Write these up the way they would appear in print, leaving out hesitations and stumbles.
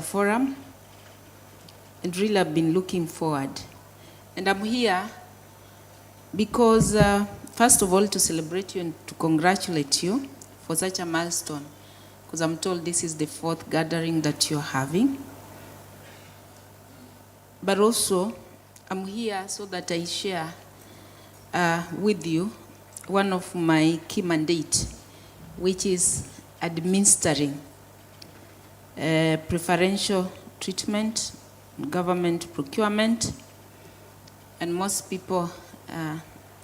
forum, and really I've been looking forward. And I'm here because, first of all, to celebrate you and to congratulate you for such a milestone, because I'm told this is the 4th gathering that you're having. But also, I'm here so that I share with you one of my key mandates, which is administering preferential treatment, government procurement, and most people,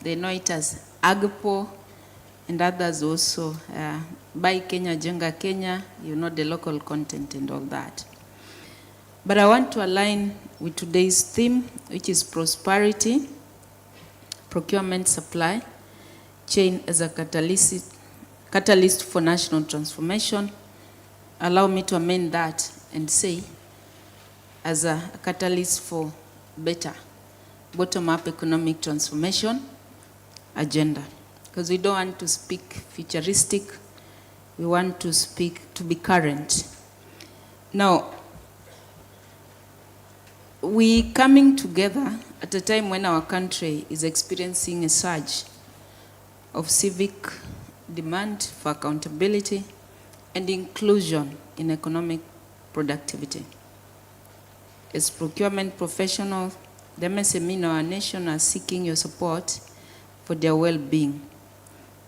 they know it as AGPO, and others also Buy Kenya, Jenga Kenya, you know, the local content and all that. But I want to align with today's theme, which is prosperity, procurement, supply chain as a catalyst for national transformation. Allow me to amend that and say, as a catalyst for better bottom-up economic transformation agenda. Because we don't want to speak futuristic, we want to speak to be current. Now, we coming together at a time when our country is experiencing a surge of civic demand for accountability and inclusion in economic productivity. As procurement professionals, the MSME in our nation are seeking your support for their well-being.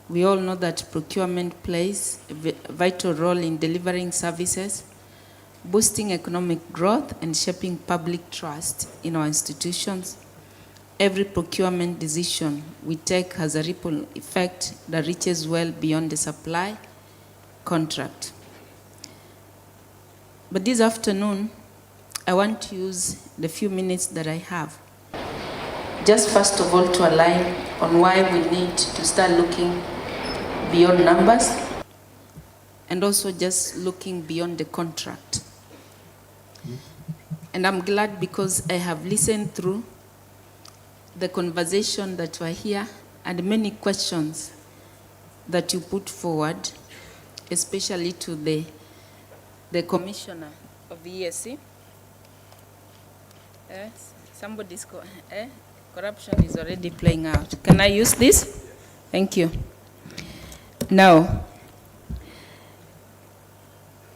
We all know that procurement plays a vital role in delivering services, boosting economic growth, and shaping public trust in our institutions. Every procurement decision we take has a ripple effect that reaches well beyond the supply contract. But this afternoon, I want to use the few minutes that I have just first of all to align on why we need to start looking beyond numbers and also just looking beyond the contract. And I'm glad because I have listened through the conversation that were here and many questions that you put forward, especially to the commissioner of the ESC. Corruption is already playing out. Can I use this? Thank you. Now,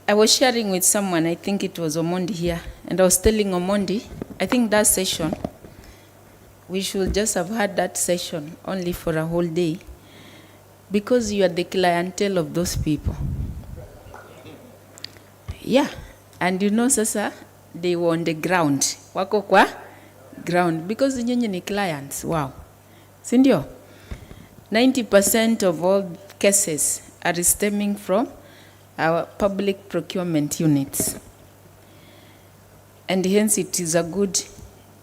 I was sharing with someone, I think it was Omondi here, and I was telling Omondi, I think that session, we should just have had that session only for a whole day, because you are the clientele of those people. Yeah, and you know, sasa, they were on the ground. Wako kwa ground, because nyinyi ni clients. Wow. Sindio? 90% of all cases are stemming from our public procurement units. And hence it is a good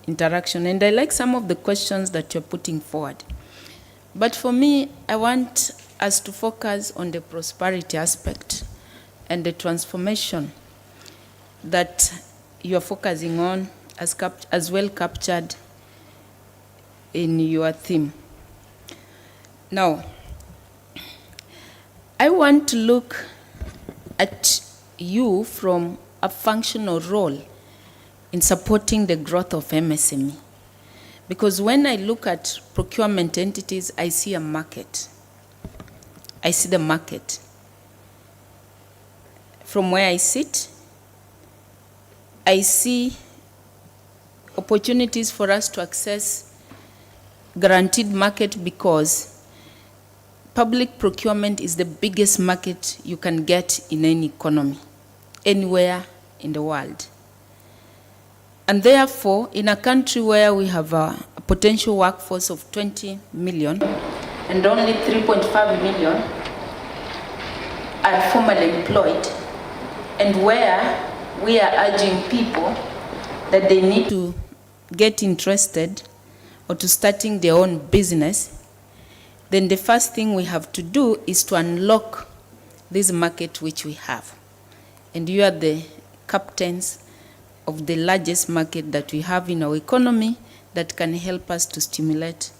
interaction. And I like some of the questions that you're putting forward. But for me, I want us to focus on the prosperity aspect and the transformation that you're focusing on as well captured in your theme. Now, I want to look at you from a functional role in supporting the growth of MSME. Because when I look at procurement entities, I see a market. I see the market. From where I sit, I see opportunities for us to access guaranteed market, because public procurement is the biggest market you can get in any economy, anywhere in the world. And therefore, in a country where we have a potential workforce of 20 million and only 3.5 million are formally employed, and where we are urging people that they need to get interested or to starting their own business, then the first thing we have to do is to unlock this market which we have. And you are the captains of the largest market that we have in our economy that can help us to stimulate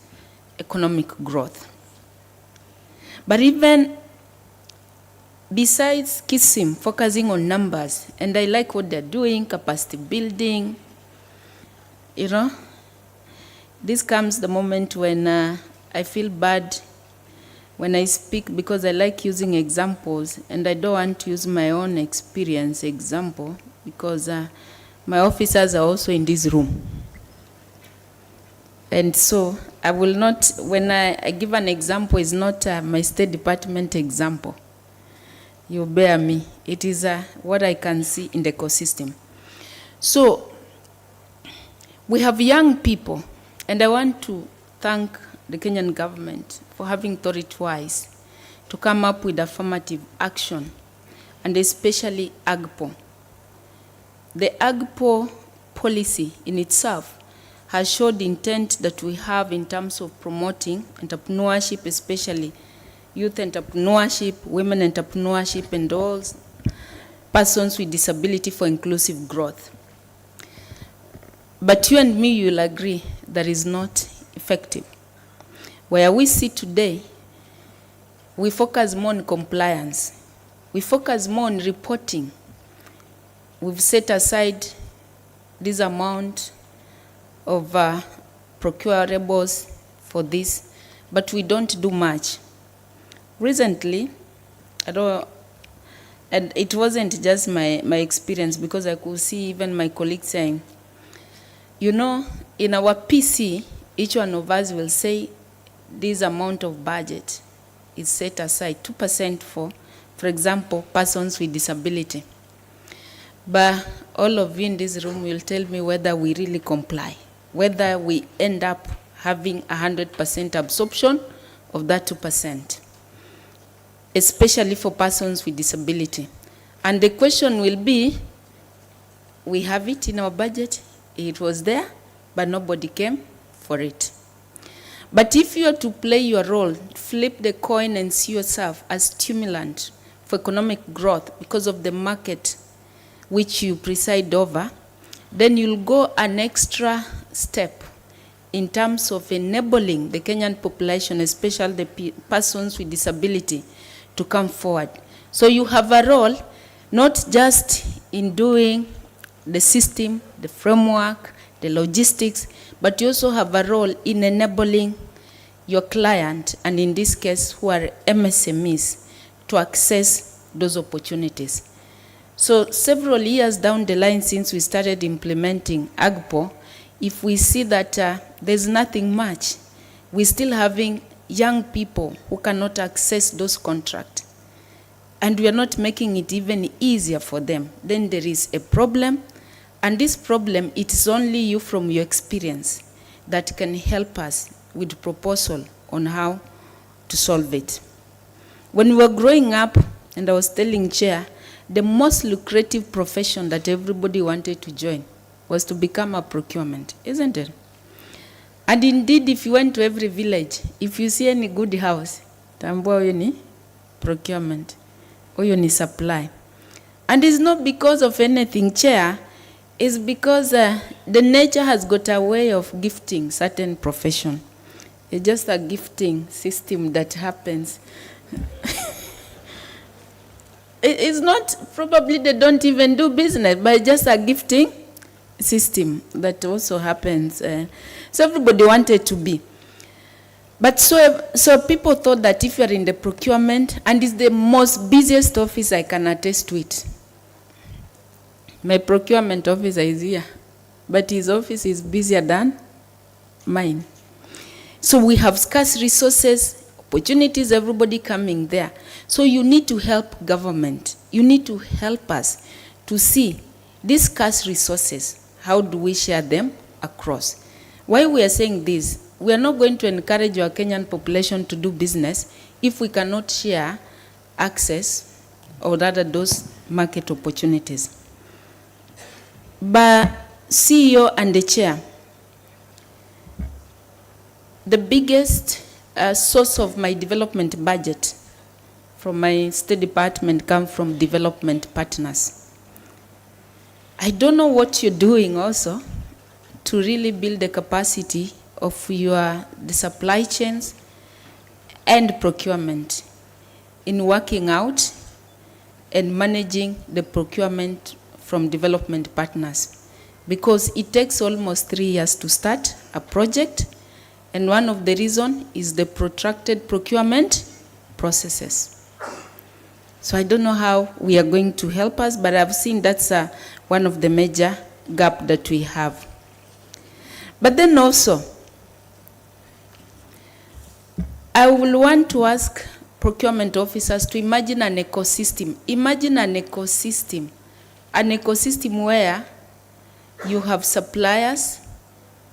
economic growth. But even besides KISIM focusing on numbers, and I like what they're doing, capacity building, you know, this comes the moment when I feel bad when I speak, because I like using examples, and I don't want to use my own experience example, because my officers are also in this room. And so I will not, when I give an example, it's not my State Department example. You bear me. It is what I can see in the ecosystem. So we have young people, and I want to thank the Kenyan government for having thought it wise to come up with affirmative action, and especially AGPO. The AGPO policy in itself has showed the intent that we have in terms of promoting entrepreneurship, especially youth entrepreneurship, women entrepreneurship, and all persons with disability for inclusive growth. But you and me, you'll agree that is not effective. Where we sit today, we focus more on compliance. We focus more on reporting. We've set aside this amount of procurables for this, but we don't do much. Recently, and it wasn't just my experience, because I could see even my colleagues saying, you know, in our PC, each one of us will say this amount of budget is set aside, 2% for example, persons with disability. But all of you in this room will tell me whether we really comply, whether we end up having 100% absorption of that 2%, especially for persons with disability. And the question will be, we have it in our budget, it was there, but nobody came for it. But if you are to play your role, flip the coin and see yourself as stimulant for economic growth because of the market which you preside over, then you'll go an extra step in terms of enabling the Kenyan population, especially the persons with disability, to come forward. So you have a role, not just in doing the system, the framework, the logistics, but you also have a role in enabling your client, and in this case, who are MSMEs, to access those opportunities. So several years down the line since we started implementing AGPO, if we see that there's nothing much, we're still having young people who cannot access those contracts, and we are not making it even easier for them, then there is a problem. And this problem, it is only you from your experience that can help us with proposal on how to solve it. When we were growing up, and I was telling Chair, the most lucrative profession that everybody wanted to join was to become a procurement, isn't it? And indeed, if you went to every village, if you see any good house, tambua huyo ni procurement, huyo ni supply. And it's not because of anything, Chair, it's because the nature has got a way of gifting certain profession. It's just a gifting system that happens. It's not, probably they don't even do business, but it's just a gifting system that also happens. So everybody wanted to be. But so people thought that if you're in the procurement, and it's the most busiest office, I can attest to it. My procurement officer is here, but his office is busier than mine. So we have scarce resources, opportunities, everybody coming there. So you need to help government. You need to help us to see these scarce resources. How do we share them across? Why we are saying this, we are not going to encourage our Kenyan population to do business if we cannot share access or rather those market opportunities. But CEO and the Chair, the biggest source of my development budget from my State Department comes from development partners. I don't know what you're doing also to really build the capacity of the supply chains and procurement in working out and managing the procurement from development partners, because it takes almost 3 years to start a project, and one of the reasons is the protracted procurement processes. So I don't know how we are going to help us, but I've seen that's one of the major gaps that we have. But then also, I will want to ask procurement officers to imagine an ecosystem. Imagine an ecosystem where you have suppliers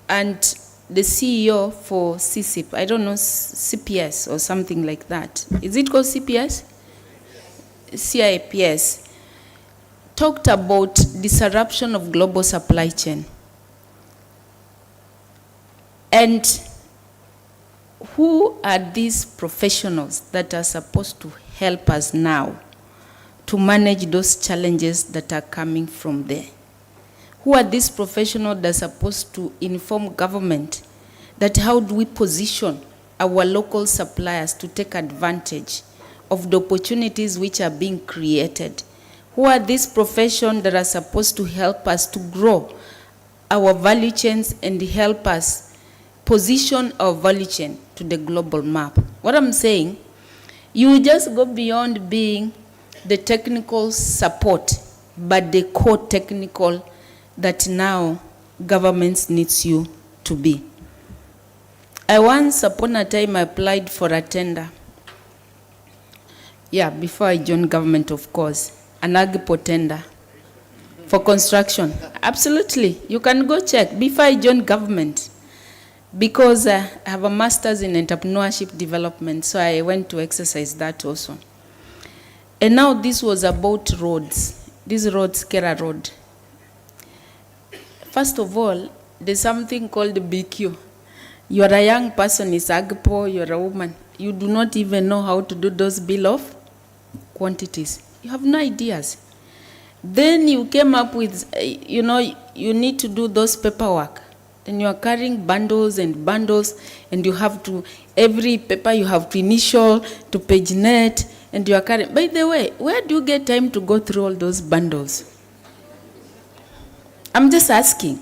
and the CEO for CCIP, I don't know, CPS or something like that. Is it called CPS? CIPS. Talked about disruption of global supply chain. And who are these professionals that are supposed to help us now to manage those challenges that are coming from there? Who are these professionals that are supposed to inform government that how do we position our local suppliers to take advantage of the opportunities which are being created? Who are these professions that are supposed to help us to grow our value chains and help us position our value chain to the global map? What I'm saying, you just go beyond being the technical support, but the core technical that now governments needs you to be. I once upon a time applied for a tender. Yeah, before I joined government, of course, an AGPO tender for construction. Absolutely, you can go check before I joined government, because I have a master's in entrepreneurship development, so I went to exercise that also. And now this was about roads. This road, Kera Road. First of all, there's something called BQ. You are a young person, it's AGPO, you're a woman. You do not even know how to do those bill of quantities. You have no ideas. Then you came up with, you need to do those paperwork. Then you are carrying bundles and bundles, and you have to, every paper you have to initial, to PageNet, and you are carrying. By the way, where do you get time to go through all those bundles? I'm just asking.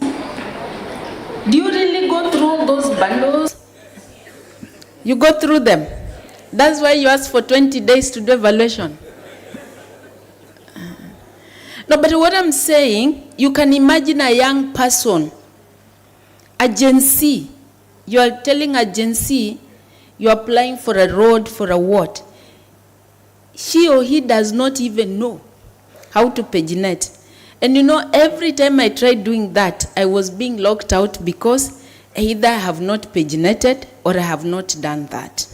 Do you really go through all those bundles? You go through them. That's why you ask for 20 days to do evaluation. No, but what I'm saying, you can imagine a young person, agency. You are telling agency, you are applying for a road, for a what? She or he does not even know how to PageNet. And every time I tried doing that, I was being locked out because either I have not PageNetted or I have not done that.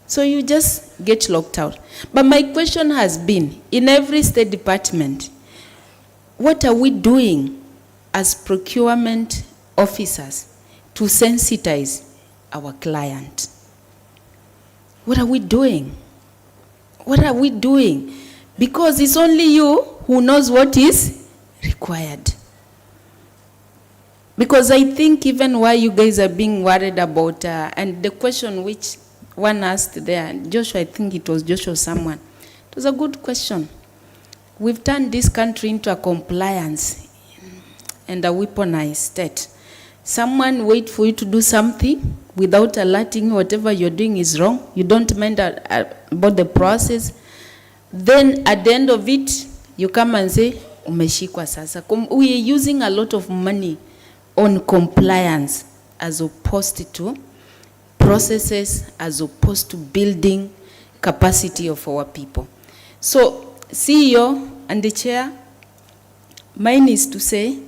So you just get locked out. But my question has been, in every state department, what are we doing as procurement officers to sensitize our client? What are we doing? What are we doing? Because it's only you who knows what is required. Because I think even why you guys are being worried about, and the question which one asked there, Joshua, I think it was Joshua someone, it was a good question. We've turned this country into a compliance and a weaponized state. Someone wait for you to do something without alerting whatever you're doing is wrong. You don't mind about the process. Then at the end of it, you come and say, umeshikwa sasa. We are using a lot of money on compliance as opposed to processes, as opposed to building capacity of our people. So, CEO and the chair, mine is to say,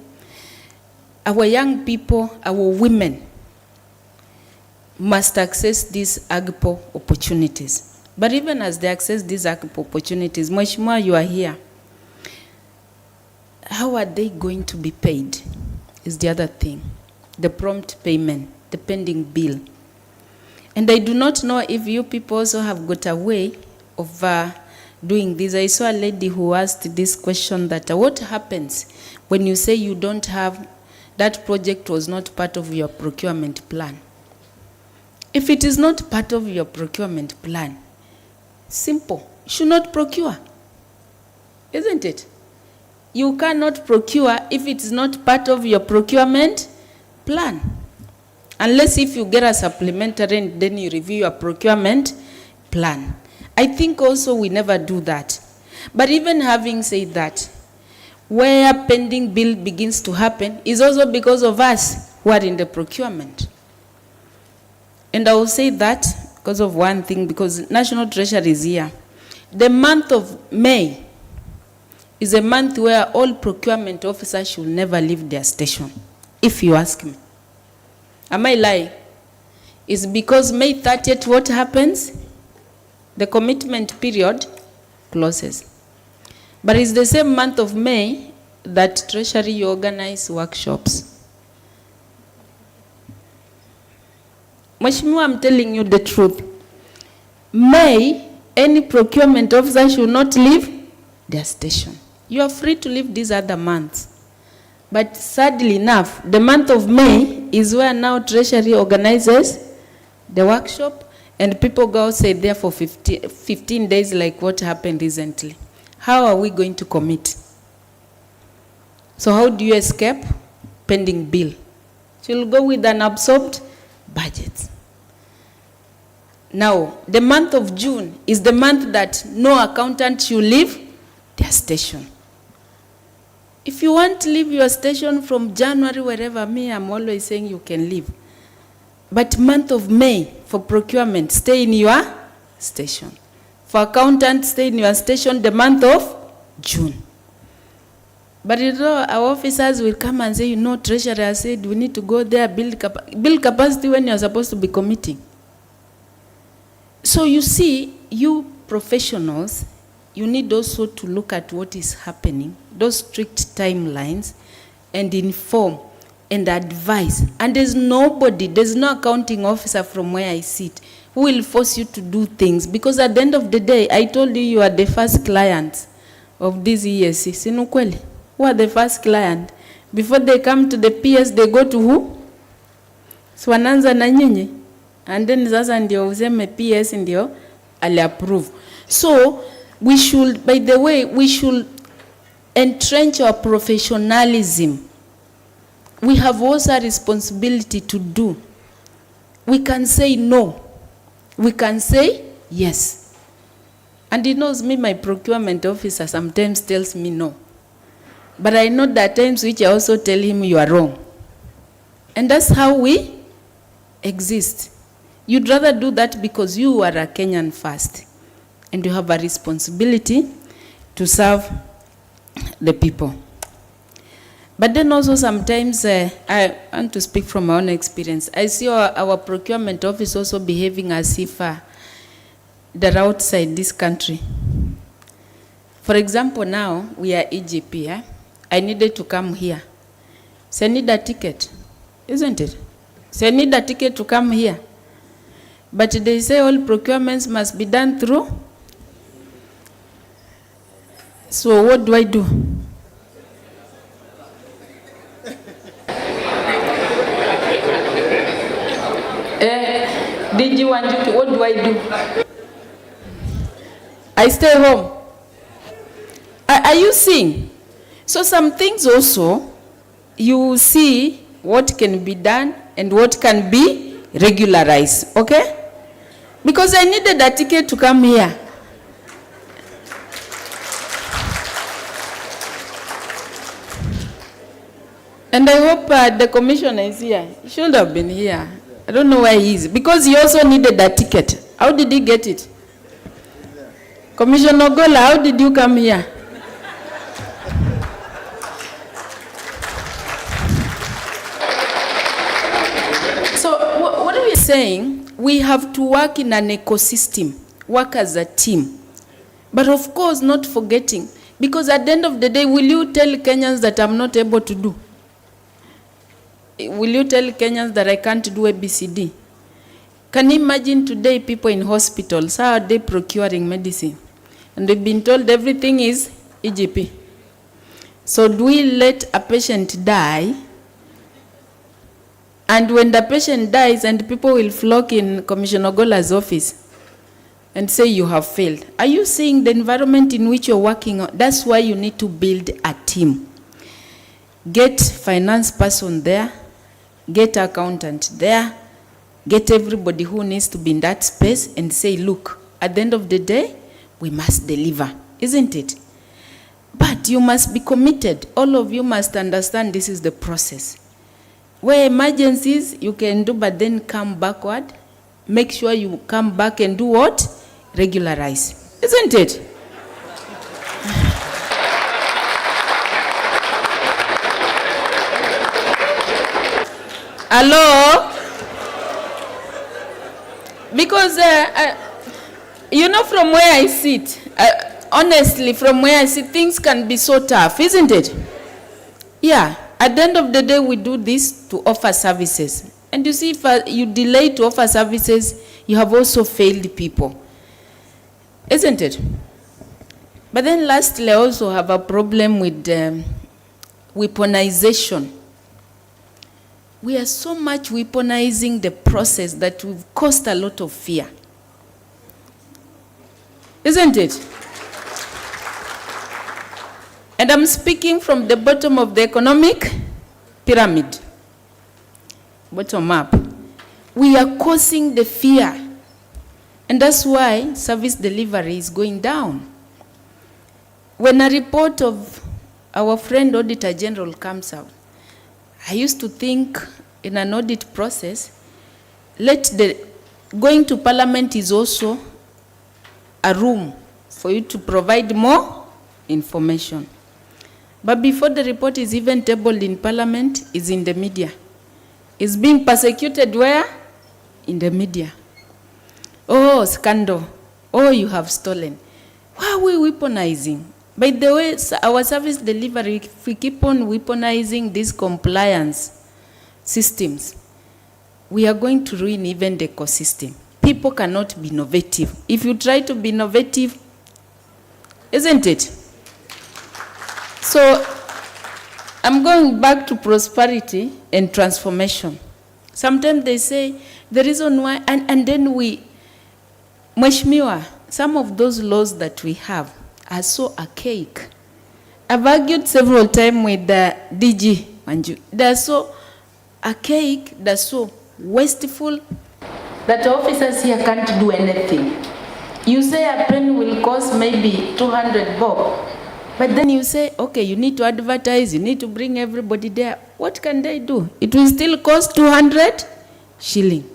our young people, our women, must access these AGPO opportunities. But even as they access these AGPO opportunities, Mheshimiwa, you are here. How are they going to be paid is the other thing. The prompt payment, the pending bill. And I do not know if you people also have got a way of doing this. I saw a lady who asked this question that what happens when you say you don't have, that project was not part of your procurement plan? If it is not part of your procurement plan, simple, you should not procure. isn't it? You cannot procure if it's not part of your procurement plan. Unless if you get a supplementary and then you review your procurement plan. I think also we never do that. But even having said that, where pending bill begins to happen is also because of us who are in the procurement. And I will say that because of one thing, because National Treasury is here. The month of May is a month where all procurement officers should never leave their station, if you ask me. Am I lying? It's because May 30th, what happens? The commitment period closes. But it's the same month of May that Treasury organize workshops. Mheshimiwa, I'm telling you the truth. May, any procurement officer should not leave their station. You are free to leave these other months. But sadly enough, the month of May is where now Treasury organizes the workshop and people go outside there for 15 days like what happened recently. How are we going to commit? So how do you escape pending bill? So you'll go with an absorbed budget. Now, the month of June is the month that no accountant should leave their station. If you want to leave your station from January, wherever, I'm always saying you can leave. But month of May, for procurement, stay in your station. For accountant, stay in your station the month of June. But you know, our officers will come and say, Treasurer has said we need to go there, build capacity when you're supposed to be committing. So you see, you professionals, you need also to look at what is happening, those strict timelines, and inform and advise. And there's no accounting officer from where I sit who will force you to do things. Because at the end of the day, I told you are the first client of this ESC. Sinukweli, who are the first client? Before they come to the PS, they go to who? So wananza na nyinyi. And then sasa ndio useme PS ndio ali approve. So we should, by the way, we should entrench our professionalism. We have also a responsibility to do. We can say no. We can say yes. And he knows me, my procurement officer sometimes tells me no. But I know that times which I also tell him you are wrong. And that's how we exist. You'd rather do that because you are a Kenyan first. And you have a responsibility to serve the people. But then also sometimes, I want to speak from my own experience. I see our procurement office also behaving as if they're outside this country. For example, now we are EGP. I needed to come here. So I need a ticket, isn't it? So I need a ticket to come here. But they say all procurements must be done through. So what do I do? DG Wanjuki, what do I do? I stay home. Are you seeing? So some things also, you see what can be done and what can be regularized, okay? Because I needed a ticket to come here. And I hope the commissioner is here. He should have been here. I don't know where he is. Because he also needed a ticket. How did he get it? Commissioner Gola, how did you come here? So what are we saying? We have to work in an ecosystem, work as a team. But of course, not forgetting. Because at the end of the day, will you tell Kenyans that I'm not able to do? Will you tell Kenyans that I can't do ABCD? Can you imagine today people in hospitals, how are they procuring medicine? And they've been told everything is EGP. So do we let a patient die? And when the patient dies and people will flock in Commissioner Gola's office, and say you have failed. Are you seeing the environment in which you're working on? That's why you need to build a team. Get finance person there, get accountant there, get everybody who needs to be in that space and say, look, at the end of the day, we must deliver, isn't it? But you must be committed. All of you must understand this is the process. Where emergencies you can do, but then come backward. Make sure you come back and do what? Regularize. Isn't it? Hello? Because, you know, from where I sit, honestly, from where I sit, things can be so tough, isn't it? Yeah. At the end of the day, we do this to offer services. And you see, if you delay to offer services, you have also failed people. Isn't it? But then lastly, I also have a problem with weaponization. We are so much weaponizing the process that we've caused a lot of fear. Isn't it? And I'm speaking from the bottom of the economic pyramid. Bottom up. We are causing the fear. And that's why service delivery is going down. When a report of our friend Auditor General comes out, I used to think in an audit process, going to Parliament is also a room for you to provide more information. But before the report is even tabled in Parliament, it's in the media. It's being persecuted where? In the media. Oh, scandal. Oh, you have stolen. Why are we weaponizing? By the way, our service delivery, if we keep on weaponizing these compliance systems, we are going to ruin even the ecosystem. People cannot be innovative. If you try to be innovative, isn't it? So, I'm going back to prosperity and transformation. Sometimes they say, the reason why, and then Mheshimiwa, some of those laws that we have are so archaic. I've argued several times with the DG Manju. They're so archaic, they're so wasteful, that officers here can't do anything. You say a pen will cost maybe 200 bob. But then you say, okay, you need to advertise, you need to bring everybody there. What can they do? It will still cost 200 shilling.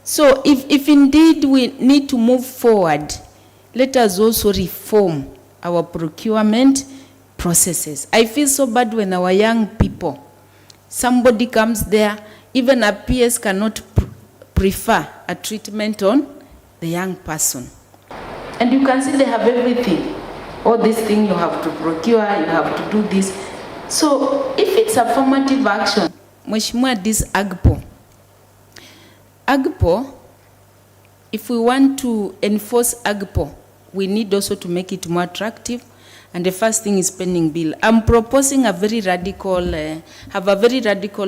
So if indeed we need to move forward, let us also reform our procurement processes. I feel so bad when our young people, somebody comes there, even a PS cannot prefer a treatment on the young person. And you can see they have everything. All this thing you have to procure, you have to do this. So if it's affirmative action, Mheshimiwa, this AGPO, if we want to enforce AGPO, we need also to make it more attractive. And the first thing is spending bill. I'm proposing a very radical,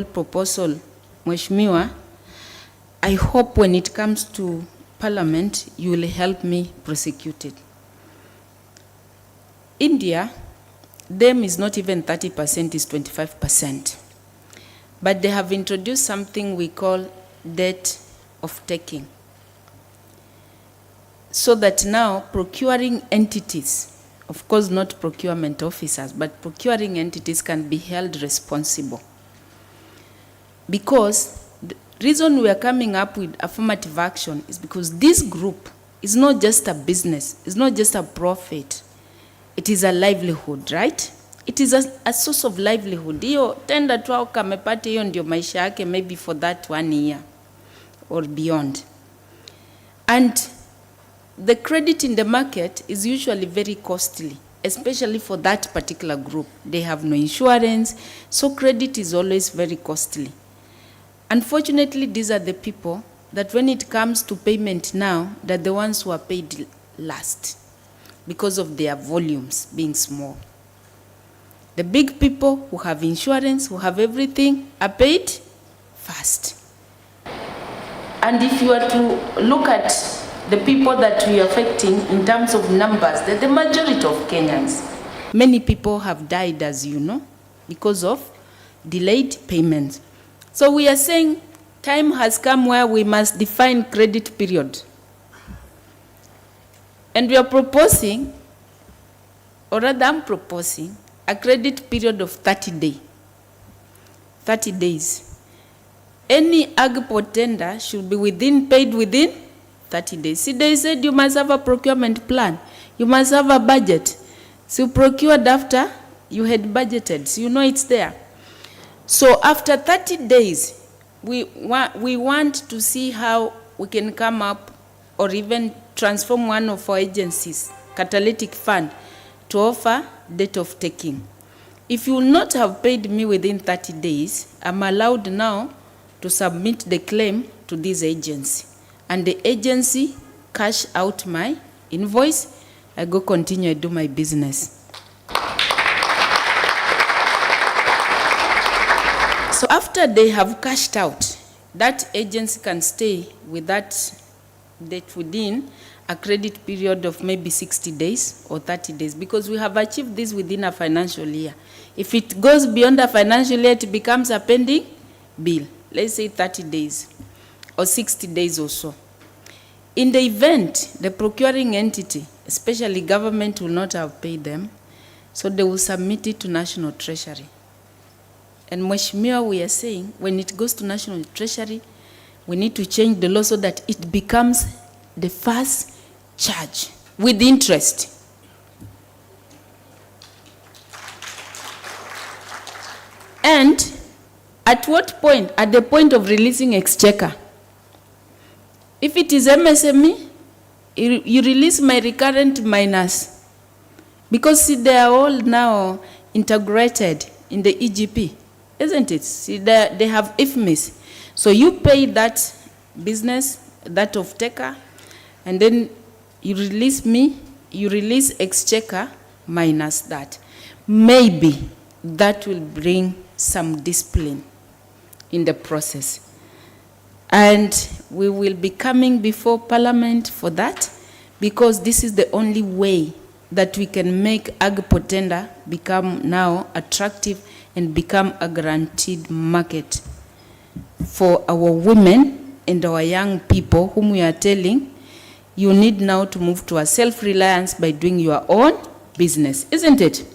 proposal, Mheshimiwa. I hope when it comes to Parliament, you will help me prosecute it. India, them is not even 30%, is 25%. But they have introduced something we call debt of taking. So that now procuring entities, of course not procurement officers, but procuring entities can be held responsible. Because the reason we are coming up with affirmative action is because this group is not just a business, it's not just a profit. It is a livelihood, right? It is a source of livelihood. Hiyo tenda tu au kamepata hiyo ndio maisha yake maybe for that 1 year or beyond. And the credit in the market is usually very costly, especially for that particular group. They have no insurance, so credit is always very costly. Unfortunately, these are the people that when it comes to payment now, they're the ones who are paid last, because of their volumes being small. The big people who have insurance, who have everything, are paid fast. And if you are to look at the people that we are affecting in terms of numbers, the majority of Kenyans. Many people have died, as you know, because of delayed payments. So we are saying time has come where we must define credit period. And we are proposing, or rather I'm proposing, a credit period of 30 days. 30 days. Any AGPO tender should be paid within 30 days. See, they said you must have a procurement plan. You must have a budget. So you procured after you had budgeted. So you know it's there. So after 30 days, we want to see how we can come up or even transform one of our agencies, Catalytic Fund, to offer date of taking. If you will not have paid me within 30 days, I'm allowed now to submit the claim to this agency. And the agency cash out my invoice, I go continue to do my business. So after they have cashed out, that agency can stay with that debt within a credit period of maybe 60 days or 30 days, because we have achieved this within a financial year. If it goes beyond a financial year, it becomes a pending bill. Let's say 30 days or 60 days or so. In the event, the procuring entity, especially government, will not have paid them, so they will submit it to National Treasury. And Mheshimiwa, we are saying, when it goes to National Treasury, we need to change the law so that it becomes the first charge with interest. And at what point? At the point of releasing exchequer. If it is MSME, you release my recurrent minus. Because see, they are all now integrated in the EGP, isn't it? See, they have IFMIS. So you pay that business, that of taker, and then you release me, you release exchequer minus that. Maybe that will bring some discipline in the process. And we will be coming before Parliament for that, because this is the only way that we can make AGPO tender become now attractive and become a guaranteed market for our women and our young people whom we are telling, you need now to move to a self-reliance by doing your own business, isn't it?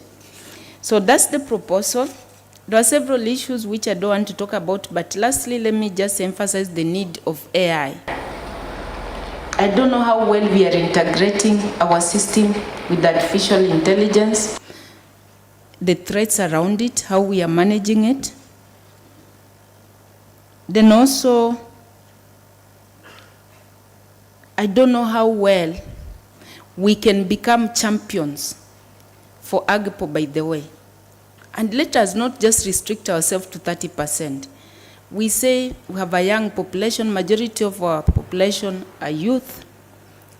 So that's the proposal. There are several issues which I don't want to talk about, but lastly, let me just emphasize the need of AI. I don't know how well we are integrating our system with artificial intelligence, the threats around it, how we are managing it. Then also, I don't know how well we can become champions for AGPO, by the way. And let us not just restrict ourselves to 30%. We say we have a young population, majority of our population are youth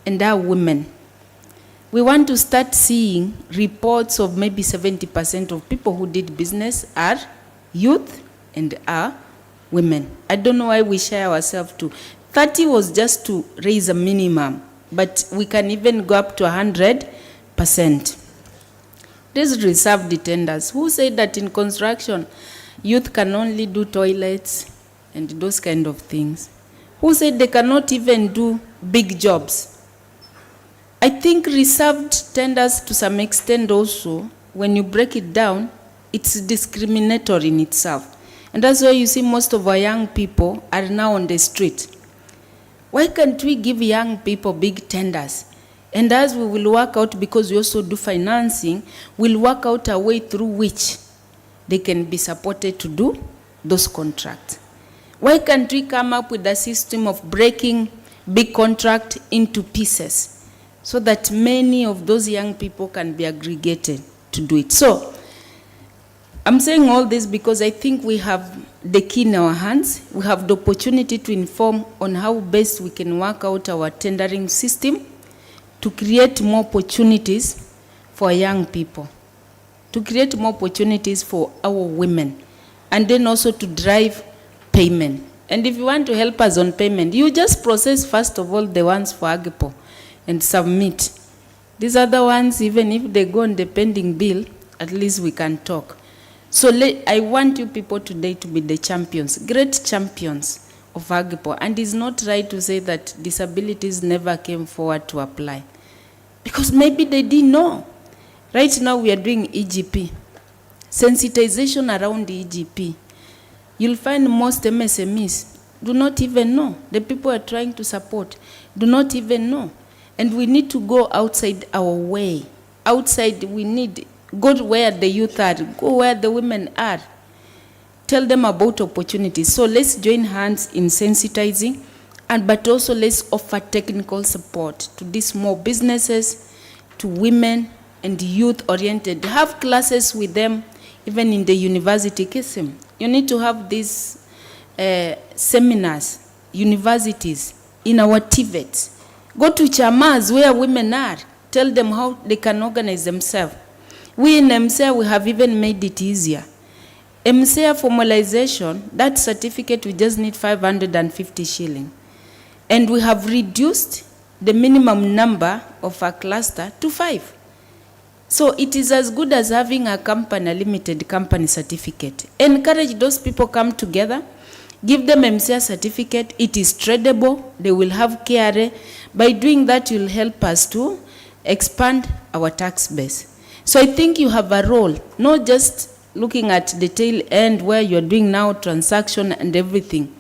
and are women. We want to start seeing reports of maybe 70% of people who did business are youth and are women. I don't know why we share ourselves to. 30 was just to raise a minimum, but we can even go up to 100%. These reserved tenders, who said that in construction, youth can only do toilets and those kind of things? Who said they cannot even do big jobs? I think reserved tenders to some extent also, when you break it down, it's discriminatory in itself. And that's why you see most of our young people are now on the street. Why can't we give young people big tenders? And as we will work out, because we also do financing, we'll work out a way through which they can be supported to do those contracts. Why can't we come up with a system of breaking big contract into pieces so that many of those young people can be aggregated to do it? So I'm saying all this because I think we have the key in our hands. We have the opportunity to inform on how best we can work out our tendering system to create more opportunities for young people, to create more opportunities for our women, and then also to drive payment. And if you want to help us on payment, you just process first of all the ones for Agpo and submit. These other ones, even if they go on the pending bill, at least we can talk. So I want you people today to be the champions, great champions of Agpo. And it's not right to say that disabilities never came forward to apply, because maybe they didn't know. Right now we are doing EGP, sensitization around the EGP. You'll find most MSMEs do not even know. The people are trying to support do not even know. And we need to go outside our way. Outside, we need, go where the youth are, go where the women are. Tell them about opportunities. So let's join hands in sensitizing, but also let's offer technical support to these small businesses, to women and youth-oriented. Have classes with them, even in the university. You need to have these seminars, universities, in our TVETs. Go to chamas where women are. Tell them how they can organize themselves. We in MSEA, we have even made it easier. MSEA formalization, that certificate, we just need 550 shilling. And we have reduced the minimum number of a cluster to 5. So it is as good as having a company, a limited company certificate. Encourage those people come together, give them MCA certificate. It is tradable. They will have KRA. By doing that, you'll help us to expand our tax base. So I think you have a role, not just looking at the tail end where you're doing now transaction and everything.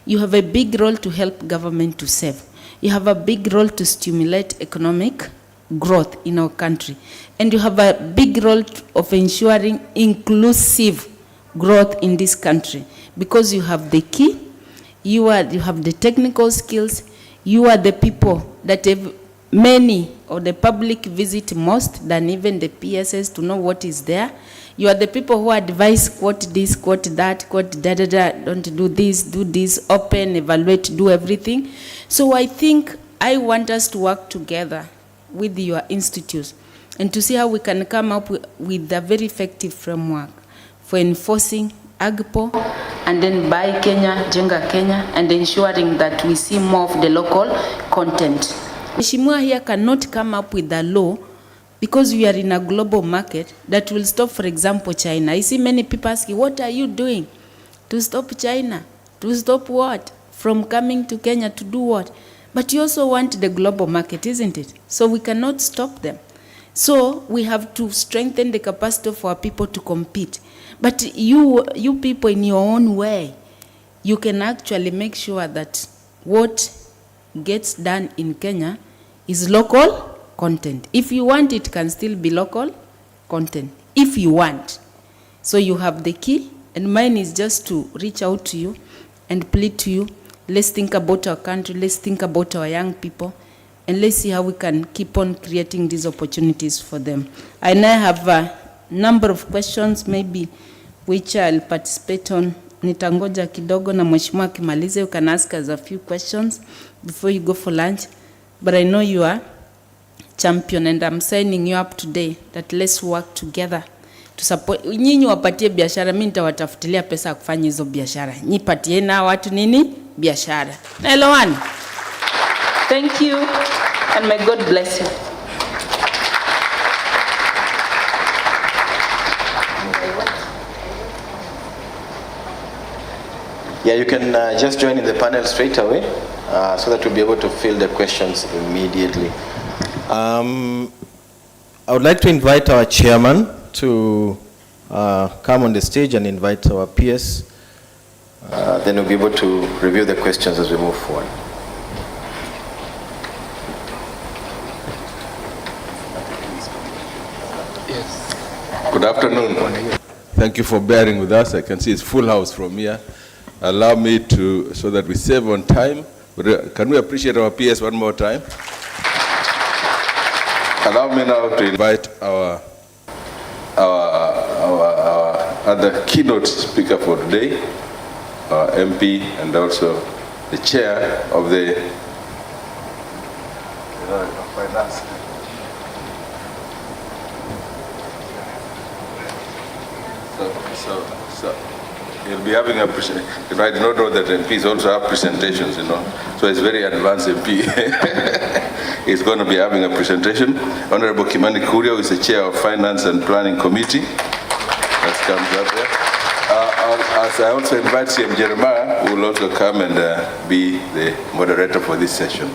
You have a big role to help government to save. You have a big role to stimulate economic growth in our country. And you have a big role of ensuring inclusive growth in this country, because you have the key, you have the technical skills, you are the people that have many or the public visit most than even the PSS to know what is there. You are the people who advise, quote this, quote that, quote da-da-da, don't do this, open, evaluate, do everything. So I think I want us to work together with your institutes and to see how we can come up with a very effective framework for enforcing Agpo and then buy Kenya, Jenga Kenya, and ensuring that we see more of the local content. Mheshimiwa here cannot come up with a law because we are in a global market that will stop, for example, China. I see many people asking, what are you doing to stop China? To stop what? From coming to Kenya to do what? But you also want the global market, isn't it? So we cannot stop them. So we have to strengthen the capacity for our people to compete. But you people in your own way, you can actually make sure that what gets done in Kenya is local content. If you want, it can still be local content, if you want. So you have the key, and mine is just to reach out to you and plead to you. Let's think about our country, let's think about our young people, and let's see how we can keep on creating these opportunities for them. I now have a number of questions, maybe, which I'll participate on. Nitangoja kidogo na mheshimiwa kimalize. You can ask us a few questions before you go for lunch. But I know you are champion, and I'm signing you up today that let's work together to support. Nyinyi wapatie biashara, mimi nitawatafutilia pesa ya kufanya hizo biashara. Nyinyi patie na watu nini? Biashara. Naelewana? Thank you, and may God bless you. Yeah, you can just join in the panel straight away so that we'll be able to fill the questions immediately. I would like to invite our chairman to come on the stage and invite our peers. Then we'll be able to review the questions as we move forward. Yes. Good afternoon. Thank you for bearing with us. I can see it's full house from here. Allow me to, so that we save on time. Can we appreciate our PS one more time? Allow me now to invite our other keynote speaker for today, our MP, and also the chair of the finance. He'll be having a presentation. You know, I did not know that MPs also have presentations, you know. So it's very advanced MP. He's going to be having a presentation. Honorable Kimani Kurio is the chair of Finance and Planning Committee. That comes up there. As I also invite CM Jeremiah, who will also come and be the moderator for this session.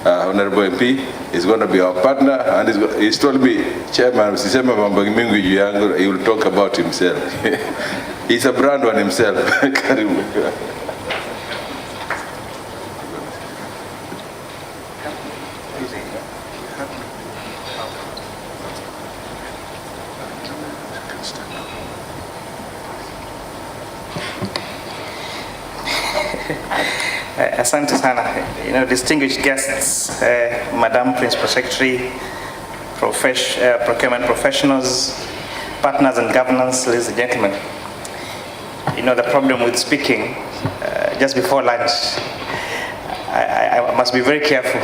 Honorable MP is going to be our partner, and he's told me, Chairman, he will talk about himself. He's a brand on himself. Asante sana. You know, distinguished guests, Madam Principal Secretary, procurement professionals, partners and governors, ladies and gentlemen. You know, the problem with speaking just before lunch, I must be very careful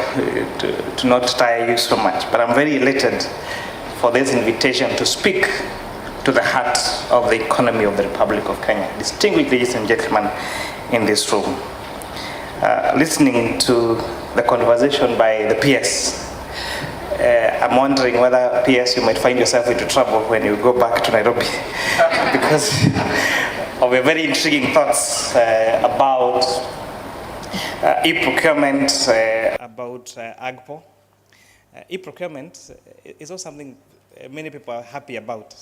to not tire you so much, but I'm very elated for this invitation to speak to the heart of the economy of the Republic of Kenya. Distinguished ladies and gentlemen in this room. Listening to the conversation by the PS, I'm wondering whether, PS, you might find yourself into trouble when you go back to Nairobi because of your very intriguing thoughts about e-procurement, about AGPO. E-procurement is not something many people are happy about,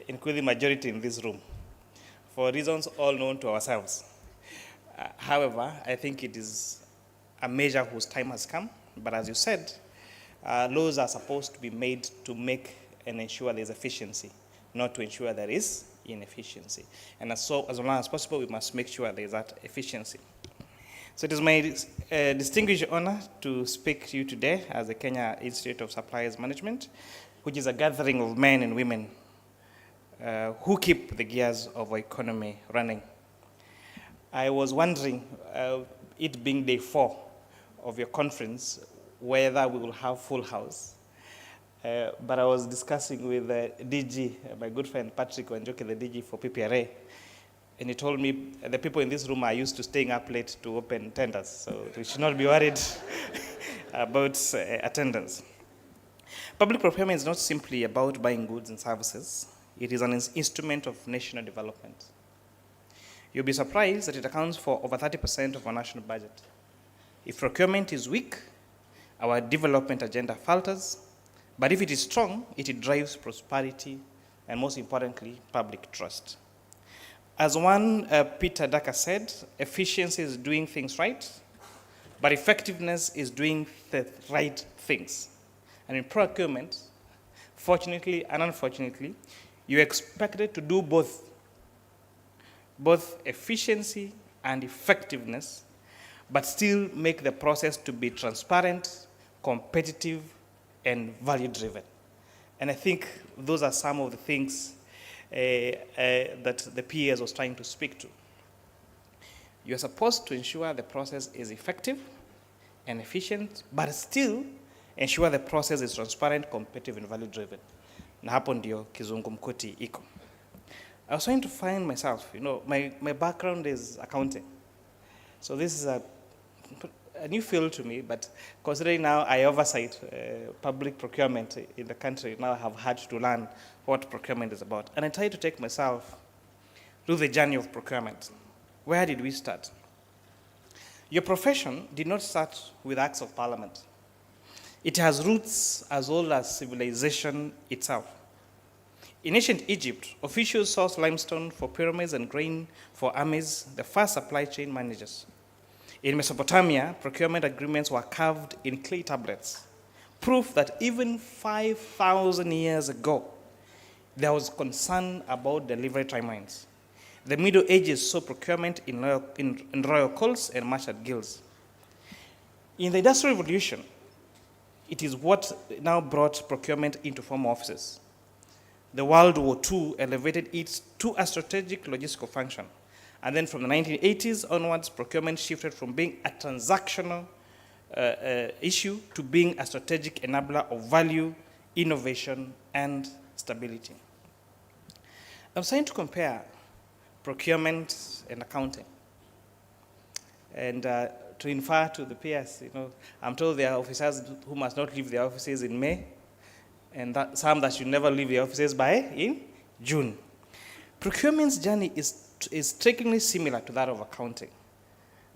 including the majority in this room, for reasons all known to ourselves. However, I think it is a measure whose time has come, but as you said, laws are supposed to be made to make and ensure there is efficiency, not to ensure there is inefficiency. And as long as possible, we must make sure there is that efficiency. So it is my distinguished honor to speak to you today as the Kenya Institute of Suppliers Management, which is a gathering of men and women who keep the gears of our economy running. I was wondering, it being day 4 of your conference, whether we will have full house. But I was discussing with DG, my good friend Patrick Wanjoke, the DG for PPRA, and he told me the people in this room are used to staying up late to open tenders, so we should not be worried about attendance. Public procurement is not simply about buying goods and services. It is an instrument of national development. You'll be surprised that it accounts for over 30% of our national budget. If procurement is weak, our development agenda falters, but if it is strong, it drives prosperity and, most importantly, public trust. As one Peter Daka said, efficiency is doing things right, but effectiveness is doing the right things. And in procurement, fortunately and unfortunately, you're expected to do both efficiency and effectiveness, but still make the process to be transparent, competitive, and value-driven. And I think those are some of the things that the PS was trying to speak to. You're supposed to ensure the process is effective and efficient, but still ensure the process is transparent, competitive, and value-driven. Na hapo ndio kizungumkuti iko. I was trying to find myself, you know, my background is accounting. So this is a new field to me, but considering now I oversight public procurement in the country, now I have had to learn what procurement is about. And I tried to take myself through the journey of procurement. Where did we start? Your profession did not start with acts of parliament. It has roots as old as civilization itself. In ancient Egypt, officials sourced limestone for pyramids and grain for armies, the first supply chain managers. In Mesopotamia, procurement agreements were carved in clay tablets, proof that even 5,000 years ago, there was concern about delivery timelines. The Middle Ages saw procurement in royal courts and merchant guilds. In the Industrial Revolution, it is what now brought procurement into formal offices. The World War II elevated it to a strategic logistical function. And then from the 1980s onwards, procurement shifted from being a transactional issue to being a strategic enabler of value, innovation, and stability. I'm trying to compare procurement, and accounting. And to infer to the peers, I'm told there are officers who must not leave their offices in May, and some that should never leave their offices in June. Procurement's journey is strikingly similar to that of accounting.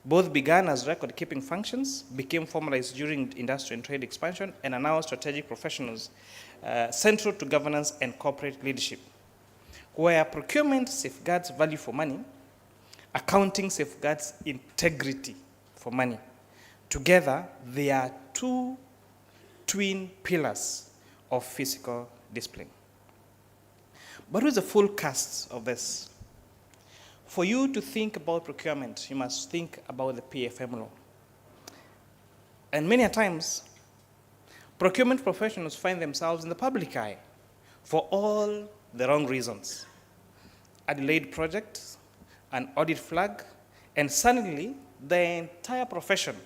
Both began as record-keeping functions, became formalized during industry and trade expansion, and are now strategic professionals central to governance and corporate leadership. Where procurement safeguards value for money, accounting safeguards integrity for money. Together, they are two twin pillars of fiscal discipline. But what's the full cast of this? For you to think about procurement, you must think about the PFM law. And many a times, procurement professionals find themselves in the public eye for all the wrong reasons. A delayed project, an audit flag, and suddenly the entire profession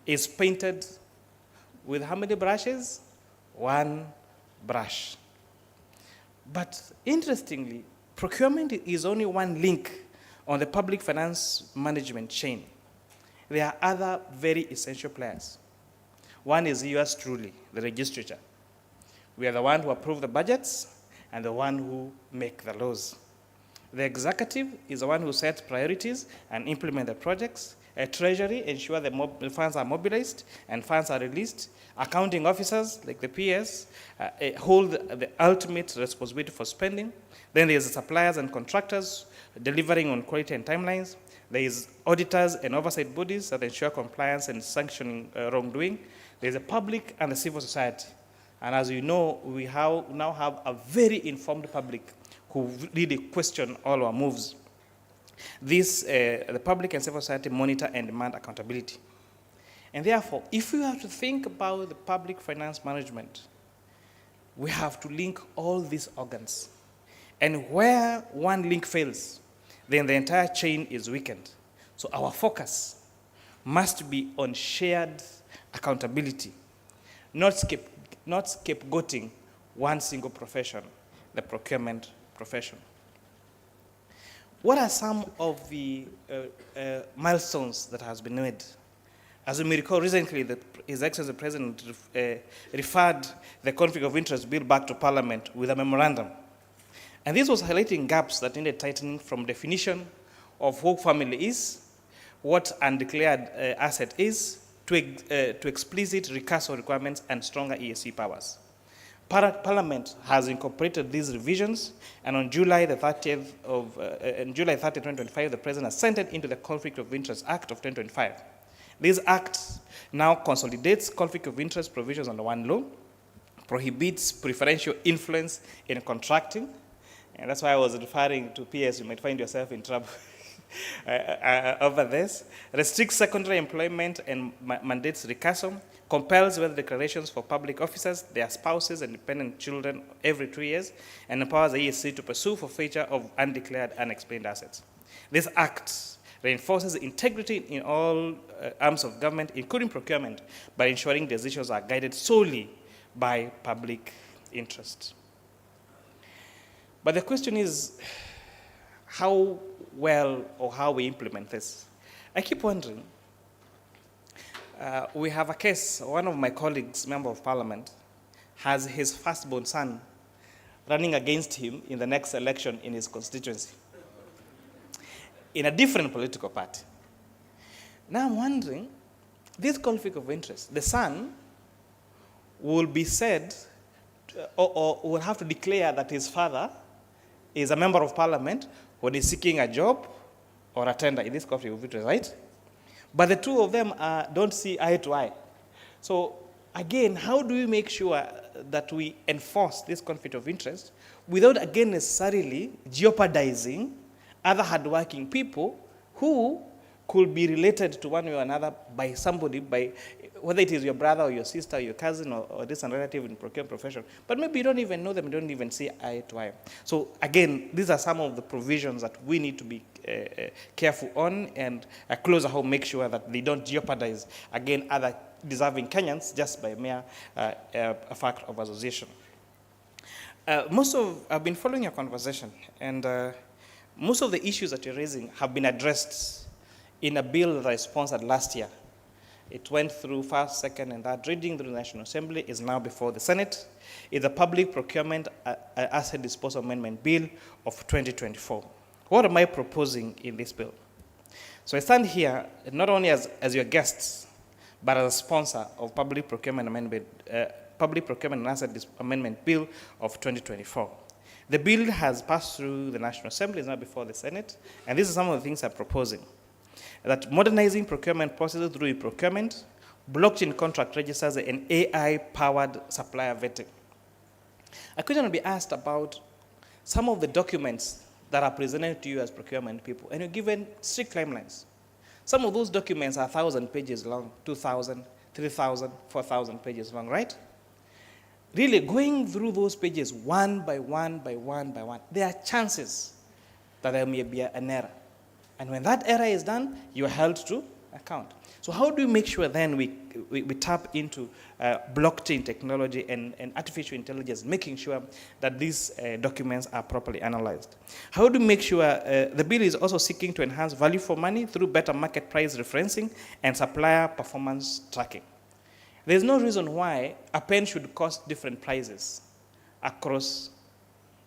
is painted with how many brushes? One brush. But interestingly, procurement is only one link on the public finance management chain. There are other very essential players. One is yours truly, the legislature. We are the one who approve the budgets and the one who make the laws. The executive is the one who sets priorities and implement the projects. A treasury ensures the funds are mobilized and funds are released. Accounting officers, like the PS, hold the ultimate responsibility for spending. Then there's the suppliers and contractors delivering on quality and timelines. There is auditors and oversight bodies that ensure compliance and sanctioning wrongdoing. There's the public and the civil society. And as you know, we now have a very informed public who really question all our moves. The public and civil society monitor and demand accountability. And therefore, if we have to think about the public finance management, we have to link all these organs. And where one link fails, then the entire chain is weakened. So our focus must be on shared accountability, not scapegoating one single profession, the procurement profession. What are some of the milestones that has been made? As you may recall, recently, His Excellency the President referred the conflict of interest bill back to Parliament with a memorandum. And this was highlighting gaps that needed tightening from definition of who family is, what undeclared asset is, to explicit recursive requirements and stronger ESG powers. Parliament has incorporated these revisions, and on July 30, 2025, the President assented into the Conflict of Interest Act of 2025. This act now consolidates conflict of interest provisions under one law, prohibits preferential influence in contracting, and that's why I was referring to PS, you might find yourself in trouble over this, restricts secondary employment and mandates recusal, compels wealth declarations for public officers, their spouses, and dependent children every 2 years, and empowers the ESC to pursue forfeiture of undeclared, unexplained assets. This act reinforces integrity in all arms of government, including procurement, by ensuring decisions are guided solely by public interest. But the question is, how well or how we implement this? I keep wondering. We have a case, one of my colleagues, Member of Parliament, has his firstborn son running against him in the next election in his constituency, in a different political party. Now I'm wondering, this conflict of interest, the son will be said, or will have to declare that his father is a member of Parliament when he's seeking a job or a tender in this conflict of interest, right? But the two of them don't see eye to eye. So again, how do we make sure that we enforce this conflict of interest without, again, necessarily jeopardizing other hardworking people who could be related to one way or another by somebody, by whether it is your brother or your sister or your cousin or distant relative in procurement profession, but maybe you don't even know them, you don't even see eye to eye. So again, these are some of the provisions that we need to be careful on and close at home, make sure that they don't jeopardize, again, other deserving Kenyans just by mere a fact of association. I've been following your conversation, and most of the issues that you're raising have been addressed in a bill that I sponsored last year. It went through first, second, and third reading through the National Assembly, is now before the Senate. It's the Public Procurement Asset Disposal Amendment Bill of 2024. What am I proposing in this bill? So I stand here not only as your guests, but as a sponsor of Public Procurement Amendment, Public Procurement and Asset Amendment Bill of 2024. The bill has passed through the National Assembly, is now before the Senate, and these are some of the things I'm proposing. That modernizing procurement processes through e-procurement, blockchain contract registers, and AI-powered supplier vetting. A question will be asked about some of the documents that are presented to you as procurement people, and you're given strict timelines. Some of those documents are 1,000 pages long, 2,000, 3,000, 4,000 pages long, right? Really, going through those pages one by one by one by one, there are chances that there may be an error. And when that error is done, you are held to account. So how do we make sure then we tap into blockchain technology and artificial intelligence, making sure that these documents are properly analyzed? How do we make sure the bill is also seeking to enhance value for money through better market price referencing and supplier performance tracking? There's no reason why a pen should cost different prices across,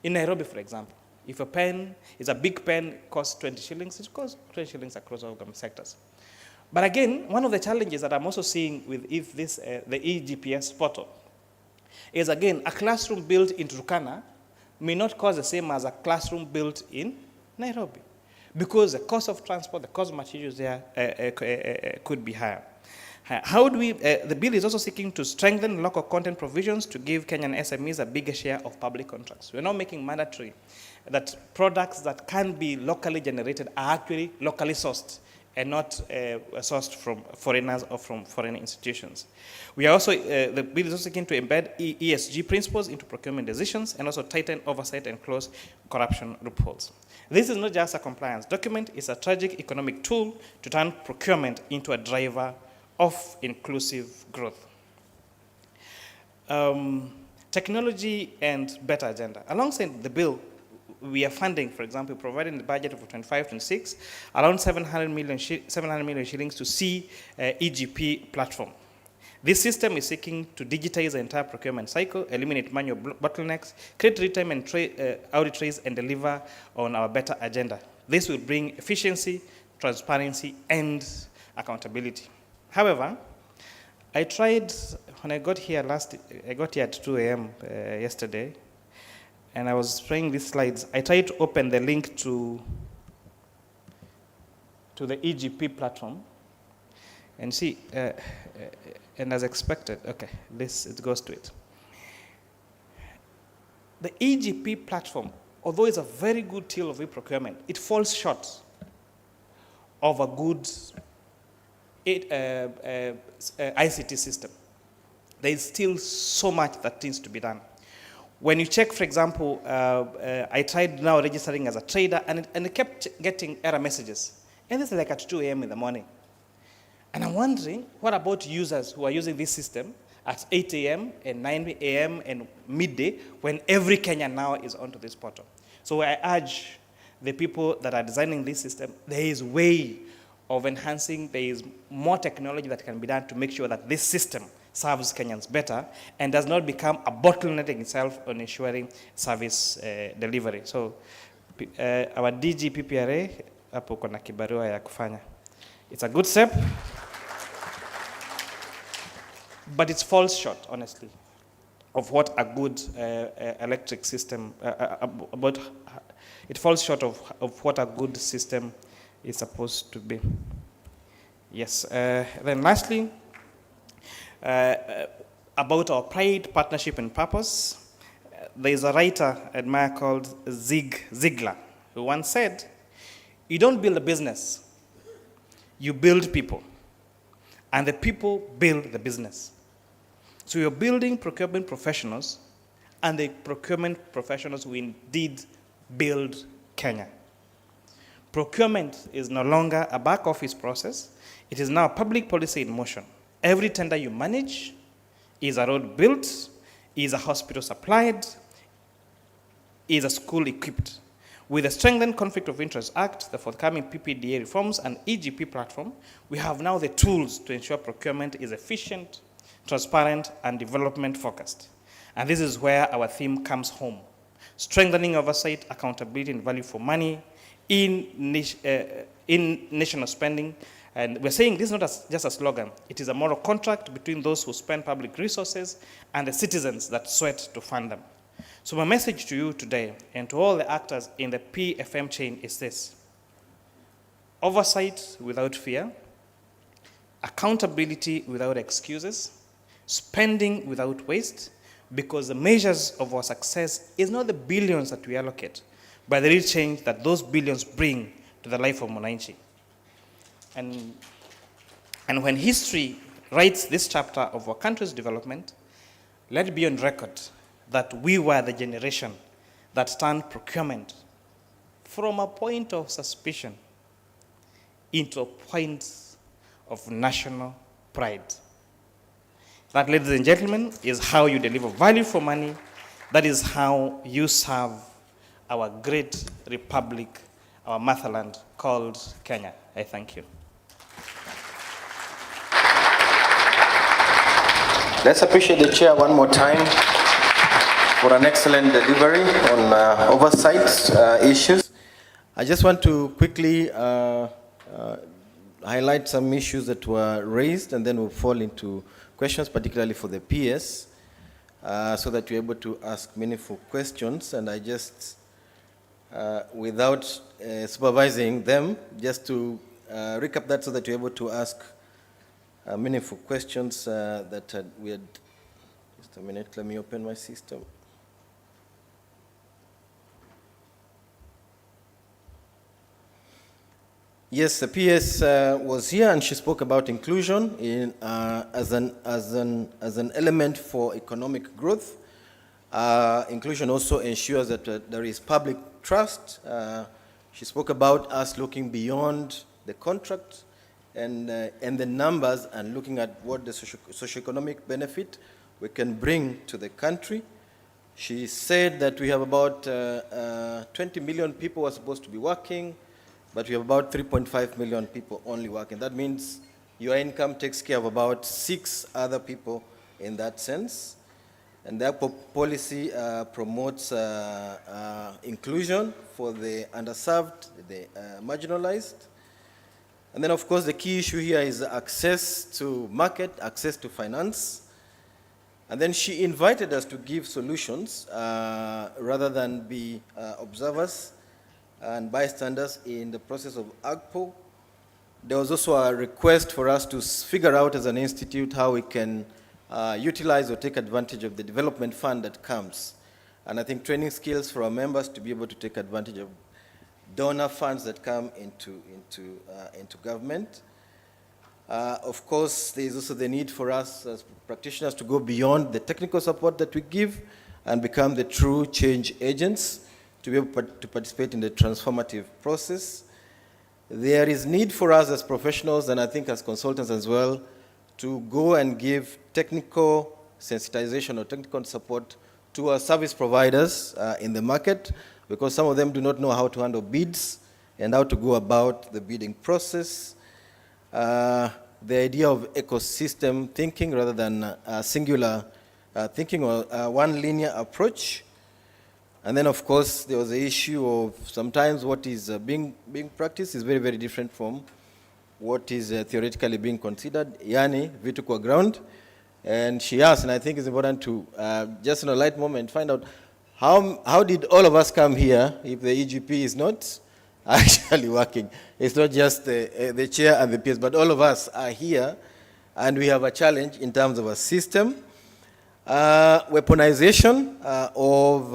in Nairobi, for example. If a pen is a big pen, costs 20 shillings, it costs 20 shillings across all government sectors. But again, one of the challenges that I'm also seeing with the eGPS portal is, again, a classroom built in Turkana may not cost the same as a classroom built in Nairobi, because the cost of transport, the cost of materials there could be higher. How do we, the bill is also seeking to strengthen local content provisions to give Kenyan SMEs a bigger share of public contracts. We're now making mandatory that products that can be locally generated are actually locally sourced and not sourced from foreigners or from foreign institutions. We are also, the bill is also seeking to embed ESG principles into procurement decisions and also tighten oversight and close corruption loopholes. This is not just a compliance document, it's a strategic economic tool to turn procurement into a driver of inclusive growth. Technology and better agenda. Alongside the bill, we are funding, for example, providing the budget for 25-26, around 700 million shillings to see EGP platform. This system is seeking to digitize the entire procurement cycle, eliminate manual bottlenecks, create real-time and audit trace, and deliver on our better agenda. This will bring efficiency, transparency, and accountability. However, I tried, when I got here at 2 a.m. Yesterday, and I was trying these slides. I tried to open the link to the EGP platform, and see, and as expected, okay, it goes to it. The EGP platform, although it's a very good tool of e-procurement, it falls short of a good ICT system. There is still so much that needs to be done. When you check, for example, I tried now registering as a trader, and it kept getting error messages. And this is like at 2 a.m. in the morning. And I'm wondering, what about users who are using this system at 8 a.m. and 9 a.m. and midday, when every Kenyan now is onto this portal? So I urge the people that are designing this system, there is a way of enhancing, there is more technology that can be done to make sure that this system serves Kenyans better and does not become a bottleneck itself on ensuring service delivery. So our DG PPRA, hapo kuna kibarua ya kufanya. It's a good step, but it falls short, honestly, of what a good electric system, it falls short of what a good system is supposed to be. Yes, then lastly, about our pride, partnership, and purpose. There is a writer I admire called Zig Ziglar, who once said, you don't build a business, you build people, and the people build the business. So you're building procurement professionals, and the procurement professionals will indeed build Kenya. Procurement is no longer a back office process, it is now a public policy in motion. Every tender you manage is a road built, is a hospital supplied, is a school equipped. With the Strengthened Conflict of Interest Act, the forthcoming PPDA reforms, and EGP platform, we have now the tools to ensure procurement is efficient, transparent, and development-focused. And this is where our theme comes home: strengthening oversight, accountability, and value for money in national spending. And we're saying this is not just a slogan, it is a moral contract between those who spend public resources and the citizens that sweat to fund them. So my message to you today and to all the actors in the PFM chain is this: oversight without fear, accountability without excuses, spending without waste, because the measures of our success is not the billions that we allocate, but the real change that those billions bring to the life of Mwananchi. And when history writes this chapter of our country's development, let it be on record that we were the generation that turned procurement from a point of suspicion into a point of national pride. That, ladies and gentlemen, is how you deliver value for money. That is how you serve our great republic, our motherland called Kenya. I thank you. Let's appreciate the chair one more time for an excellent delivery on oversight issues. I just want to quickly highlight some issues that were raised, and then we'll fall into questions, particularly for the PS, so that you're able to ask meaningful questions. And I just, without supervising them, just to recap that so that you're able to ask meaningful questions that we had. Just a minute, let me open my system. Yes, the PS was here, and she spoke about inclusion as an element for economic growth. Inclusion also ensures that there is public trust. She spoke about us looking beyond the contract and the numbers, and looking at what the socioeconomic benefit we can bring to the country. She said that we have about 20 million people who are supposed to be working, but we have about 3.5 million people only working. That means your income takes care of about 6 other people in that sense. And that policy promotes inclusion for the underserved, the marginalized. And then, of course, the key issue here is access to market, access to finance. And then she invited us to give solutions rather than be observers and bystanders in the process of AGPO. There was also a request for us to figure out as an institute how we can utilize or take advantage of the development fund that comes. And I think training skills for our members to be able to take advantage of donor funds that come into government. Of course, there is also the need for us as practitioners to go beyond the technical support that we give and become the true change agents to be able to participate in the transformative process. There is need for us as professionals, and I think as consultants as well, to go and give technical sensitization or technical support to our service providers in the market, because some of them do not know how to handle bids and how to go about the bidding process. The idea of ecosystem thinking rather than singular thinking or one linear approach. And then, of course, there was the issue of sometimes what is being practiced is very, very different from what is theoretically being considered. Yani, vitu kwa ground. And she asked, and I think it's important to, just in a light moment, find out how did all of us come here if the EGP is not actually working? It's not just the chair and the PS, but all of us are here, and we have a challenge in terms of a system. Weaponization of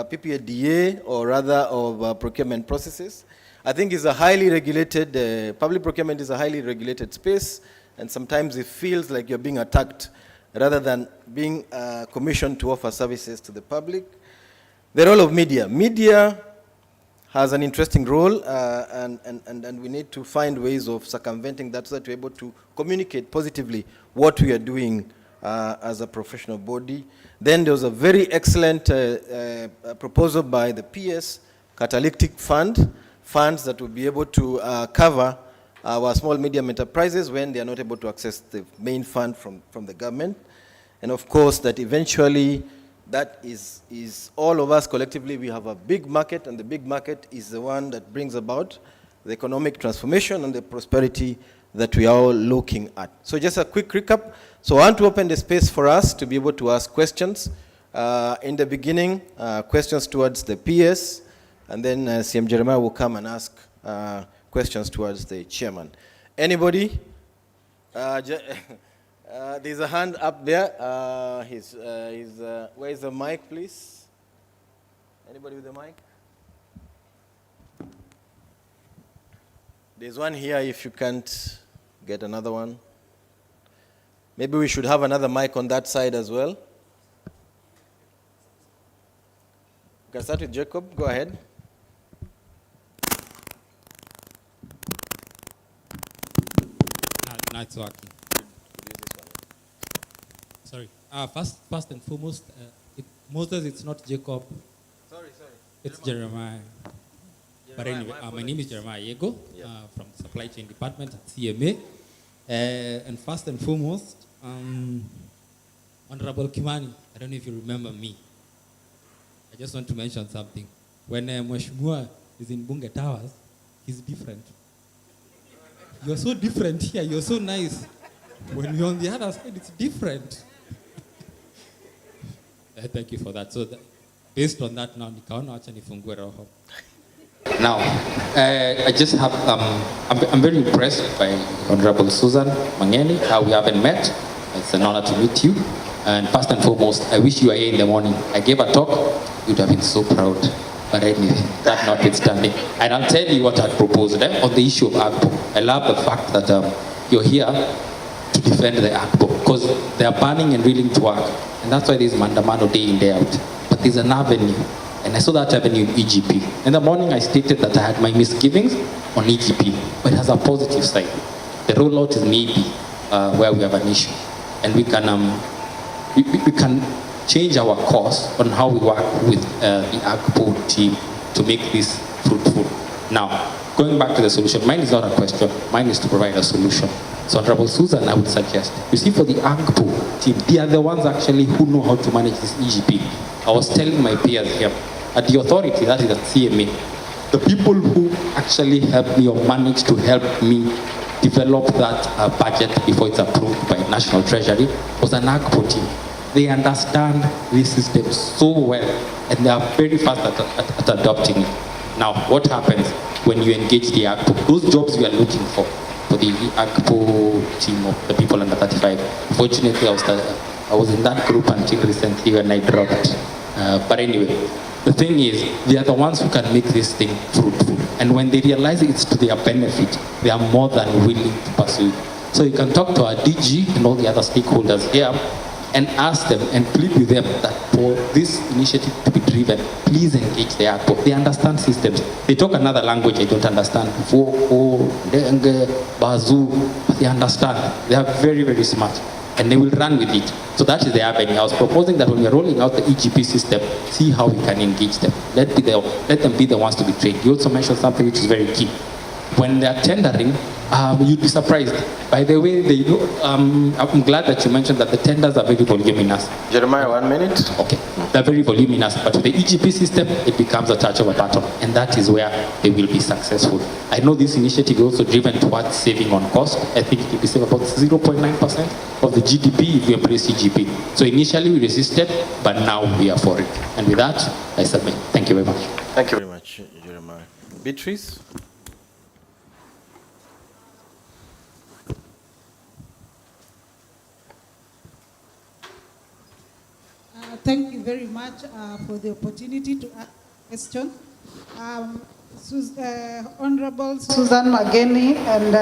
PPDA, or rather of procurement processes. I think is a highly regulated, public procurement is a highly regulated space, and sometimes it feels like you're being attacked rather than being commissioned to offer services to the public. The role of media. Media has an interesting role, and we need to find ways of circumventing that so that we're able to communicate positively what we are doing as a professional body. Then there was a very excellent proposal by the PS catalytic fund, funds that will be able to cover our small medium enterprises when they are not able to access the main fund from the government. And of course, that eventually that is all of us collectively, we have a big market, and the big market is the one that brings about the economic transformation and the prosperity that we are all looking at. So just a quick recap. So I want to open the space for us to be able to ask questions. In the beginning, questions towards the PS, and then CM Jeremiah will come and ask questions towards the chairman. Anybody? There's a hand up there. Where is the mic, please? Anybody with the mic? There's one here if you can't get another one. Maybe we should have another mic on that side as well. We can start with Jacob. Go ahead. Now it's working. Sorry. First and foremost, Moses, it's not Jacob. Sorry. It's Jeremiah. But anyway, my name is Jeremiah Yego, from the Supply Chain Department at CMA. And first and foremost, Honorable Kimani, I don't know if you remember me. I just want to mention something. When Mheshimiwa is in Bunge Towers, he's different. You're so different here, you're so nice. When you're on the other side, it's different. Thank you for that. So based on that now, nikaona acha nifungue roho. Now, I just have, I'm very impressed by Honorable Susan Mang'eni, how we haven't met. It's an honor to meet you. And first and foremost, I wish you were here in the morning. I gave a talk, you'd have been so proud. But anyway, that notwithstanding. And I'll tell you what I proposed on the issue of AGPO. I love the fact that you're here to defend the AGPO, because they are burning and willing to work. And that's why there's Mandamano day in, day out. But there's an avenue. And I saw that avenue in EGP. In the morning, I stated that I had my misgivings on EGP, but it has a positive side. The rollout is maybe where we have an issue. And we can change our course on how we work with the AGPO team to make this fruitful. Now, going back to the solution, mine is not a question, mine is to provide a solution. So Honorable Susan, I would suggest, you see, for the AGPO team, they are the ones actually who know how to manage this EGP. I was telling my peers here, at the authority, that is at CMA, the people who actually helped me or managed to help me develop that budget before it's approved by National Treasury was an AGPO team. They understand this system so well, and they are very fast at adopting it. Now, what happens when you engage the AGPO? Those jobs we are looking for the AGPO team of the people under 35. Fortunately, I was in that group until recently when I dropped. But anyway, the thing is, they are the ones who can make this thing fruitful. And when they realize it's to their benefit, they are more than willing to pursue it. So you can talk to our DG and all the other stakeholders here and ask them and plead with them that for this initiative to be driven, please engage the AGPO. They understand systems. They talk another language I don't understand. But they understand. They are very, very smart. And they will run with it. So that is the avenue. I was proposing that when we are rolling out the EGP system, see how we can engage them. Let them be the ones to be trained. You also mentioned something which is very key. When they are tendering, you'd be surprised. By the way, they know, I'm glad that you mentioned that the tenders are very voluminous. Jeremiah, 1 minute. Okay, they're very voluminous, but with the EGP system, it becomes a touch of a button, and that is where they will be successful. I know this initiative is also driven towards saving on cost. I think it will be saved about 0.9% of the GDP if we embrace EGP. So initially we resisted, but now we are for it. And with that, I submit. Thank you very much. Thank you very much, Jeremiah. Beatrice? Thank you very much for the opportunity to ask a question. Honorable Susan Mang'eni and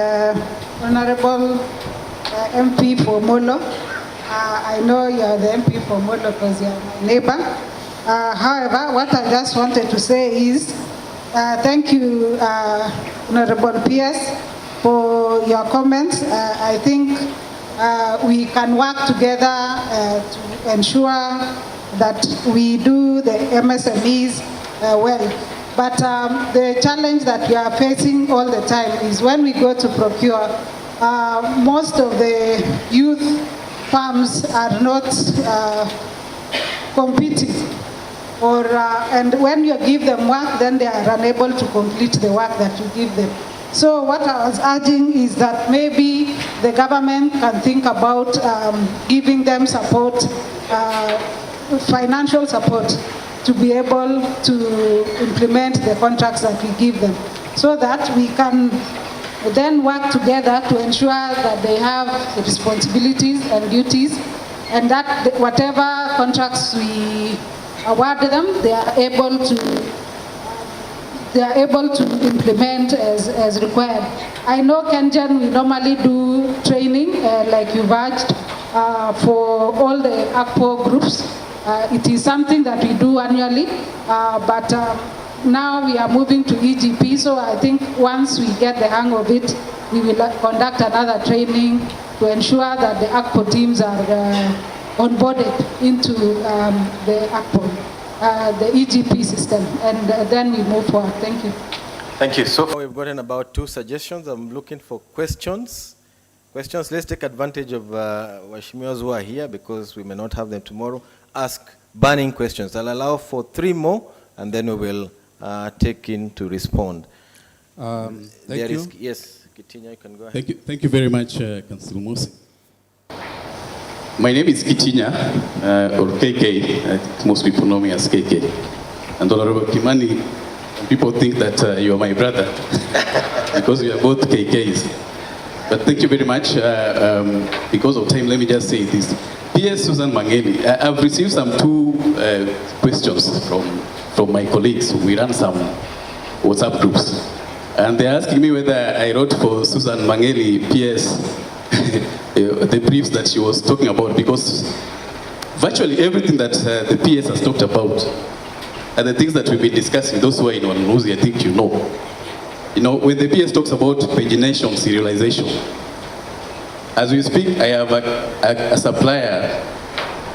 Honorable MP for Molo. I know you are the MP for Molo because you are my neighbor. However, what I just wanted to say is thank you, Honorable PS, for your comments. I think we can work together to ensure that we do the MSMEs well. But the challenge that we are facing all the time is when we go to procure, most of the youth farms are not competing. And when you give them work, then they are unable to complete the work that you give them. So what I was urging is that maybe the government can think about giving them support, financial support, to be able to implement the contracts that we give them, so that we can then work together to ensure that they have the responsibilities and duties, and that whatever contracts we award them, they are able to implement as required. I know Kenjan, we normally do training, like you've urged, for all the ACPO groups. It is something that we do annually, but now we are moving to EGP, so I think once we get the hang of it, we will conduct another training to ensure that the ACPO teams are onboarded into the ACPO, the EGP system, and then we move forward. Thank you. Thank you. So far we've gotten about 2 suggestions. I'm looking for questions. Let's take advantage of Washimios who are here, because we may not have them tomorrow. Ask burning questions. I'll allow for 3 more, and then we will take in to respond. Thank you. Yes, Kitinya, you can go ahead. Thank you very much, Councillor Mosi. My name is Kitinya, or KK. Most people know me as KK. And Honorable Kimani, people think that you are my brother because we are both KKs. But thank you very much. Because of time, let me just say this. PS Susan Mang'eni, I've received some 2 questions from my colleagues. We run some WhatsApp groups. And they're asking me whether I wrote for Susan Mang'eni PS the briefs that she was talking about, because virtually everything that the PS has talked about are the things that we've been discussing. Those who are in Wanunuzi, I think you know. You know, when the PS talks about pagination, serialization, as we speak, I have a supplier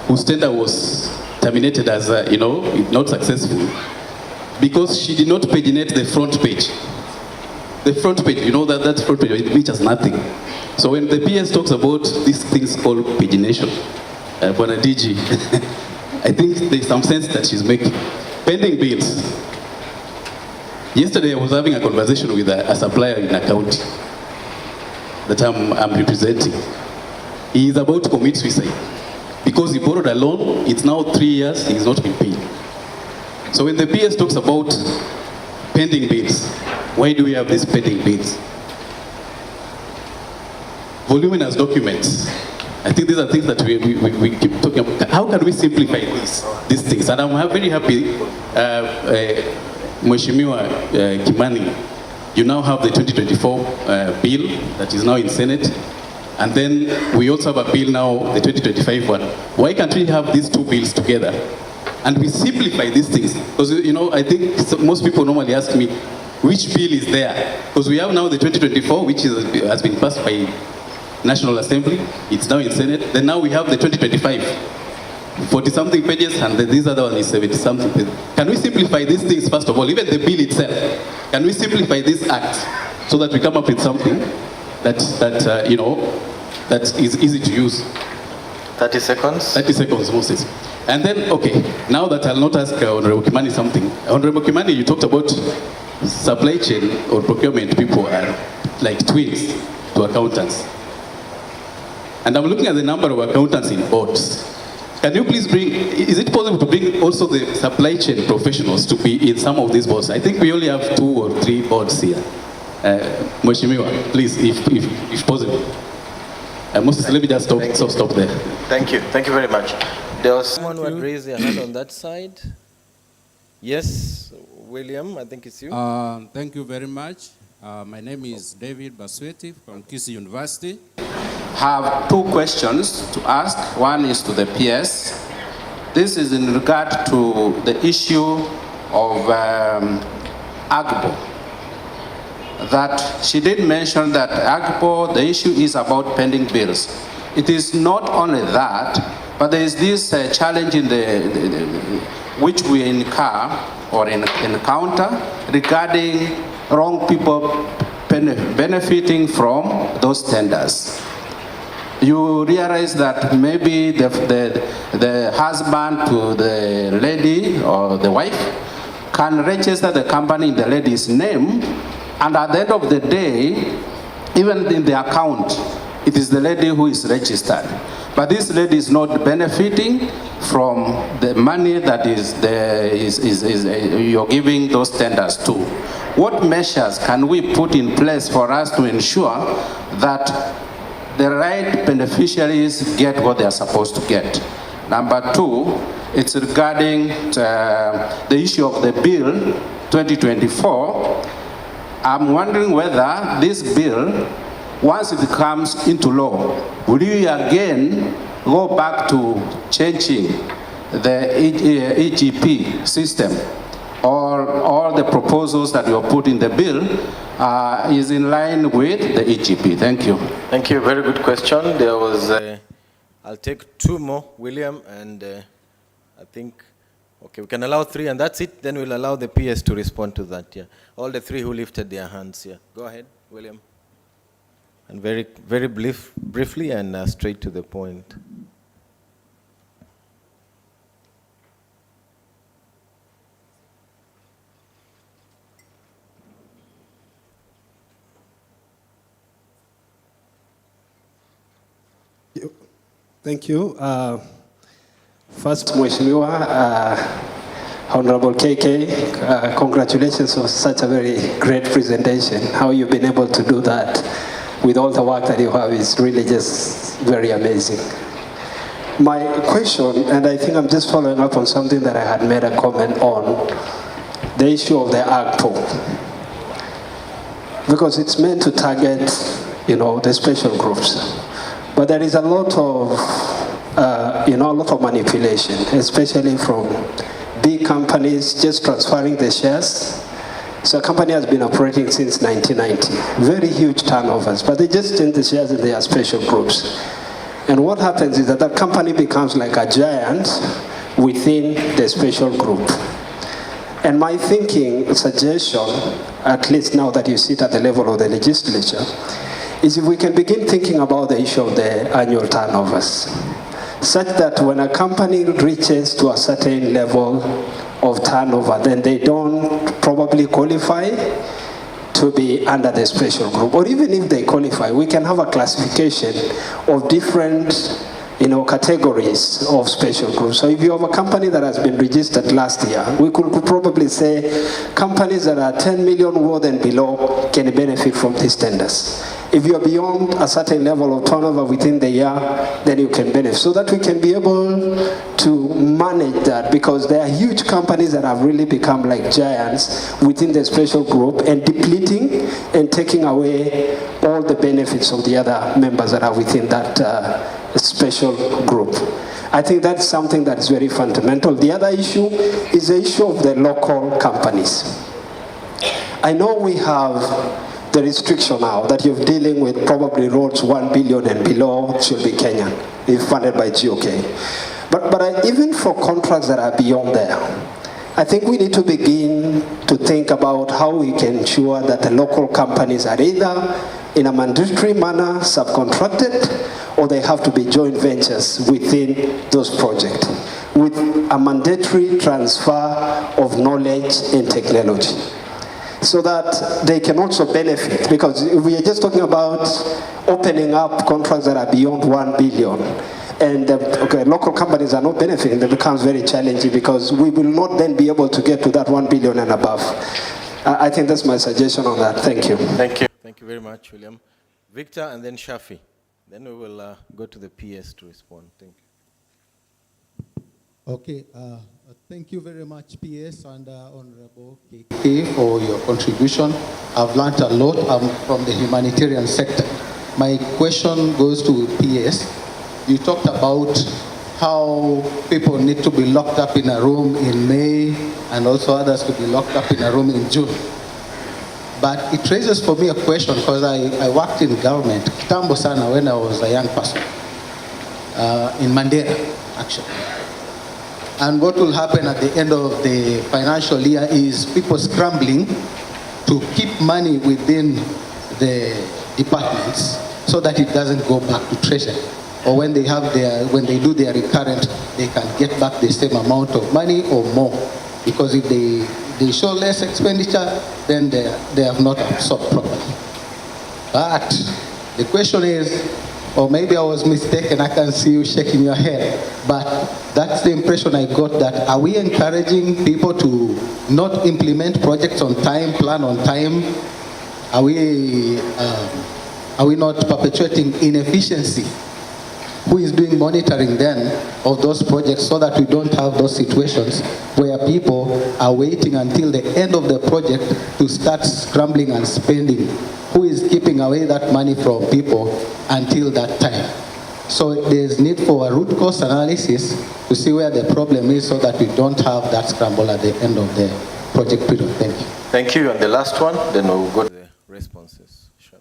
whose tender was terminated as, not successful, because she did not paginate the front page. The front page, that front page, which has nothing. So when the PS talks about these things called pagination, Bwana DG, I think there's some sense that she's making. Pending bills. Yesterday I was having a conversation with a supplier in a county that I'm representing. He is about to commit suicide because he borrowed a loan. It's now 3 years, he's not been paid. So when the PS talks about pending bills, why do we have these pending bills? Voluminous documents. I think these are things that we keep talking about. How can we simplify these things? And I'm very happy, Mheshimiwa Kimani, you now have the 2024 bill that is now in Senate. And then we also have a bill now, the 2025 one. Why can't we have these 2 bills together? And we simplify these things. Because, I think most people normally ask me, which bill is there? Because we have now the 2024, which has been passed by National Assembly. It's now in Senate. Then now we have the 2025, 40-something pages, and then this other one is 70-something pages. Can we simplify these things, first of all, even the bill itself? Can we simplify this act so that we come up with something that is easy to use? 30 seconds. 30 seconds, Moses. And then, okay, now that I'll not ask Honorable Kimani something. Honorable Kimani, you talked about supply chain or procurement people are like twins to accountants. And I'm looking at the number of accountants in boards. Can you please is it possible to bring also the supply chain professionals to be in some of these boards? I think we only have 2 or 3 boards here. Mheshimiwa, please, if possible. Moses, let me just stop there. Thank you very much. There was someone who had raised their hand on that side. Yes, William, I think it's you. Thank you very much. My name is David Basweti from Kisii University. Have 2 questions to ask. One is to the PS. This is in regard to the issue of AGPO. That she did mention that AGPO, the issue is about pending bills. It is not only that, but there is this challenge in which we incur or encounter regarding wrong people benefiting from those tenders? You realize that maybe the husband to the lady or the wife can register the company in the lady's name, and at the end of the day, even in the account, it is the lady who is registered. But this lady is not benefiting from the money that you're giving those tenders to. What measures can we put in place for us to ensure that the right beneficiaries get what they are supposed to get? Number two, it's regarding the issue of the bill 2024. I'm wondering whether this bill, once it comes into law, will you again go back to changing the EGP system, or all the proposals that you put in the bill is in line with the EGP? Thank you. Thank you. Very good question. There was, I'll take two more, William, and I think, okay, we can allow three, and that's it. Then we'll allow the PS to respond to that. Yeah, all the three who lifted their hands. Yeah, go ahead, William. And very briefly and straight to the point. Thank you. First, Mheshimiwa, Honorable KK, congratulations on such a very great presentation. How you've been able to do that with all the work that you have is really just very amazing. My question, and I think I'm just following up on something that I had made a comment on, the issue of the AGPO. Because it's meant to target, the special groups. But there is a lot of, a lot of manipulation, especially from big companies just transferring the shares. So a company has been operating since 1990. Very huge turnovers, but they just change the shares in their special groups. And what happens is that company becomes like a giant within the special group. And my thinking, suggestion, at least now that you sit at the level of the legislature, is if we can begin thinking about the issue of the annual turnovers, such that when a company reaches to a certain level of turnover, then they don't probably qualify to be under the special group. Or even if they qualify, we can have a classification of different categories of special groups. So if you have a company that has been registered last year, we could probably say companies that are 10 million worth and below can benefit from these tenders. If you're beyond a certain level of turnover within the year, then you can benefit. So that we can be able to manage that, because there are huge companies that have really become like giants within the special group and depleting and taking away all the benefits of the other members that are within that special group. I think that's something that is very fundamental. The other issue is the issue of the local companies. I know we have the restriction now that you're dealing with probably roads 1 billion and below should be Kenyan, if funded by GOK. But even for contracts that are beyond there, I think we need to begin to think about how we can ensure that the local companies are either in a mandatory manner subcontracted, or they have to be joint ventures within those projects with a mandatory transfer of knowledge and technology, so that they can also benefit. Because if we are just talking about opening up contracts that are beyond 1 billion, and local companies are not benefiting, it becomes very challenging, because we will not then be able to get to that 1 billion and above. I think that's my suggestion on that. Thank you. Thank you. Thank you very much, William. Victor and then Shafi. Then we will go to the PS to respond. Thank you. Okay. Thank you very much, PS and Honorable KK, for your contribution. I've learned a lot from the humanitarian sector. My question goes to PS. You talked about how people need to be locked up in a room in May, and also others to be locked up in a room in June. But it raises for me a question, because I worked in government, kitambo sana, when I was a young person, in Mandera, actually. And what will happen at the end of the financial year is people scrambling to keep money within the departments so that it doesn't go back to treasury. Or when they do their recurrent, they can get back the same amount of money or more. Because if they show less expenditure, then they have not absorbed properly. But the question is, or maybe I was mistaken, I can see you shaking your head, but that's the impression I got, that are we encouraging people to not implement projects on time, plan on time? Are we not perpetuating inefficiency? Who is doing monitoring then of those projects so that we don't have those situations where people are waiting until the end of the project to start scrambling and spending? Who is keeping away that money from people until that time? So there's need for a root cause analysis to see where the problem is so that we don't have that scramble at the end of the project period. Thank you. Thank you. And the last one, then we'll go to the responses. Sure.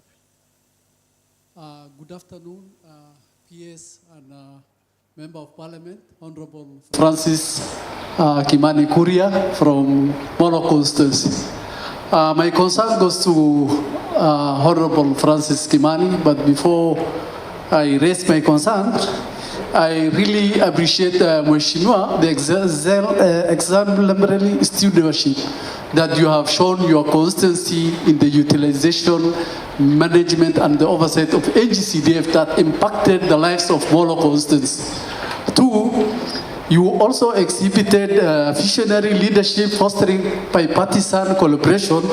Good afternoon, PS and Member of Parliament, Honorable Francis Kimani Kuria from Molo constituency. My concern goes to Honorable Francis Kimani, but before I raise my concern, I really appreciate Mheshimiwa, the exemplary stewardship that you have shown your consistency in the utilization, management, and the oversight of AGCDF that impacted the lives of Molo constituency. Two, you also exhibited visionary leadership fostering bipartisan collaboration,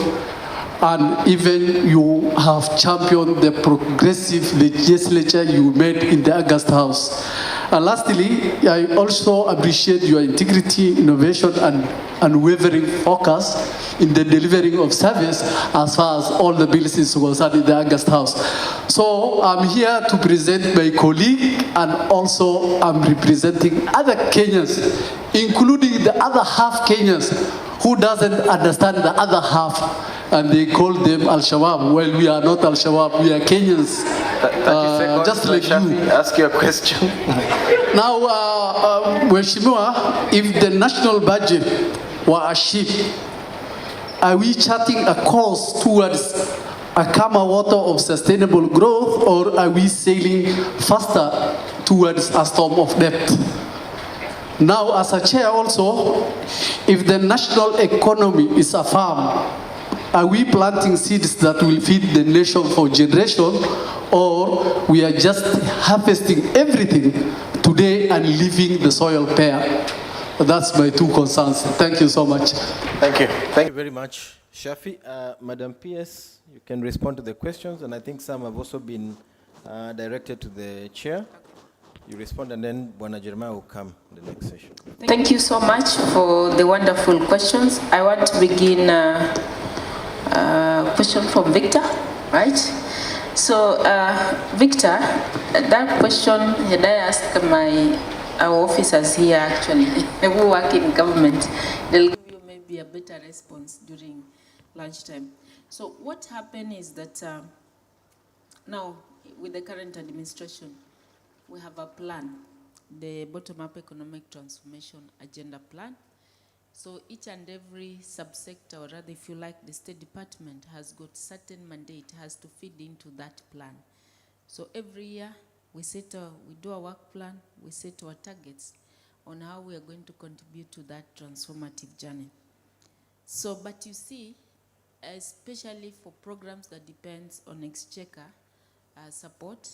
and even you have championed the progressive legislature you made in the August House. And lastly, I also appreciate your integrity, innovation, and unwavering focus in the delivering of service as far as all the bills is concerned in the August House. So I'm here to present my colleague, and also I'm representing other Kenyans, including the other half Kenyans who doesn't understand the other half, and they call them Al-Shabaab. Well, we are not Al-Shabaab, we are Kenyans. 30 seconds, just like Shafi, you. ask your question. Now, Mheshimiwa, if the national budget were a ship, are we charting a course towards a calmer water of sustainable growth, or are we sailing faster towards a storm of debt? Now, as a chair also, if the national economy is a farm, are we planting seeds that will feed the nation for generation, or we are just harvesting everything today and leaving the soil bare? That's my two concerns. Thank you so much. Thank you. Thank you very much, Shafi. Madam PS, you can respond to the questions, and I think some have also been directed to the chair. You respond, and then Bwana Jeremiah will come in the next session. Thank you so much for the wonderful questions. I want to begin question from Victor, right? So, Victor, that question had I asked our officers here actually, who work in government, they'll give you maybe a better response during lunchtime. So what happened is that now with the current administration, we have a plan, the bottom-up economic transformation agenda plan. So each and every subsector, or rather if you like, the State Department has got certain mandate, has to feed into that plan. So every year we do a work plan, we set our targets on how we are going to contribute to that transformative journey. So, but you see, especially for programs that depends on exchequer support,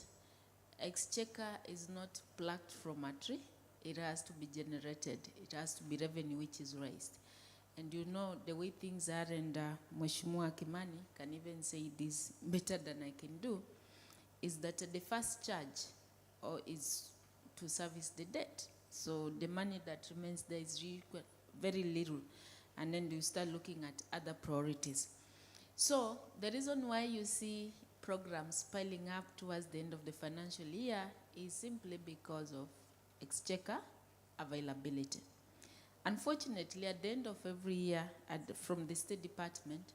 exchequer is not plucked from a tree. It has to be generated. It has to be revenue which is raised. And you know the way things are, and Mheshimiwa Kimani can even say this better than I can do, is that the first charge is to service the debt. So the money that remains there is very little. And then you start looking at other priorities. So the reason why you see programs piling up towards the end of the financial year is simply because of exchequer availability. Unfortunately, at the end of every year from the State Department,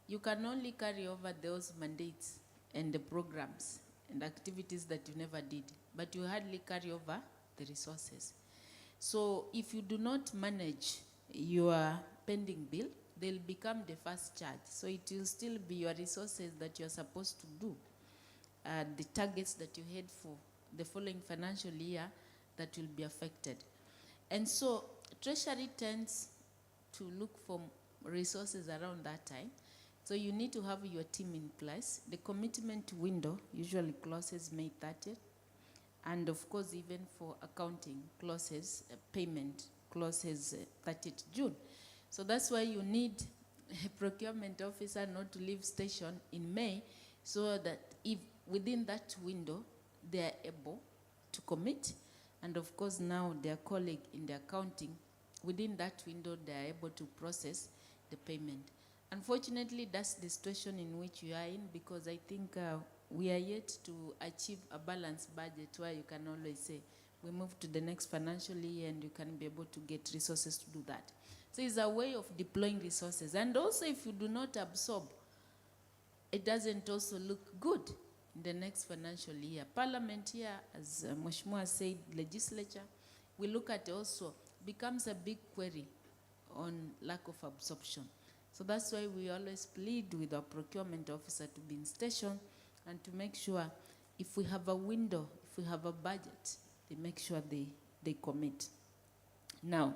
you can only carry over those mandates and the programs and activities that you never did, but you hardly carry over the resources. So if you do not manage your pending bill, they'll become the first charge. So it will still be your resources that you're supposed to do, the targets that you had for the following financial year that will be affected. And so Treasury tends to look for resources around that time. So you need to have your team in place. The commitment window usually closes May 30th. And of course, even for accounting closes, payment closes 30th June. So that's why you need a procurement officer not to leave station in May, so that if within that window they are able to commit, and of course now their colleague in the accounting, within that window they are able to process the payment. Unfortunately, that's the situation in which we are in, because I think we are yet to achieve a balanced budget where you can always say, we move to the next financial year and you can be able to get resources to do that. So it's a way of deploying resources. And also if you do not absorb, it doesn't also look good in the next financial year. Parliament here, as Mheshimiwa said, legislature, we look at also, becomes a big query on lack of absorption. So that's why we always plead with our procurement officer to be in station and to make sure if we have a window, if we have a budget, they make sure they commit. Now,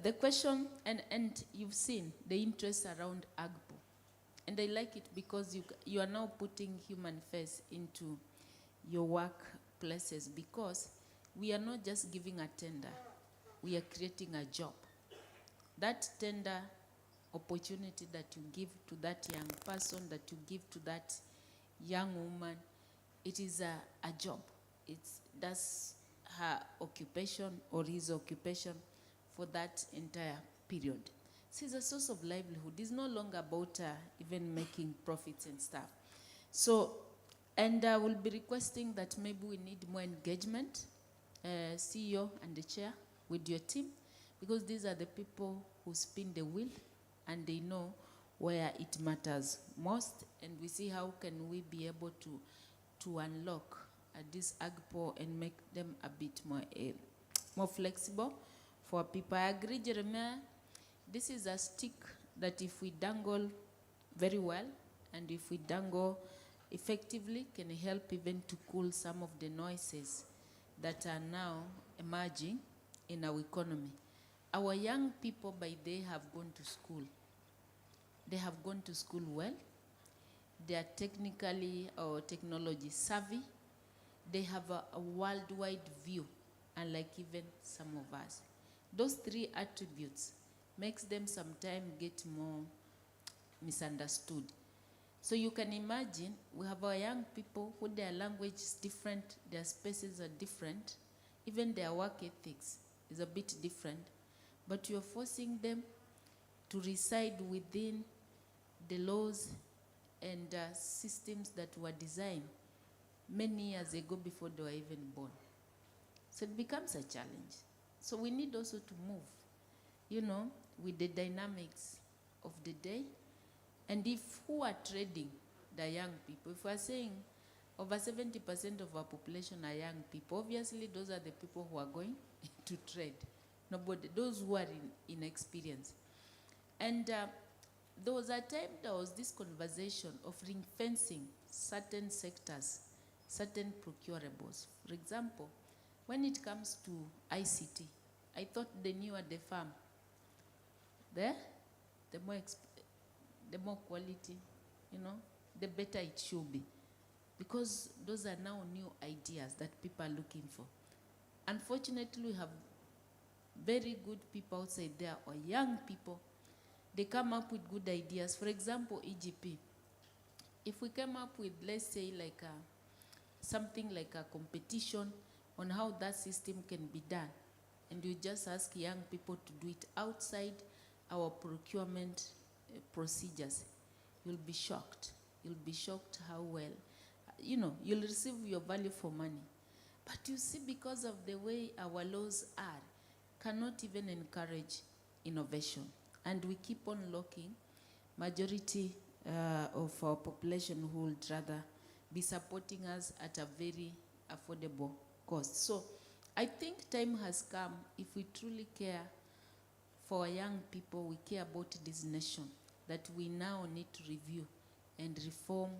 the question, and you've seen the interest around AGPO. And I like it because you are now putting human face into your workplaces, because we are not just giving a tender, we are creating a job. That tender opportunity that you give to that young person, that you give to that young woman, it is a job. That's her occupation or his occupation for that entire period. So it's a source of livelihood. It's no longer about even making profits and stuff. So, and I will be requesting that maybe we need more engagement, CEO and the chair with your team, because these are the people who spin the wheel and they know where it matters most, and we see how can we be able to unlock this AGPO and make them a bit more flexible for people. I agree, Jeremiah, this is a stick that if we dangle very well and if we dangle effectively, can help even to cool some of the noises that are now emerging in our economy. Our young people, by they have gone to school. They have gone to school well. They are technically or technology savvy. They have a worldwide view, unlike even some of us. Those three attributes makes them sometimes get more misunderstood. So you can imagine we have our young people who their language is different, their spaces are different, even their work ethics is a bit different, but you're forcing them to reside within the laws and systems that were designed many years ago before they were even born. So it becomes a challenge. So we need also to move, you know, with the dynamics of the day. And if who are trading the young people, if we're saying over 70% of our population are young people, obviously those are the people who are going to trade. Nobody, those who are inexperienced. And there was a time there was this conversation of ring-fencing certain sectors, certain procurables. For example, when it comes to ICT, I thought the newer the farm, the more quality, you know, the better it should be. Because those are now new ideas that people are looking for. Unfortunately, we have very good people outside there, or young people. They come up with good ideas. For example, EGP. If we come up with, let's say, like something like a competition on how that system can be done, and you just ask young people to do it outside our procurement procedures, you'll be shocked. You'll be shocked how well, you know, you'll receive your value for money. But you see, because of the way our laws are, cannot even encourage innovation. And we keep on locking majority of our population who would rather be supporting us at a very affordable cost. So I think time has come, if we truly care for our young people, we care about this nation, that we now need to review and reform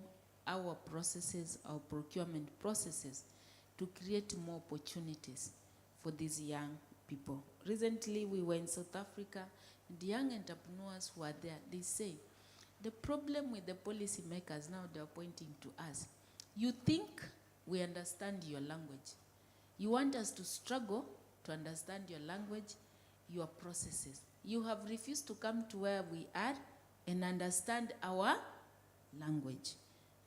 our processes, our procurement processes, to create more opportunities for these young people. Recently, we were in South Africa, and the young entrepreneurs who are there, they say, the problem with the policymakers now, they're pointing to us. You think we understand your language. You want us to struggle to understand your language, your processes. You have refused to come to where we are and understand our language.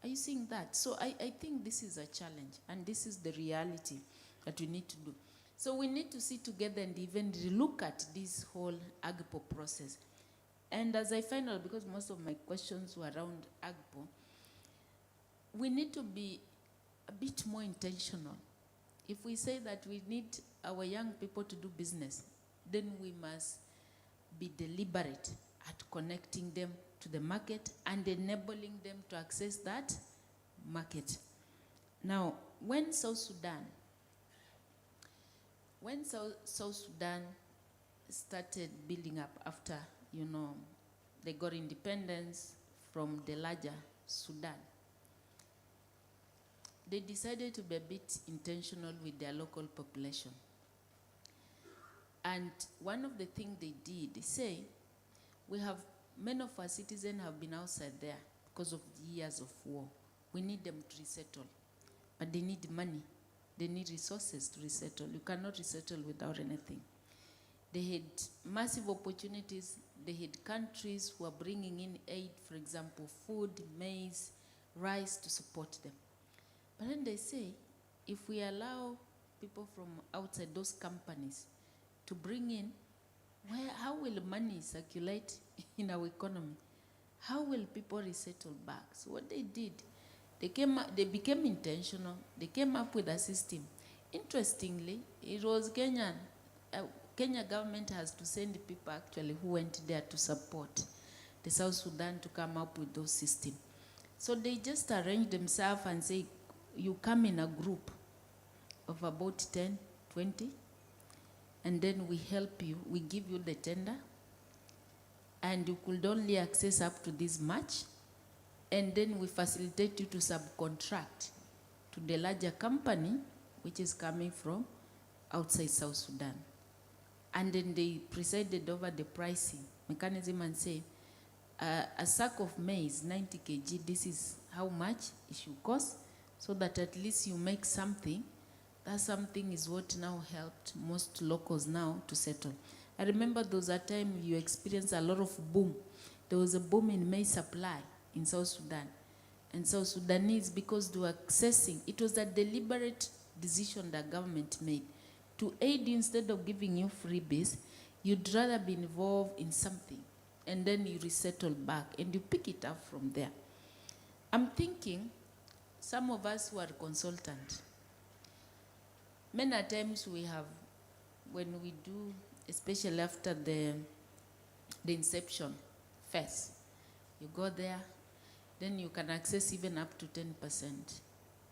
Are you seeing that? So I think this is a challenge, and this is the reality that we need to do. So we need to sit together and even look at this whole AGPO process. And as I find out, because most of my questions were around AGPO, we need to be a bit more intentional. If we say that we need our young people to do business, then we must be deliberate at connecting them to the market and enabling them to access that market. Now, when South Sudan started building up after, they got independence from the larger Sudan, they decided to be a bit intentional with their local population. And one of the things they did, they say, many of our citizens have been outside there because of the years of war. We need them to resettle. But they need money. They need resources to resettle. You cannot resettle without anything. They had massive opportunities. They had countries who are bringing in aid, for example, food, maize, rice to support them. But then they say, if we allow people from outside those companies to bring in, how will money circulate in our economy? How will people resettle back? So what they did, they became intentional. They came up with a system. Interestingly, it was Kenya government has to send people actually who went there to support the South Sudan to come up with those systems. So they just arranged themselves and say, you come in a group of about 10, 20, and then we help you, we give you the tender, and you could only access up to this much, and then we facilitate you to subcontract to the larger company, which is coming from outside South Sudan. And then they presided over the pricing mechanism and say, a sack of maize, 90 kg, this is how much it should cost, so that at least you make something. That something is what now helped most locals now to settle. I remember there was a time you experienced a lot of boom. There was a boom in maize supply in South Sudan. And South Sudanese, because they were accessing, it was a deliberate decision that government made. To aid you, instead of giving you freebies, you'd rather be involved in something. And then you resettle back and you pick it up from there. I'm thinking, some of us who are consultants, many times we have, when we do, especially after the inception phase, you go there, then you can access even up to 10%.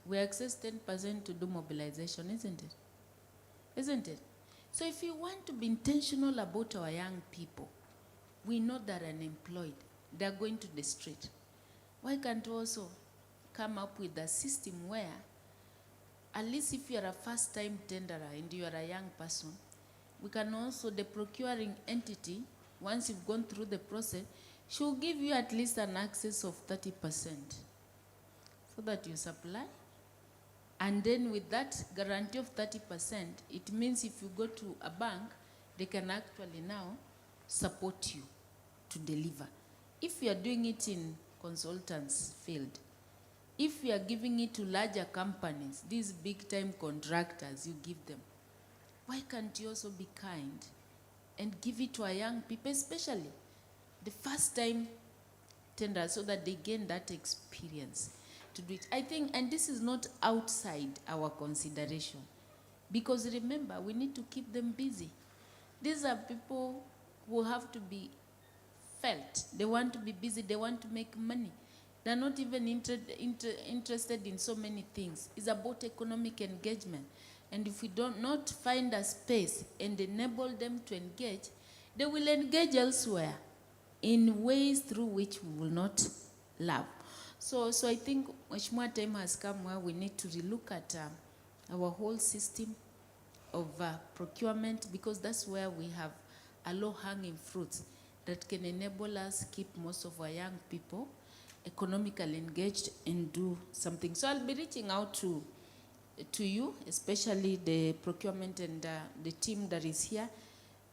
We access 10% to do mobilization, isn't it? Isn't it? So if you want to be intentional about our young people, we know they're unemployed, they're going to the street. Why can't we also come up with a system where, at least if you're a first-time tenderer and you're a young person, we can also, the procuring entity, once you've gone through the process, she'll give you at least an access of 30% so that you supply. And then with that guarantee of 30%, it means if you go to a bank, they can actually now support you to deliver. If you are doing it in consultants field, if you are giving it to larger companies, these big-time contractors, you give them, why can't you also be kind and give it to our young people, especially the first-time tenders, so that they gain that experience to do it? I think, and this is not outside our consideration, because remember, we need to keep them busy. These are people who have to be felt. They want to be busy. They want to make money. They're not even interested in so many things. It's about economic engagement. And if we do not find a space and enable them to engage, they will engage elsewhere in ways through which we will not love. So I think Mheshimiwa, time has come where we need to relook at our whole system of procurement, because that's where we have a low-hanging fruits that can enable us keep most of our young people economically engaged and do something. So I'll be reaching out to you, especially the procurement and the team that is here,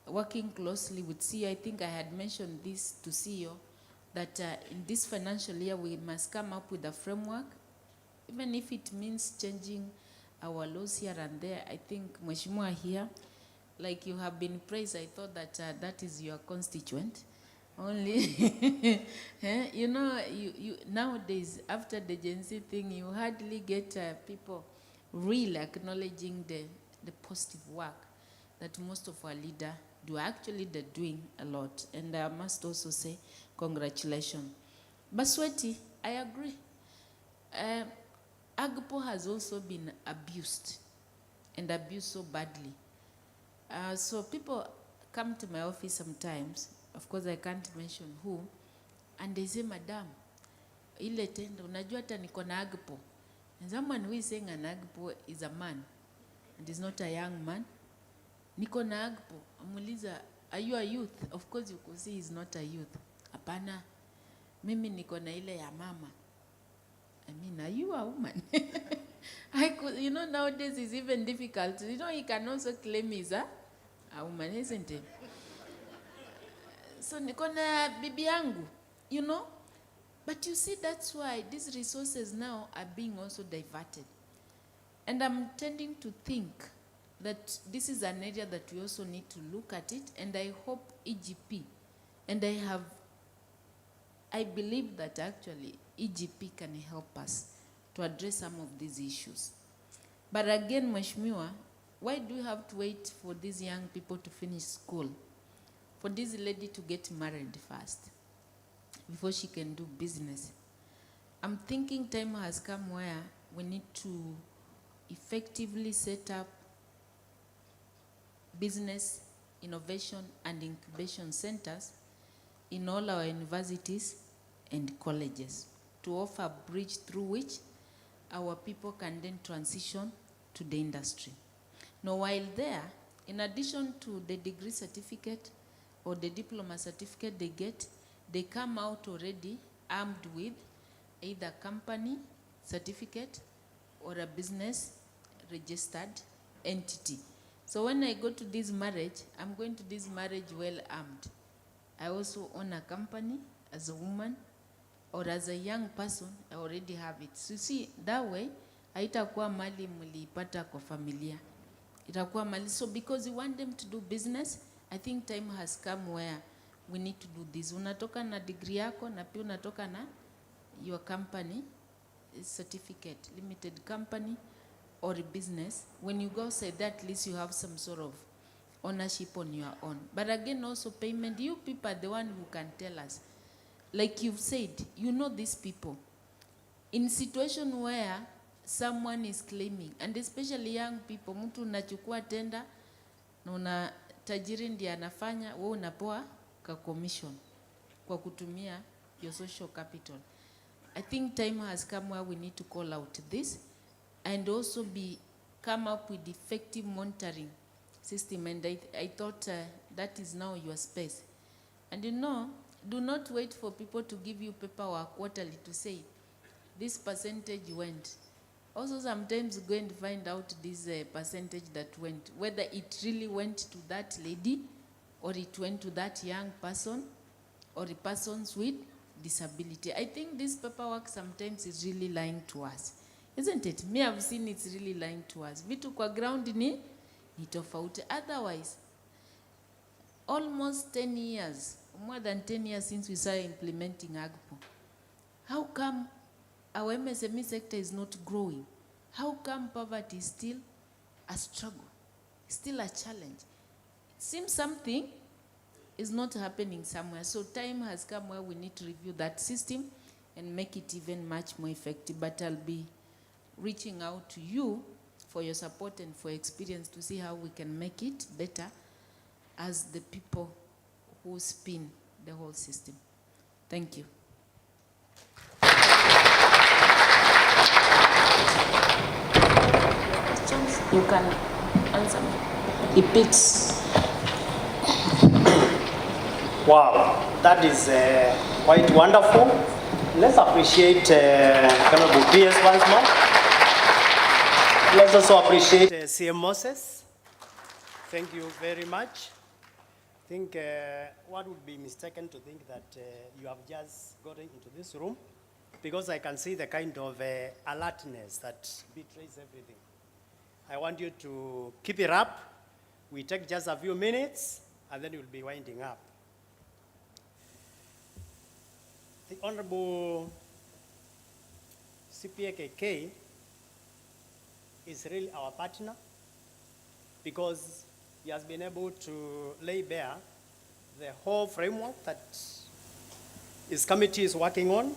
working closely with CEO. I think I had mentioned this to CEO, that in this financial year we must come up with a framework, even if it means changing our laws here and there. I think Mheshimiwa here, like you have been praised, I thought that that is your constituent. Only, you know, you nowadays, after the Gen Z thing, you hardly get people really acknowledging the positive work that most of our leaders do. Actually, they're doing a lot. And I must also say, congratulations. Basweti, I agree. Agpo has also been abused, and abused so badly. So people come to my office sometimes, of course I can't mention who, and they say, Madam, ile tenda, unajua hata niko na Agpo. And someone who is saying an Agpo is a man, and is not a young man. Niko na Agpo. Amuliza, are you a youth? Of course you could say he's not a youth. Apana, mimi niko na ile ya mama. I mean, are you a woman? I could, you know, nowadays it's even difficult. You know, he can also claim he's a woman, isn't it? So niko na bibi yangu, you know. But you see, that's why these resources now are being also diverted. And I'm tending to think that this is an area that we also need to look at it. And I hope EGP, and I believe that actually EGP can help us to address some of these issues. But again, Mheshimiwa, why do you have to wait for these young people to finish school? For this lady to get married first, before she can do business? I'm thinking time has come where we need to effectively set up business, innovation, and incubation centers in all our universities and colleges to offer a bridge through which our people can then transition to the industry. Now, while there, in addition to the degree certificate or the diploma certificate they get, they come out already armed with either company certificate or a business registered entity. So when I go to this marriage, I'm going to this marriage well armed. I also own a company as a woman, or as a young person, I already have it. So see, that way, haitakuwa mali mulipata kwa familia. Itakuwa mali. So because we want them to do business, I think time has come where we need to do this. Unatoka na degree yako, na pia unatoka na your company certificate, limited company or a business. When you go say that, at least you have some sort of ownership on your own. But again, also payment, you people are the one who can tell us. Like you've said, you know these people. In situation where someone is claiming, and especially young people, mtu unachukua tenda, na una tajiri ndiye anafanya, wewe unapoa ka commission kwa kutumia your social capital. I think time has come where we need to call out this and also come up with effective monitoring system. And I thought that is now your space. And you know, do not wait for people to give you paperwork quarterly to say this percentage went. Also sometimes go and find out this percentage that went, whether it really went to that lady or it went to that young person or the persons with disability. I think this paperwork sometimes is really lying to us. Isn't it? Me, I've seen it's really lying to us. Vitu kwa ground ni tofauti. Otherwise, almost 10 years, more than 10 years since we started implementing AGPO. How come our MSME sector is not growing? How come poverty is still a struggle, still a challenge? It seems something is not happening somewhere. So time has come where we need to review that system and make it even much more effective. But I'll be reaching out to you for your support and for experience to see how we can make it better as the people who spin the whole system. Thank you. Questions? You can answer me. Repeats. Wow, that is quite wonderful. Let's appreciate Honorable PS once more. Let's also appreciate CM Moses. Thank you very much. I think what would be mistaken to think that you have just gotten into this room, because I can see the kind of alertness that betrays everything. I want you to keep it up. We take just a few minutes, and then we'll be winding up. The Honorable CPAKK is really our partner, because he has been able to lay bare the whole framework that his committee is working on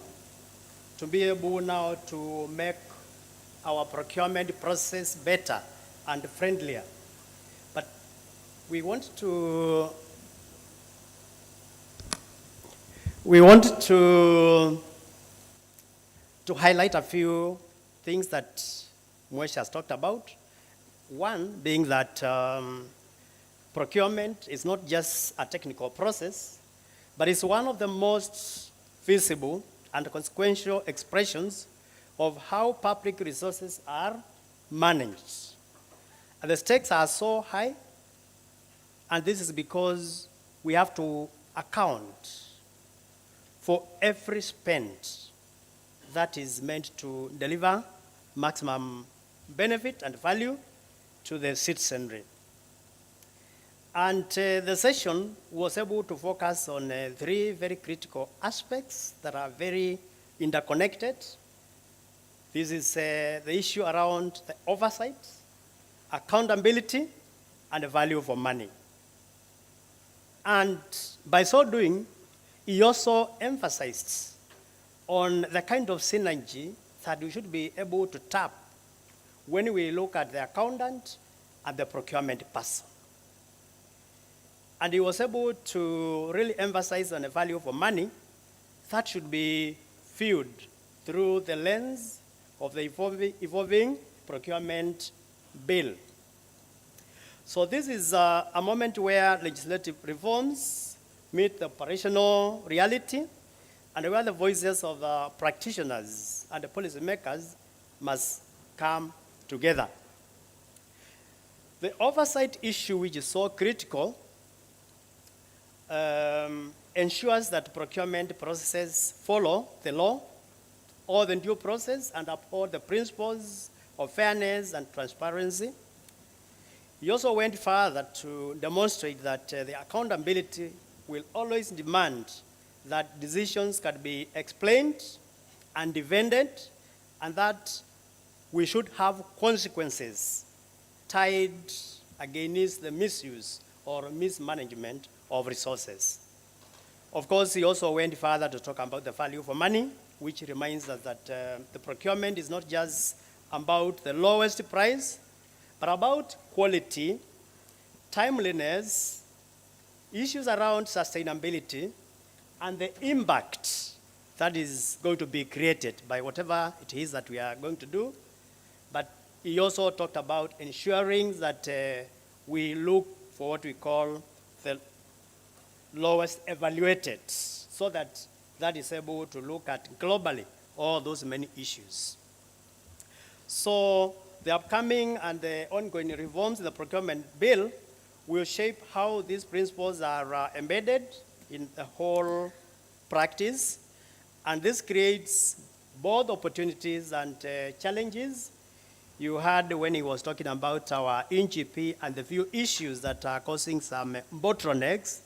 to be able now to make our procurement process better and friendlier. But we want to highlight a few things that Mwesh has talked about. One being that procurement is not just a technical process, but it's one of the most visible and consequential expressions of how public resources are managed. And the stakes are so high, and this is because we have to account for every spend that is meant to deliver maximum benefit and value to the citizenry. And the session was able to focus on three very critical aspects that are very interconnected. This is the issue around the oversight, accountability, and the value for money. And by so doing, he also emphasized on the kind of synergy that we should be able to tap when we look at the accountant and the procurement person. And he was able to really emphasize on the value for money that should be viewed through the lens of the evolving procurement bill. So this is a moment where legislative reforms meet the operational reality, and where the voices of the practitioners and the policymakers must come together. The oversight issue, which is so critical, ensures that procurement processes follow the law or the due process and uphold the principles of fairness and transparency. He also went further to demonstrate that the accountability will always demand that decisions can be explained and defended, and that we should have consequences tied against the misuse or mismanagement of resources. Of course, he also went further to talk about the value for money, which reminds us that the procurement is not just about the lowest price, but about quality, timeliness, issues around sustainability, and the impact that is going to be created by whatever it is that we are going to do. But he also talked about ensuring that we look for what we call the lowest evaluated, so that that is able to look at globally all those many issues. So the upcoming and the ongoing reforms in the procurement bill will shape how these principles are embedded in the whole practice. And this creates both opportunities and challenges. You heard when he was talking about our NGP and the few issues that are causing some bottlenecks,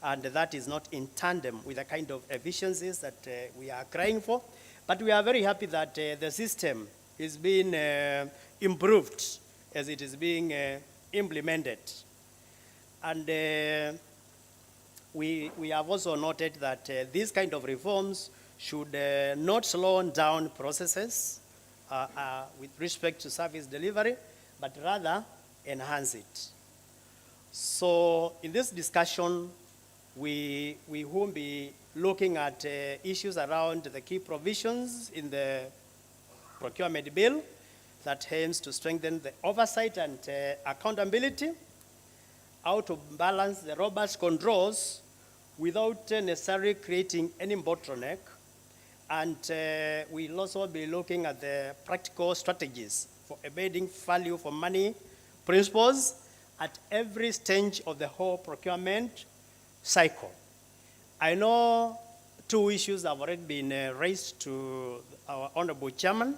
and that is not in tandem with the kind of efficiencies that we are crying for. But we are very happy that the system is being improved as it is being implemented. And we have also noted that these kind of reforms should not slow down processes with respect to service delivery, but rather enhance it. So in this discussion, we will be looking at issues around the key provisions in the procurement bill that aims to strengthen the oversight and accountability, how to balance the robust controls without necessarily creating any bottleneck. And we'll also be looking at the practical strategies for embedding value for money principles at every stage of the whole procurement cycle. I know two issues have already been raised to our Honorable Chairman,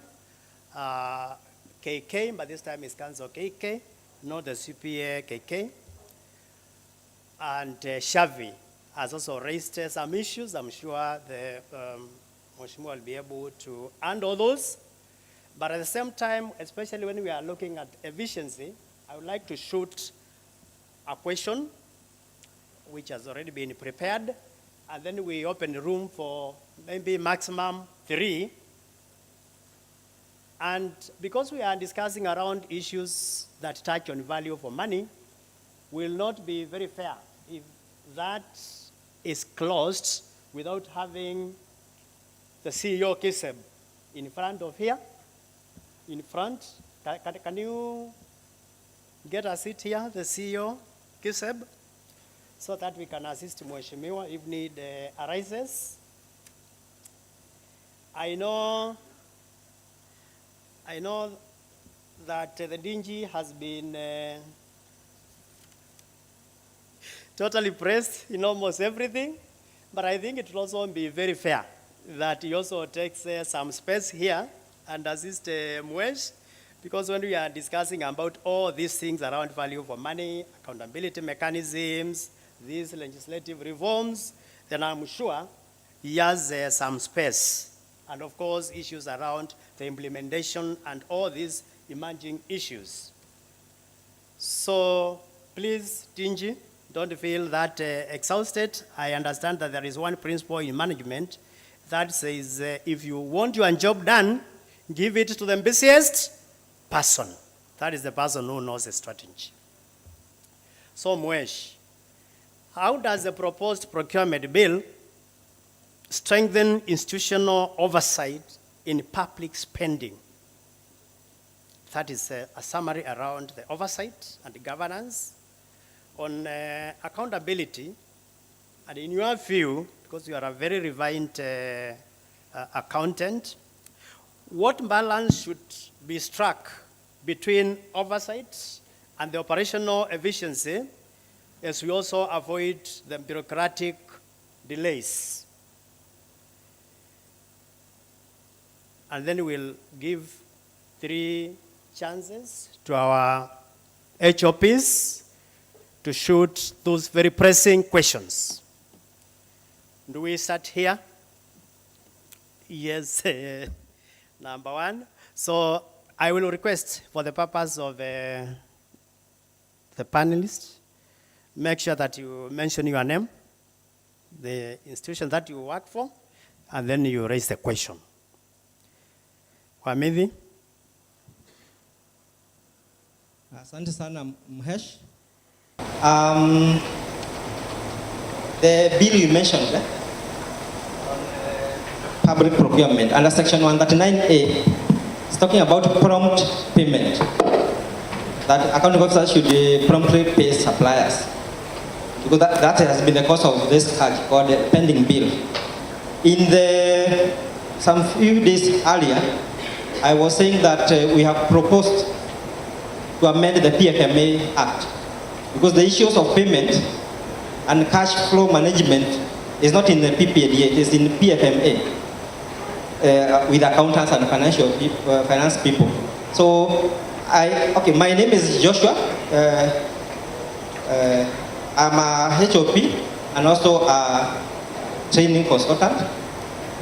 KK, but this time it's Council KK, not the CPA KK. And Shavi has also raised some issues. I'm sure the Mheshimiwa will be able to handle those. But at the same time, especially when we are looking at efficiency, I would like to shoot a question which has already been prepared, and then we open the room for maybe maximum 3. And because we are discussing around issues that touch on value for money, will not be very fair if that is closed without having the CEO Kiseb in front of here, in front. Can you get a seat here, the CEO Kiseb, so that we can assist Mheshimiwa if need arises. I know that the DG has been totally pressed in almost everything, but I think it will also be very fair that he also takes some space here and assist Mwesh, because when we are discussing about all these things around value for money, accountability mechanisms, these legislative reforms, then I'm sure he has some space. And of course, issues around the implementation and all these emerging issues. So please, Tinji, don't feel that exhausted. I understand that there is one principle in management that says if you want your job done, give it to the busiest person. That is the person who knows the strategy. So Mwesh, how does the proposed procurement bill strengthen institutional oversight in public spending? That is a summary around the oversight and the governance. On accountability, and in your view, because you are a very refined accountant, what balance should be struck between oversight and the operational efficiency, as we also avoid the bureaucratic delays? And then we'll give 3 chances to our HOPs to shoot those very pressing questions. Do we start here? Yes, number 1. So I will request, for the purpose of the panelists, make sure that you mention your name, the institution that you work for, and then you raise the question. Wamidi? Asante sana Mhesh. The bill you mentioned on public procurement under section 139A is talking about prompt payment. That accounting officers should promptly pay suppliers, because that has been the cause of this called the pending bill. In some few days earlier, I was saying that we have proposed to amend the PFMA Act, because the issues of payment and cash flow management is not in the PPADA, it is in PFMA with accountants and finance people. So, my name is Joshua. I'm a HOP and also a training consultant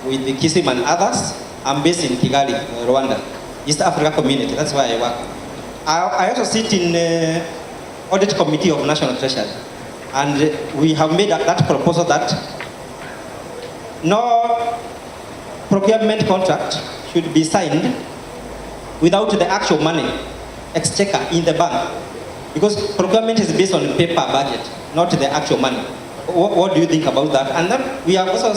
with the KISIM and others. I'm based in Kigali, Rwanda, East Africa Community. That's where I work. I also sit in the Audit Committee of National Treasury, and we have made that proposal that no procurement contract should be signed without the actual money exchequer in the bank? Because procurement is based on paper budget, not the actual money. What do you think about that? And then we have also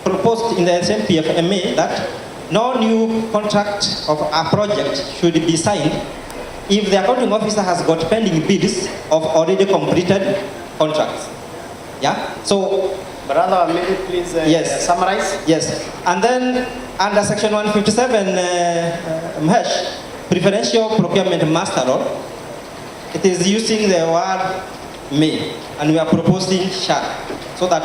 proposed in the same PFMA that no new contract of a project should be signed if the accounting officer has got pending bids of already completed contracts. Yeah? So, Brother, maybe please yes. summarize. Yes. And then under section 157, MHESH, preferential procurement master law, it is using the word may, and we are proposing shall, so that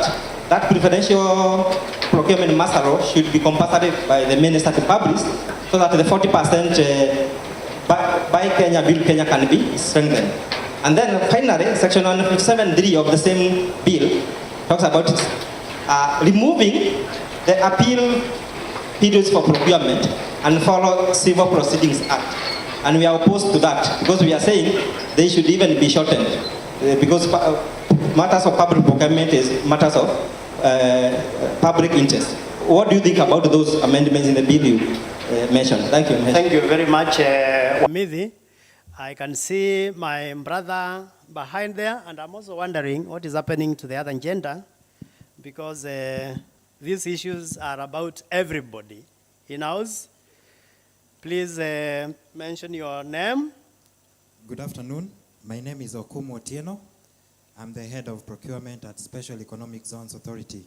that preferential procurement master law should be compulsory by the minister to publish, so that the 40% buy Kenya, build Kenya can be strengthened. And then finally, section 157(3) of the same bill talks about removing the appeal periods for procurement and follow Civil Proceedings Act. And we are opposed to that because we are saying they should even be shortened because matters of public procurement is matters of public interest. What do you think about those amendments in the bill you mentioned? Thank you. Thank you very much, Mithi. I can see my brother behind there, and I'm also wondering what is happening to the other gender, because these issues are about everybody in-house. Please mention your name. Good afternoon. My name is Okumu Otieno. I'm the head of procurement at Special Economic Zones Authority.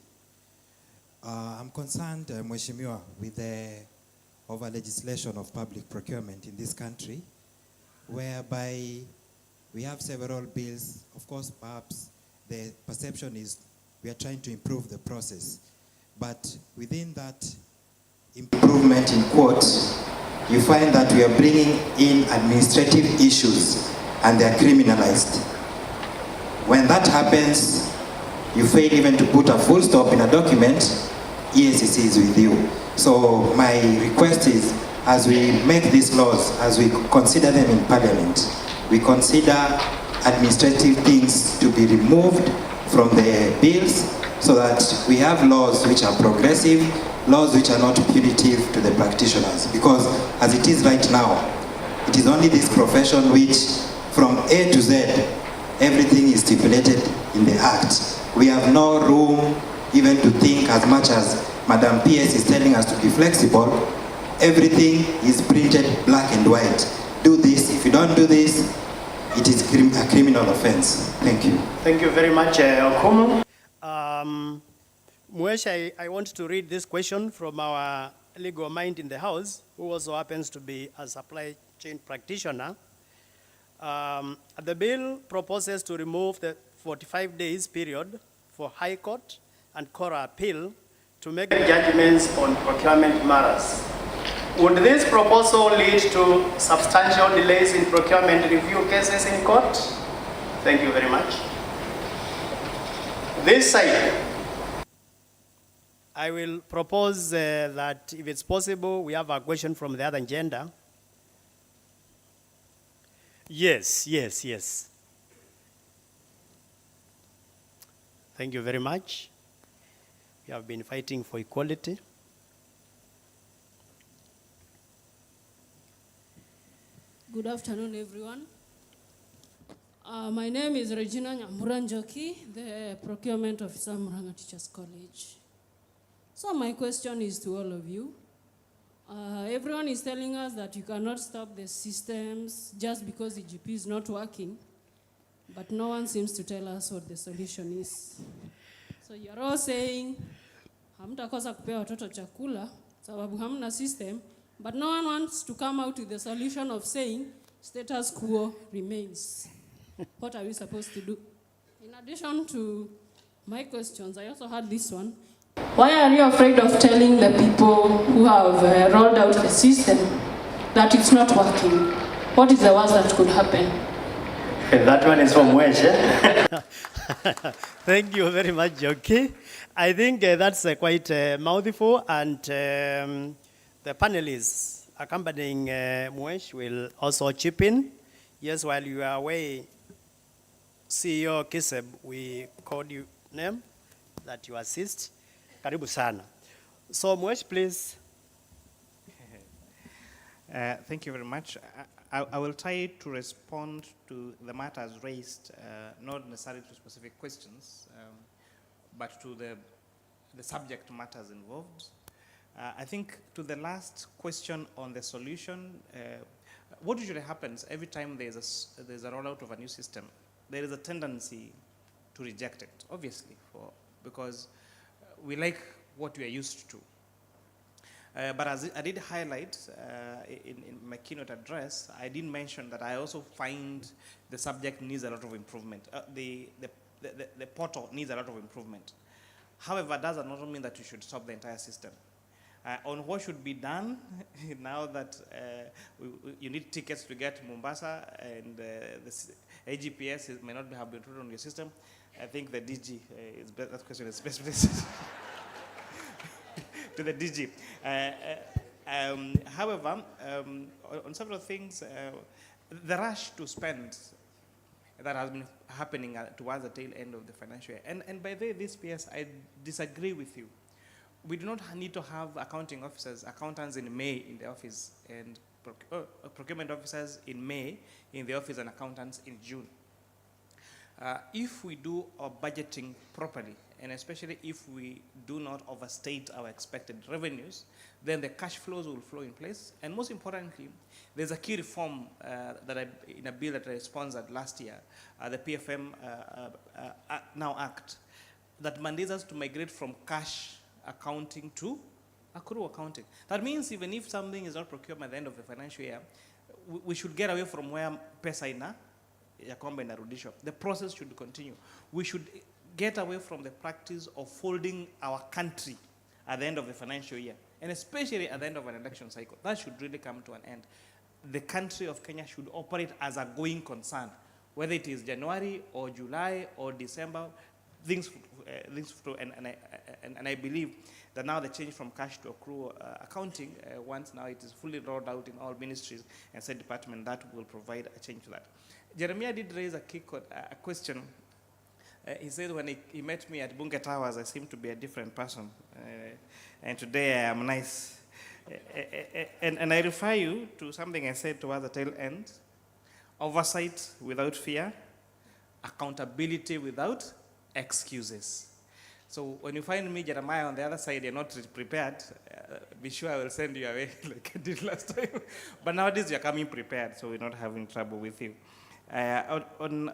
I'm concerned, Mheshimiwa, with the over legislation of public procurement in this country, whereby we have several bills. Of course, perhaps the perception is we are trying to improve the process. But within that improvement in quotes, you find that we are bringing in administrative issues and they are criminalized. When that happens, you fail even to put a full stop in a document, EACC is with you. So my request is, as we make these laws, as we consider them in Parliament, we consider administrative things to be removed from the bills so that we have laws which are progressive, laws which are not punitive to the practitioners. Because as it is right now, it is only this profession which, from A to Z, everything is stipulated in the Act. We have no room even to think, as much as Madam PS is telling us to be flexible. Everything is printed black and white. Do this. If you don't do this, it is a criminal offense. Thank you. Thank you very much, Okumu. Mwesh, I want to read this question from our legal mind in the house, who also happens to be a supply chain practitioner. The bill proposes to remove the 45 days period for High Court and Court appeal to make judgments on procurement matters. Would this proposal lead to substantial delays in procurement review cases in court? Thank you very much. This side, I will propose that if it's possible, we have a question from the other gender. Yes. Thank you very much. We have been fighting for equality. Good afternoon, everyone. My name is Regina Nyamuranjoki, the procurement officer, Murang'a Teachers College. So my question is to all of you. Everyone is telling us that you cannot stop the systems just because EGP is not working, but no one seems to tell us what the solution is. So you're all saying, hamtakosa kupea watoto chakula, sababu hamna system, but no one wants to come out with the solution of saying status quo remains. What are we supposed to do? In addition to my questions, I also had this one. Why are you afraid of telling the people who have rolled out the system that it's not working? What is the worst that could happen? That one is from Mwesh. Thank you very much, Joki. I think that's quite mouthful, and the panelists accompanying Mwesh will also chip in. Yes, while you are away, CEO Kiseb, we called you name that you assist. Karibu sana. So Mwesh, please. Thank you very much. I will try to respond to the matters raised, not necessarily to specific questions, but to the subject matters involved. I think to the last question on the solution, what usually happens every time there's a rollout of a new system, there is a tendency to reject it, obviously, because we like what we are used to. But as I did highlight in my keynote address, I did mention that I also find the subject needs a lot of improvement. The portal needs a lot of improvement. However, that does not mean that you should stop the entire system. On what should be done, now that you need tickets to get to Mombasa and the AGPS may not have been included on your system, I think the DG, that question is best placed to the DG. However, on several things, the rush to spend that has been happening towards the tail end of the financial year. And by this PS, I disagree with you. We do not need to have accounting officers, accountants in May in the office, and procurement officers in May in the office, and accountants in June. If we do our budgeting properly, and especially if we do not overstate our expected revenues, then the cash flows will flow in place. And most importantly, there's a key reform in a bill that I sponsored last year, the PFM Now Act, that mandates us to migrate from cash accounting to accrual accounting. That means even if something is not procured by the end of the financial year, we should get away from where pesa ya kwamba inarudishwa. The process should continue. We should get away from the practice of folding our country at the end of the financial year, and especially at the end of an election cycle. That should really come to an end. The country of Kenya should operate as a going concern, whether it is January or July or December, things flow, and I believe that now the change from cash to accrual accounting, once now it is fully rolled out in all ministries and said department, that will provide a change to that. Jeremiah did raise a question. He said when he met me at Bunge Towers, I seemed to be a different person, and today I am nice. And I refer you to something I said towards the tail end: oversight without fear, accountability without excuses. So when you find me, Jeremiah, on the other side, you're not prepared, be sure I will send you away like I did last time. But nowadays you're coming prepared, so we're not having trouble with you. On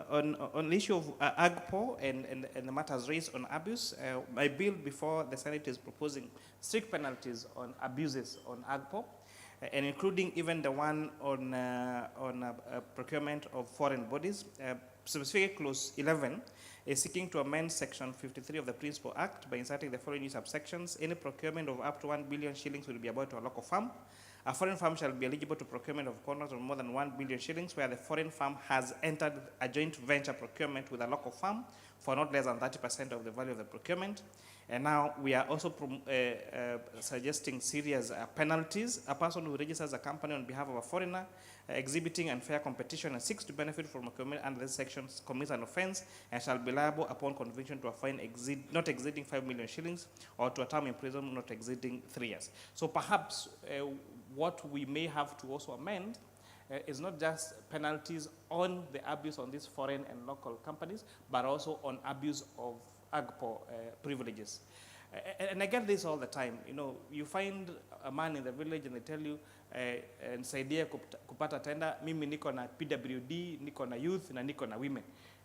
the issue of AGPO and the matters raised on abuse, my bill before the Senate is proposing strict penalties on abuses on AGPO, and including even the one on procurement of foreign bodies. Specifically, Clause 11 is seeking to amend Section 53 of the Principal Act by inserting the following new subsections. Any procurement of up to 1 billion shillings will be about to a local firm. A foreign firm shall be eligible to procurement of contracts of more than 1 billion shillings where the foreign firm has entered a joint venture procurement with a local firm for not less than 30% of the value of the procurement. And now we are also suggesting serious penalties. A person who registers a company on behalf of a foreigner exhibiting unfair competition and seeks to benefit from a procurement under this section commits an offense and shall be liable upon conviction to a fine not exceeding 5 million shillings or to a term in prison not exceeding 3 years. So perhaps what we may have to also amend is not just penalties on the abuse on these foreign and local companies, but also on abuse of AGPO privileges. And I get this all the time. You know, you find a man in the village and they tell you, nisaidia kupata tenda, mimi niko na PWD, niko na youth, na niko na women.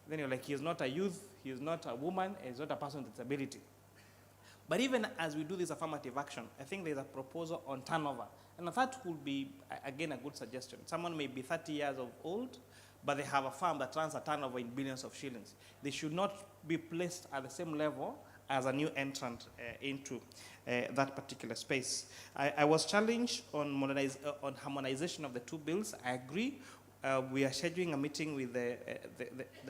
Then you're like, he is not a youth, he is not a woman, he is not a person with disability. But even as we do this affirmative action, I think there's a proposal on turnover. And that would be, again, a good suggestion. Someone may be 30 years old, but they have a firm that runs a turnover in billions of shillings. They should not be placed at the same level as a new entrant into that particular space. I was challenged on harmonization of the two bills. I agree. We are scheduling a meeting with the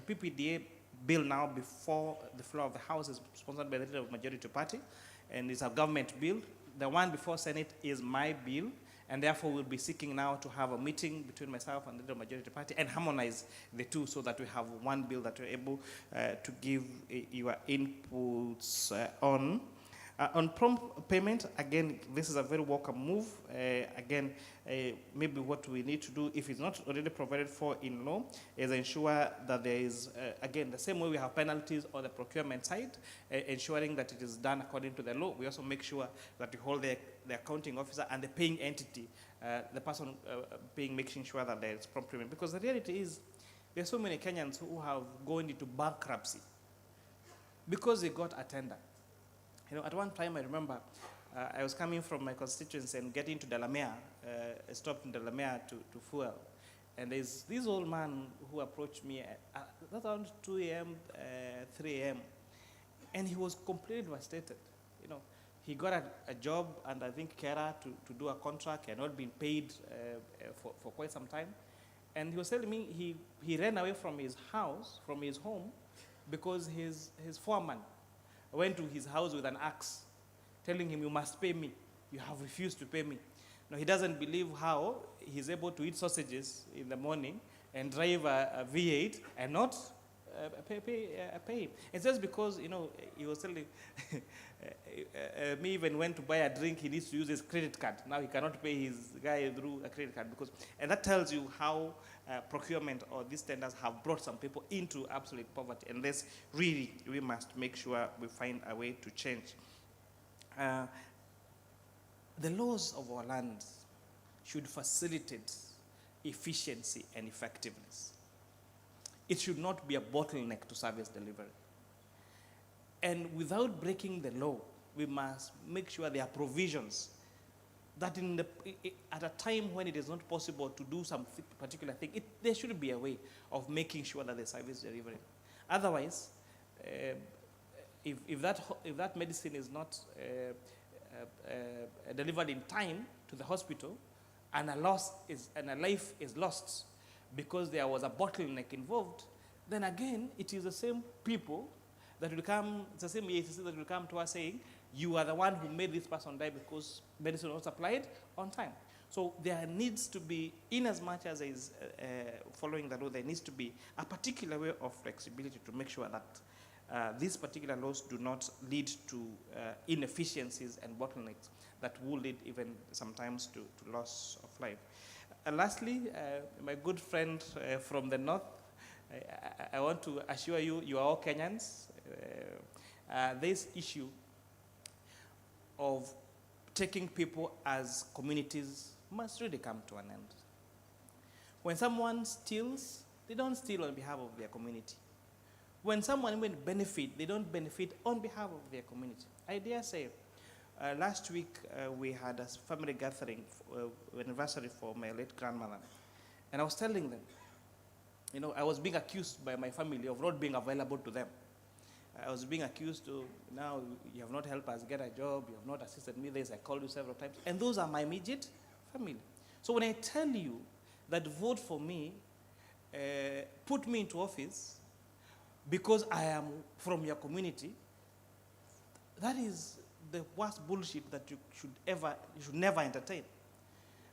PPDA bill now before the floor of the House is sponsored by the leader of the majority party, and it's a government bill. The one before Senate is my bill, and therefore we'll be seeking now to have a meeting between myself and the leader of the majority party and harmonize the two so that we have one bill that we're able to give your inputs on. On prompt payment, again, this is a very welcome move. Maybe what we need to do, if it's not already provided for in law, is ensure that there is, again, the same way we have penalties on the procurement side, ensuring that it is done according to the law. We also make sure that we hold the accounting officer and the paying entity, the person making sure that there is prompt payment. Because the reality is, there are so many Kenyans who have gone into bankruptcy because they got a tender. At one time, I remember I was coming from my constituency and getting to Delamere. I stopped in Delamere to fuel. And there's this old man who approached me at around 2 a.m., 3 a.m. And he was completely devastated. He got a job, and I think Kera to do a contract. He had not been paid for quite some time. And he was telling me he ran away from his house, from his home, because his foreman went to his house with an axe, telling him, "You must pay me. You have refused to pay me." Now, he doesn't believe how he's able to eat sausages in the morning and drive a V8 and not pay him. It's just because, he was telling me, even went to buy a drink, he needs to use his credit card. Now he cannot pay his guy through a credit card, and that tells you how procurement or these tenders have brought some people into absolute poverty. And this really, we must make sure we find a way to change. The laws of our land should facilitate efficiency and effectiveness. It should not be a bottleneck to service delivery. And without breaking the law, we must make sure there are provisions that at a time when it is not possible to do some particular thing, there should be a way of making sure that the service delivery. Otherwise, if that medicine is not delivered in time to the hospital, and a life is lost because there was a bottleneck involved, then again, it is the same people that will come, it's the same EACC that will come to us saying, "You are the one who made this person die because medicine was supplied on time." So there needs to be, in as much as there is following the law, there needs to be a particular way of flexibility to make sure that these particular laws do not lead to inefficiencies and bottlenecks that will lead even sometimes to loss of life. Lastly, my good friend from the north, I want to assure you, you are all Kenyans. This issue of taking people as communities must really come to an end. When someone steals, they don't steal on behalf of their community. When someone even benefit, they don't benefit on behalf of their community. I dare say, last week we had a family gathering, anniversary for my late grandmother. And I was telling them, I was being accused by my family of not being available to them. I was being accused to, now you have not helped us get a job, you have not assisted me this, I called you several times. And those are my immediate family. So when I tell you that vote for me, put me into office because I am from your community, that is the worst bullshit that you should never entertain.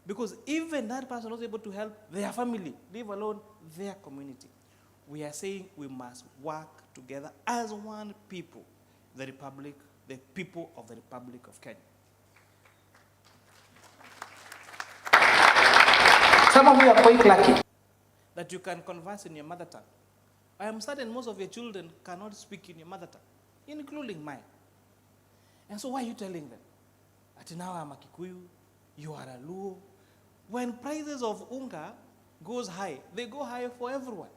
Because even that person was able to help their family, leave alone their community. We are saying we must work together as one people, the people of the Republic of Kenya. Some of you are quite lucky that you can converse in your mother tongue. I am certain most of your children cannot speak in your mother tongue, including mine. And so why are you telling them that now I'm a Kikuyu, you are a Luo? When prices of unga goes high, they go high for everyone.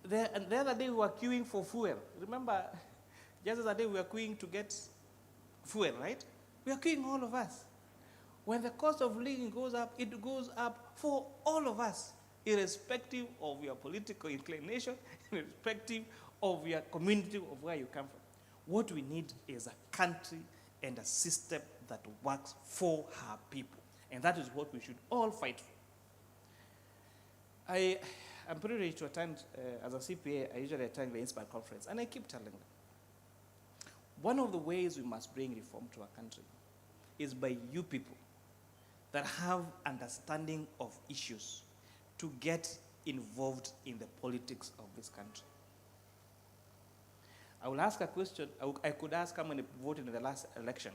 The other day we were queuing for fuel. Remember, just the other day we were queuing to get fuel, right? We are queuing, all of us. When the cost of living goes up, it goes up for all of us, irrespective of your political inclination, irrespective of your community, of where you come from. What we need is a country and a system that works for her people. And that is what we should all fight for. I'm privileged to attend, as a CPA, I usually attend the Inspire conference, and I keep telling them, one of the ways we must bring reform to our country is by you people that have understanding of issues to get involved in the politics of this country. I will ask a question. I could ask how many voted in the last election.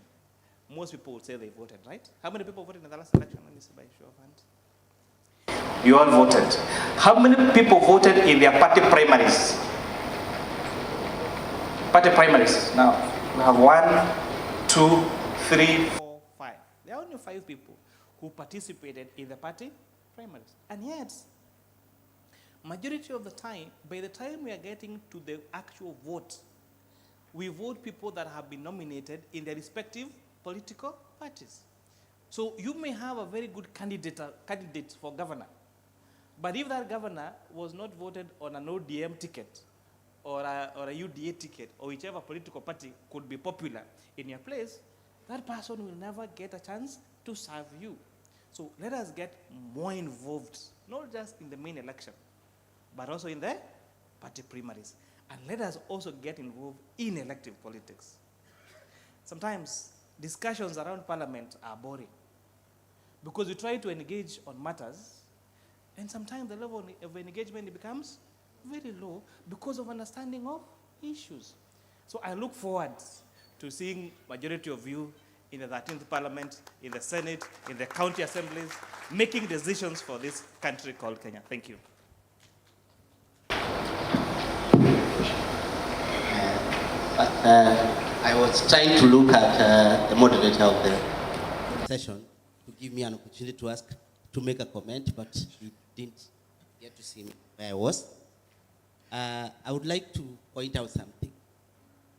Most people would say they voted, right? How many people voted in the last election? Let me see by show of hands. You all voted. How many people voted in their party primaries? Party primaries. Now, we have 1, 2, 3, 4, 5. There are only 5 people who participated in the party primaries. And yet, majority of the time, by the time we are getting to the actual vote, we vote people that have been nominated in their respective political parties. So you may have a very good candidate for governor, but if that governor was not voted on an ODM ticket or a UDA ticket, or whichever political party could be popular in your place, that person will never get a chance to serve you. So let us get more involved, not just in the main election, but also in the party primaries. And let us also get involved in elective politics. Sometimes discussions around parliament are boring because we try to engage on matters, and sometimes the level of engagement becomes very low because of understanding of issues. So I look forward to seeing majority of you in the 13th Parliament, in the Senate, in the county assemblies, making decisions for this country called Kenya. Thank you. I was trying to look at the moderator of the session to give me an opportunity to make a comment, but he didn't get to see me where I was. I would like to point out something.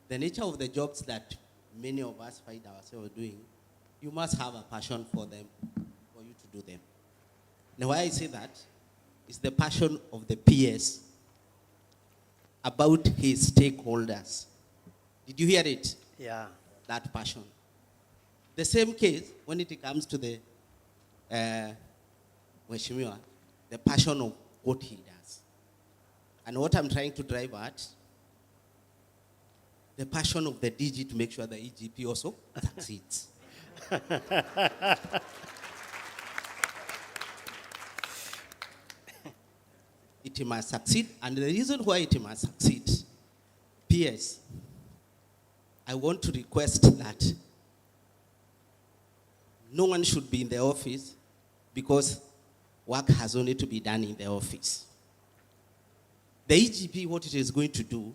The nature of the jobs that many of us find ourselves doing, you must have a passion for them, for you to do them. Now, why I say that is the passion of the PS about his stakeholders. Did you hear it? Yeah. That passion. The same case when it comes to the Mheshimiwa, the passion of what he does. And what I'm trying to drive at, the passion of the DG to make sure the EGP also succeeds. It must succeed, and the reason why it must succeed, PS, I want to request that no one should be in the office because work has only to be done in the office. The EGP, what it is going to do,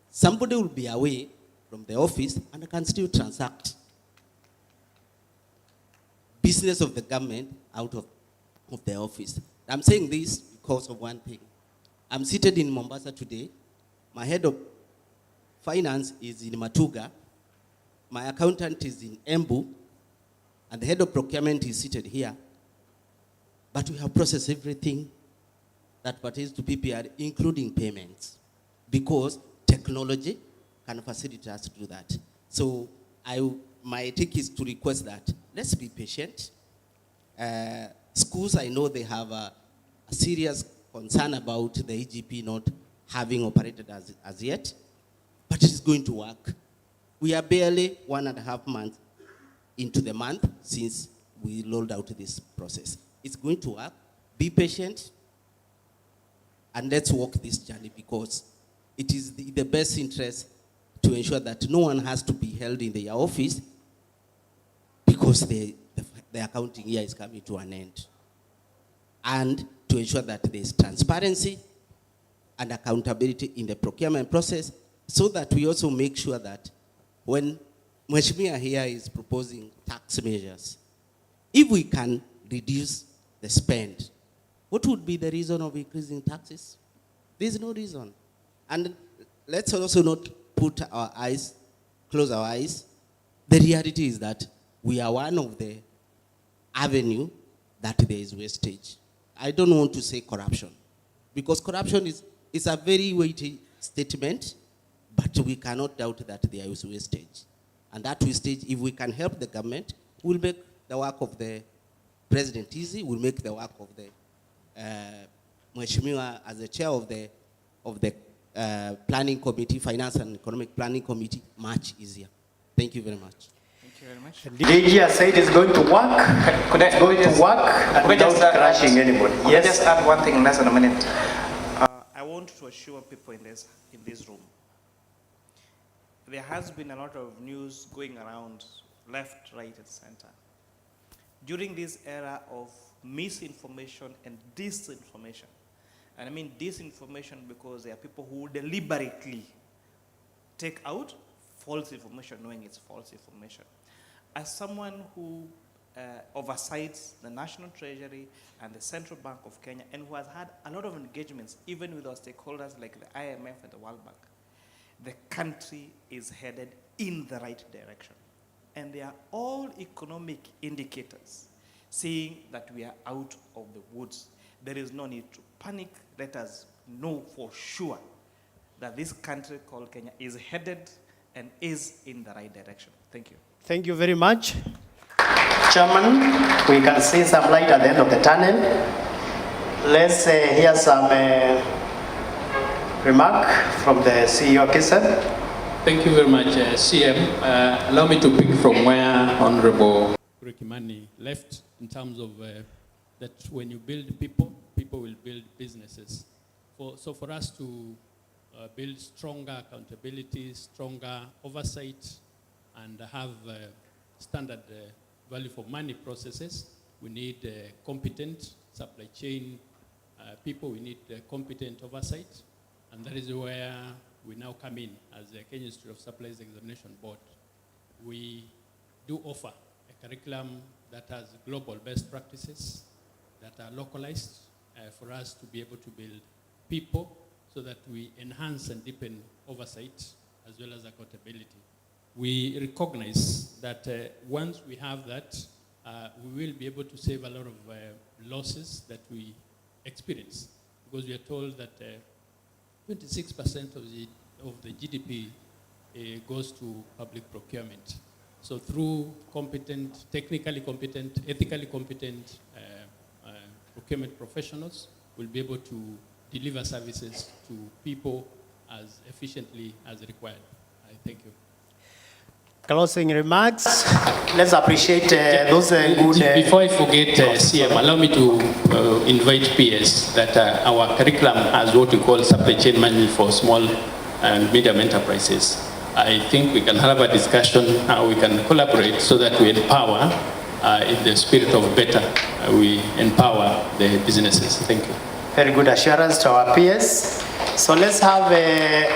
somebody will be away from the office and can still transact business of the government out of the office. I'm saying this because of one thing. I'm seated in Mombasa today. My head of finance is in Matuga. My accountant is in Embu. And the head of procurement is seated here. But we have processed everything that pertains to PPR, including payments, because technology can facilitate us to do that. So my take is to request that let's be patient. Schools, I know they have a serious concern about the EGP not having operated as yet, but it is going to work. We are barely 1.5 months into the month since we rolled out this process. It's going to work. Be patient, and let's walk this journey because it is the best interest to ensure that no one has to be held in their office because the accounting year is coming to an end. And to ensure that there's transparency and accountability in the procurement process so that we also make sure that when Mheshimiwa here is proposing tax measures, if we can reduce the spend, what would be the reason of increasing taxes? There's no reason. And let's also not close our eyes. The reality is that we are one of the avenue that there is wastage. I don't want to say corruption, because corruption is a very weighty statement, but we cannot doubt that there is wastage. And that wastage, if we can help the government, will make the work of the president easy, will make the work of the Mheshimiwa as the chair of the planning committee, finance and economic planning committee, much easier. Thank you very much. Thank you very much. DG has said it's going to work. It's going to work without crushing anybody. Yes. Just add one thing in less than a minute. I want to assure people in this room there has been a lot of news going around left, right, and center. During this era of misinformation and disinformation, and I mean disinformation because there are people who deliberately take out false information knowing it's false information. As someone who oversees the National Treasury and the Central Bank of Kenya and who has had a lot of engagements even with our stakeholders like the IMF and the World Bank, the country is headed in the right direction. And they are all economic indicators saying that we are out of the woods. There is no need to panic. Let us know for sure that this country called Kenya is headed and is in the right direction. Thank you. Thank you very much. Chairman, we can see some light at the end of the tunnel. Let's hear some remark from the CEO Kisa. Thank you very much, CM. Allow me to pick from where Honorable Kimani left in terms of that when you build people, people will build businesses. So for us to build stronger accountability, stronger oversight, and have standard value for money processes, we need competent supply chain people, we need competent oversight, and that is where we now come in as the Kenya Institute of Supplies Examination Board. We do offer a curriculum that has global best practices that are localized for us to be able to build people so that we enhance and deepen oversight as well as accountability. We recognize that once we have that, we will be able to save a lot of losses that we experience, because we are told that 26% of the GDP goes to public procurement. So through competent, technically competent, ethically competent procurement professionals, we'll be able to deliver services to people as efficiently as required. Thank you. Closing remarks. Let's appreciate those good... Before I forget, CM, allow me to invite PS that our curriculum has what we call supply chain management for small and medium enterprises. I think we can have a discussion how we can collaborate so that we empower, in the spirit of better, we empower the businesses. Thank you. Very good assurance to our peers. So let's have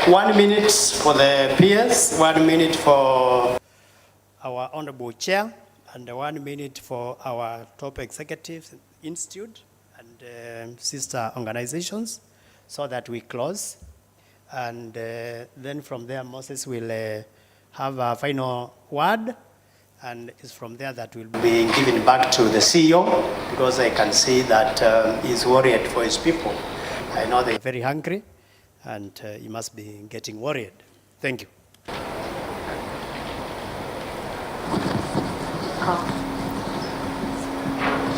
1 minute for the peers, 1 minute for our Honorable Chair, and 1 minute for our top executives, institute, and sister organizations, so that we close. And then from there, Moses will have a final word, and it's from there that will be given back to the CEO, because I can see that he's worried for his people. I know they're very hungry, and he must be getting worried. Thank you.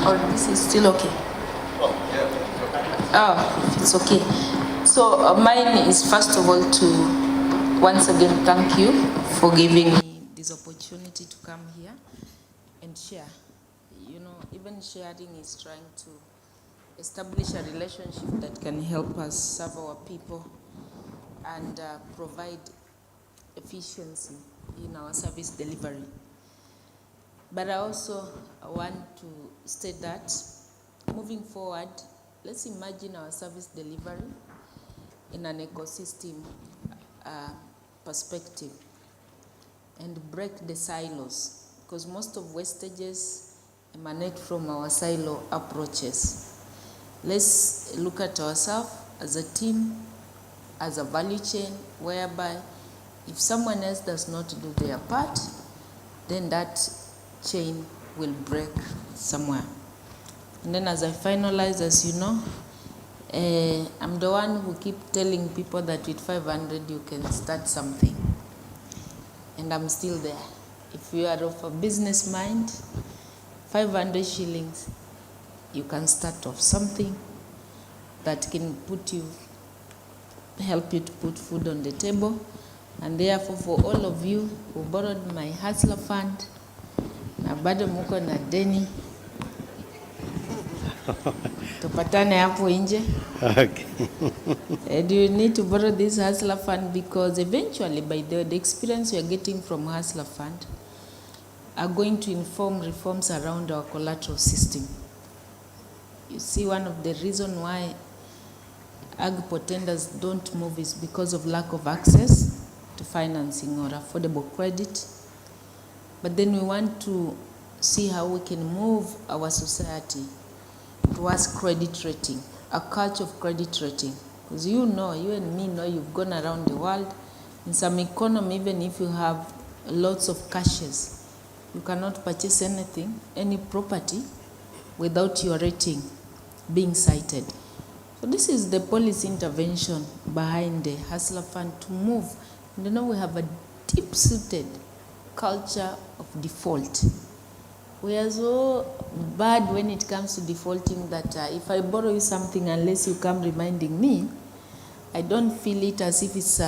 Oh, this is still okay. Oh, it's okay. So mine is first of all to once again thank you for giving me this opportunity to come here and share. You know, even sharing is trying to establish a relationship that can help us serve our people and provide efficiency in our service delivery. But I also want to state that moving forward, let's imagine our service delivery in an ecosystem perspective and break the silos, because most of wastages emanate from our silo approaches. Let's look at ourselves as a team, as a value chain, whereby if someone else does not do their part, then that chain will break somewhere. And then as I finalize, as you know, I'm the one who keep telling people that with 500 you can start something. And I'm still there. If you are of a business mind, 500 shillings, you can start off something that can help you to put food on the table. And therefore, for all of you who borrowed my hustler fund, na bado muko na deni, Tupatane hapo nje. Okay. Do you need to borrow this hustler fund? Because eventually, by the experience you're getting from hustler fund, are going to inform reforms around our collateral system. You see, one of the reasons why agpo tenders don't move is because of lack of access to financing or affordable credit. But then we want to see how we can move our society towards credit rating, a culture of credit rating. Because you know, you and me know, you've gone around the world. In some economy, even if you have lots of cashes, you cannot purchase anything, any property, without your rating being cited. So this is the policy intervention behind the Hustler Fund to move. And you know, we have a deep-seated culture of default. We are so bad when it comes to defaulting that if I borrow you something, unless you come reminding me, I don't feel it as if it's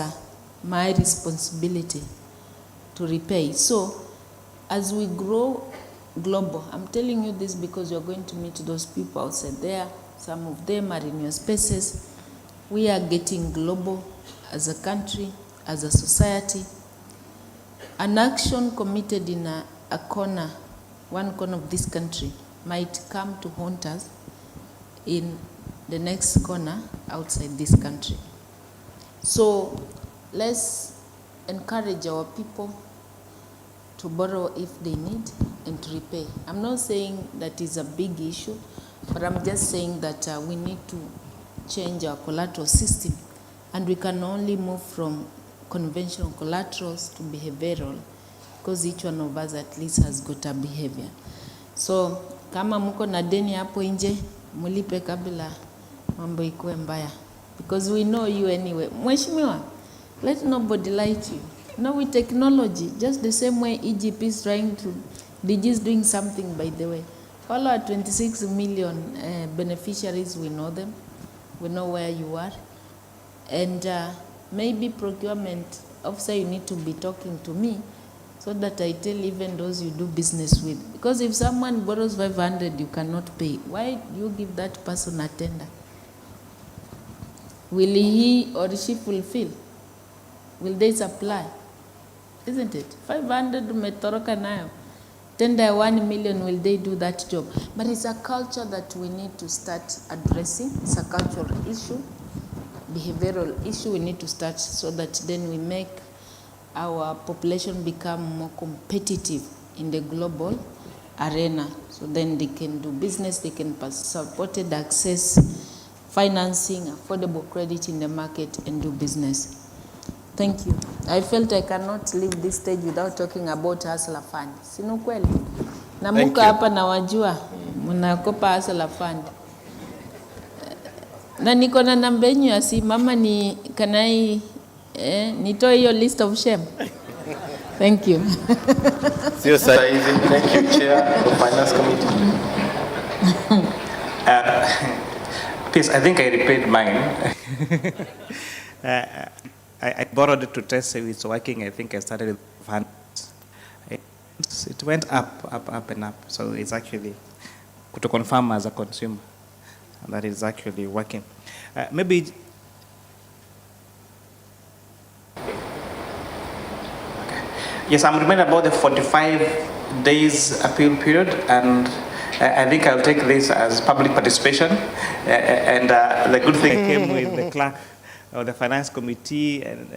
my responsibility to repay. So as we grow global, I'm telling you this because you're going to meet those people outside there. Some of them are in your spaces. We are getting global as a country, as a society. An action committed in a corner, one corner of this country, might come to haunt us in the next corner outside this country. So let's encourage our people to borrow if they need and to repay. I'm not saying that is a big issue, but I'm just saying that we need to change our collateral system, and we can only move from conventional collaterals to behavioral, because each one of us at least has got a behavior. So kama muko na deni hapo nje, mulipe kabla mambo ikuwe mbaya, because we know you anyway. Mheshimiwa, let nobody lie to you. Now with technology, just the same way Egypt is trying to, DG is doing something, by the way. All our 26 million beneficiaries, we know them. We know where you are. And maybe procurement officer, you need to be talking to me so that I tell even those you do business with. Because if someone borrows 500, you cannot pay. Why do you give that person a tender? Will he or she fulfill? Will they supply? Isn't it? 500 umetoroka nayo. Tender 1 million, will they do that job? But it's a culture that we need to start addressing. It's a cultural issue, behavioral issue we need to start, so that then we make our population become more competitive in the global arena. So then they can do business, they can supported access, financing, affordable credit in the market, and do business. Thank you. I felt I cannot leave this stage without talking about Hustler Fund. Sino kweli? Na muka hapa na wajua, mnakopa Hustler Fund. Na niko na namba yenu ya simu, mama ni kanai nitoe hiyo list of shame. Thank you. Sio saizi. Thank you, Chair of Finance Committee. Please, I think I repaid mine. I borrowed it to test if it's working. I think I started with 100. It went up and up. So it's actually to confirm as a consumer that it's actually working. Maybe. Okay. Yes, I'm reminded about the 45 days appeal period, and I think I'll take this as public participation. And the good thing came with the clerk of the Finance Committee and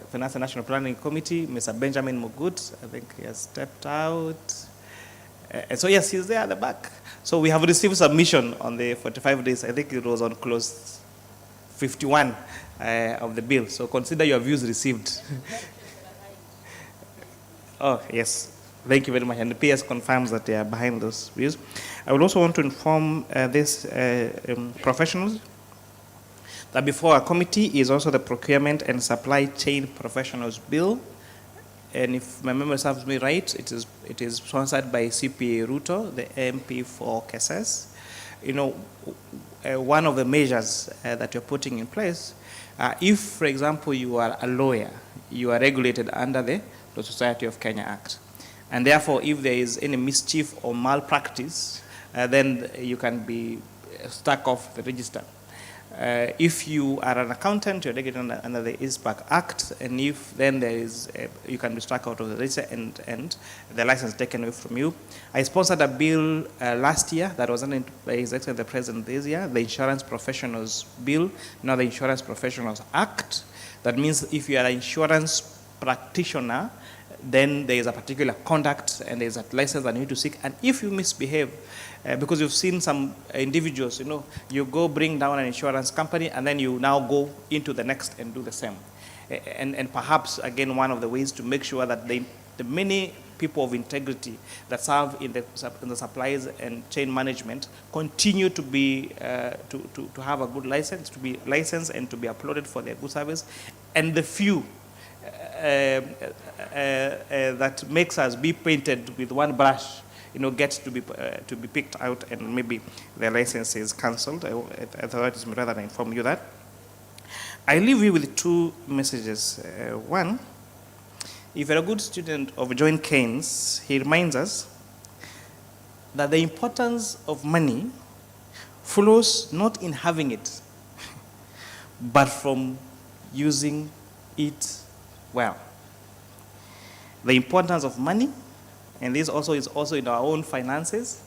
Finance and National Planning Committee, Mr. Benjamin Mugut. I think he has stepped out. And so yes, he's there at the back. So we have received submission on the 45 days. I think it was on clause 51 of the bill. So consider your views received. Oh, yes. Thank you very much. And the PS confirms that they are behind those views. I would also want to inform these professionals that before our committee is also the Procurement and Supply Chain Professionals Bill. And if my memory serves me right, it is sponsored by CPA Ruto, the MP for KSS. You know, one of the measures that you're putting in place, if, for example, you are a lawyer, you are regulated under the Law Society of Kenya Act. And therefore, if there is any mischief or malpractice, then you can be struck off the register. If you are an accountant, you're getting under the ISPAC Act, and if then there is, you can be struck out of the register and the license taken away from you. I sponsored a bill last year that was under His Excellency the President this year, the Insurance Professionals Bill, now the Insurance Professionals Act. That means if you are an insurance practitioner, then there is a particular conduct and there is a license that you need to seek. And if you misbehave, because you've seen some individuals, you go bring down an insurance company and then you now go into the next and do the same. And perhaps, again, one of the ways to make sure that the many people of integrity that serve in the supplies and chain management continue to be, to have a good license, to be licensed and to be applauded for their good service. And the few that makes us be painted with one brush, gets to be picked out and maybe their license is cancelled. I thought it is rather than inform you that. I leave you with two messages. One, if you're a good student of John Keynes, he reminds us that the importance of money flows not in having it, but from using it well. The importance of money, and this also is also in our own finances,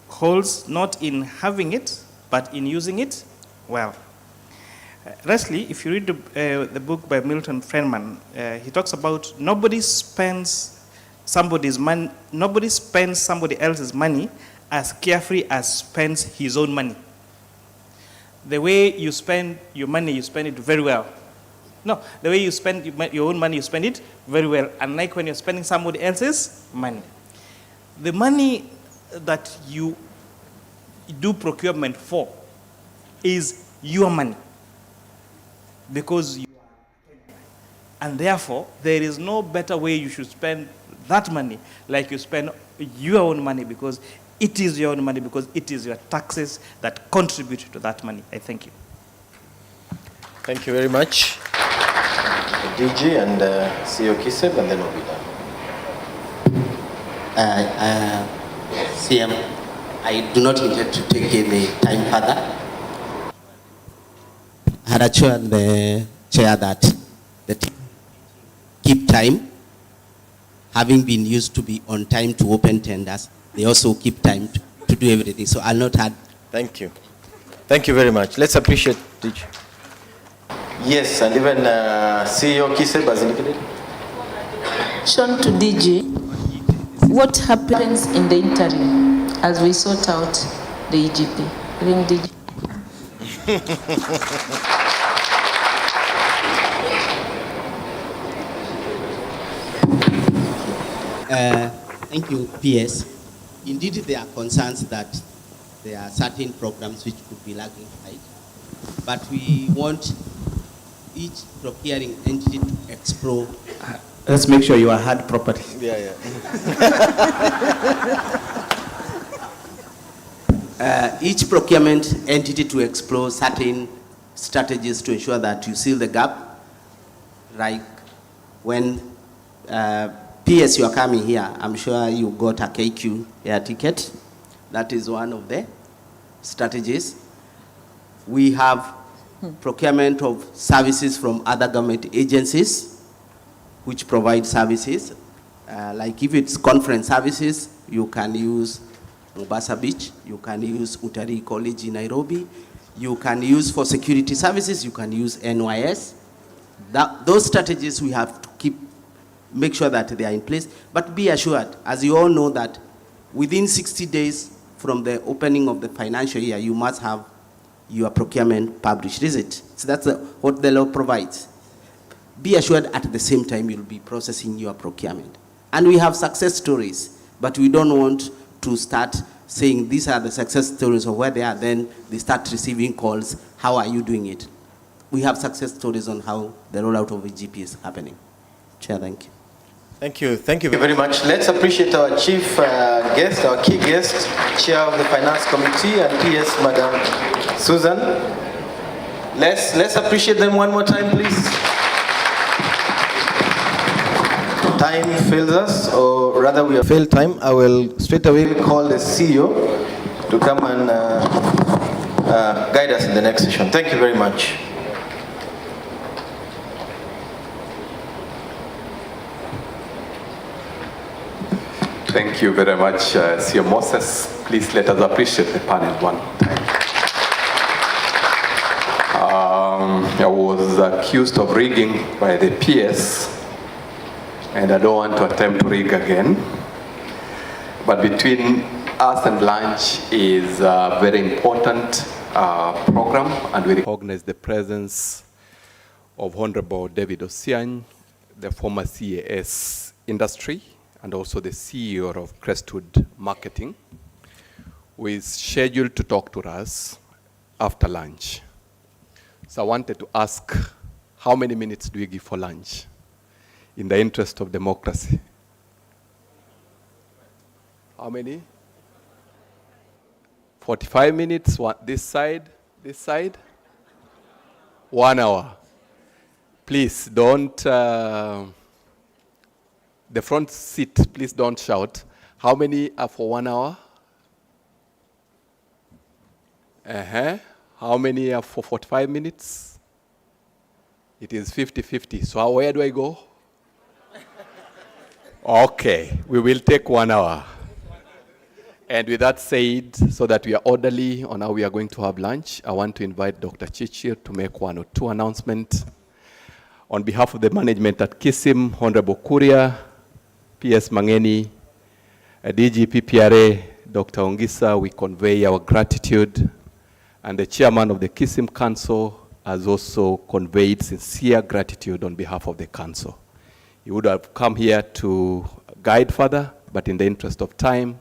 holds not in having it, but in using it well. Lastly, if you read the book by Milton Friedman, he talks about nobody spends somebody else's money as carefree as spends his own money. The way you spend your money, you spend it very well. No, the way you spend your own money, you spend it very well, unlike when you're spending somebody else's money. The money that you do procurement for is your money, because you are, and therefore there is no better way you should spend that money like you spend your own money, because it is your own money, because it is your taxes that contribute to that money. I thank you. Thank you very much, DG and CEO Kiseb, and then we'll be done. CM, I do not intend to take any time further. I had assured the chair that the team keep time. Having been used to be on time to open tenders, they also keep time to do everything. So I'll not add. Thank you. Thank you very much. Let's appreciate DG. Yes, and even CEO Kiseb has indicated. Shown to DG, what happens in the interim as we sort out the EGP? Ring DG. Thank you, PS. Indeed, there are concerns that there are certain programs which could be lagging behind, but we want each procuring entity to explore. Let's make sure you are heard properly. Yeah. Each procurement entity to explore certain strategies to ensure that you seal the gap. Like when PS, you are coming here, I'm sure you got a KQ air ticket. That is one of the strategies. We have procurement of services from other government agencies which provide services. Like if it's conference services, you can use Mombasa Beach, you can use Utalii College in Nairobi, you can use for security services, you can use NYS. Those strategies we have to make sure that they are in place, but be assured, as you all know, that within 60 days from the opening of the financial year, you must have your procurement published, is it? So that's what the law provides. Be assured at the same time you'll be processing your procurement. And we have success stories, but we don't want to start saying these are the success stories of where they are, then they start receiving calls, how are you doing it? We have success stories on how the rollout of EGP is happening. Chair, thank you. Thank you. Thank you very much. Let's appreciate our chief guest, our key guest, Chair of the Finance Committee and PS, Madam Susan. Let's appreciate them one more time, please. Time fails us, or rather we have failed time. I will straight away call the CEO to come and guide us in the next session. Thank you very much. Thank you very much, Sir Moses. Please let us appreciate the panel one time. I was accused of rigging by the PS, and I don't want to attempt to rig again. But between us and lunch is a very important program, and we recognize the presence of Honorable David Osiany, the former CAS industry, and also the CEO of Crestwood Marketing, who is scheduled to talk to us after lunch. So I wanted to ask, how many minutes do we give for lunch in the interest of democracy? How many? 45 minutes, this side, 1 hour. Please don't, the front seat, please don't shout. How many are for 1 hour? How many are for 45 minutes? It is 50-50. So where do I go? Okay, we will take 1 hour. And with that said, so that we are orderly on how we are going to have lunch, I want to invite Dr. Chichir to make 1 or 2 announcements. On behalf of the management at KISIM, Honorable Kuria, PS Mang'eni, DGP PRA, Dr. Ongisa, we convey our gratitude. And the chairman of the KISIM Council has also conveyed sincere gratitude on behalf of the council. He would have come here to guide further, but in the interest of time,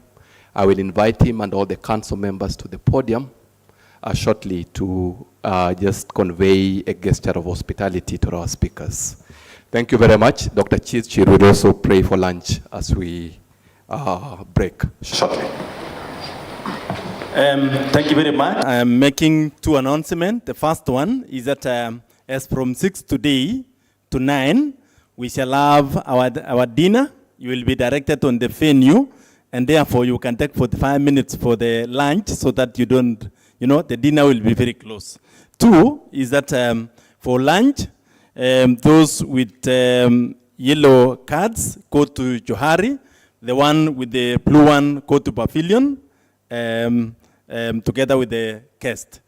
I will invite him and all the council members to the podium shortly to just convey a gesture of hospitality to our speakers. Thank you very much. Dr. Chichir will also pray for lunch as we break shortly. Thank you very much. I'm making 2 announcements. The first one is that as from 6 today to 9, we shall have our dinner. You will be directed on the venue, and therefore you can take 45 minutes for the lunch so that you don't, the dinner will be very close. 2 is that for lunch, those with yellow cards go to Johari. The one with the blue one go to Pavilion together with the guest.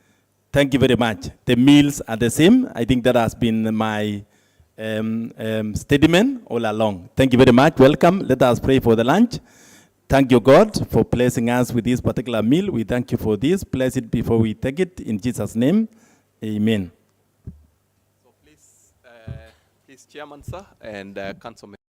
Thank you very much. The meals are the same. I think that has been my statement all along. Thank you very much. Welcome. Let us pray for the lunch. Thank you, God, for blessing us with this particular meal. We thank you for this. Bless it before we take it. In Jesus' name, amen. So please, Chairman, sir, and Councilman.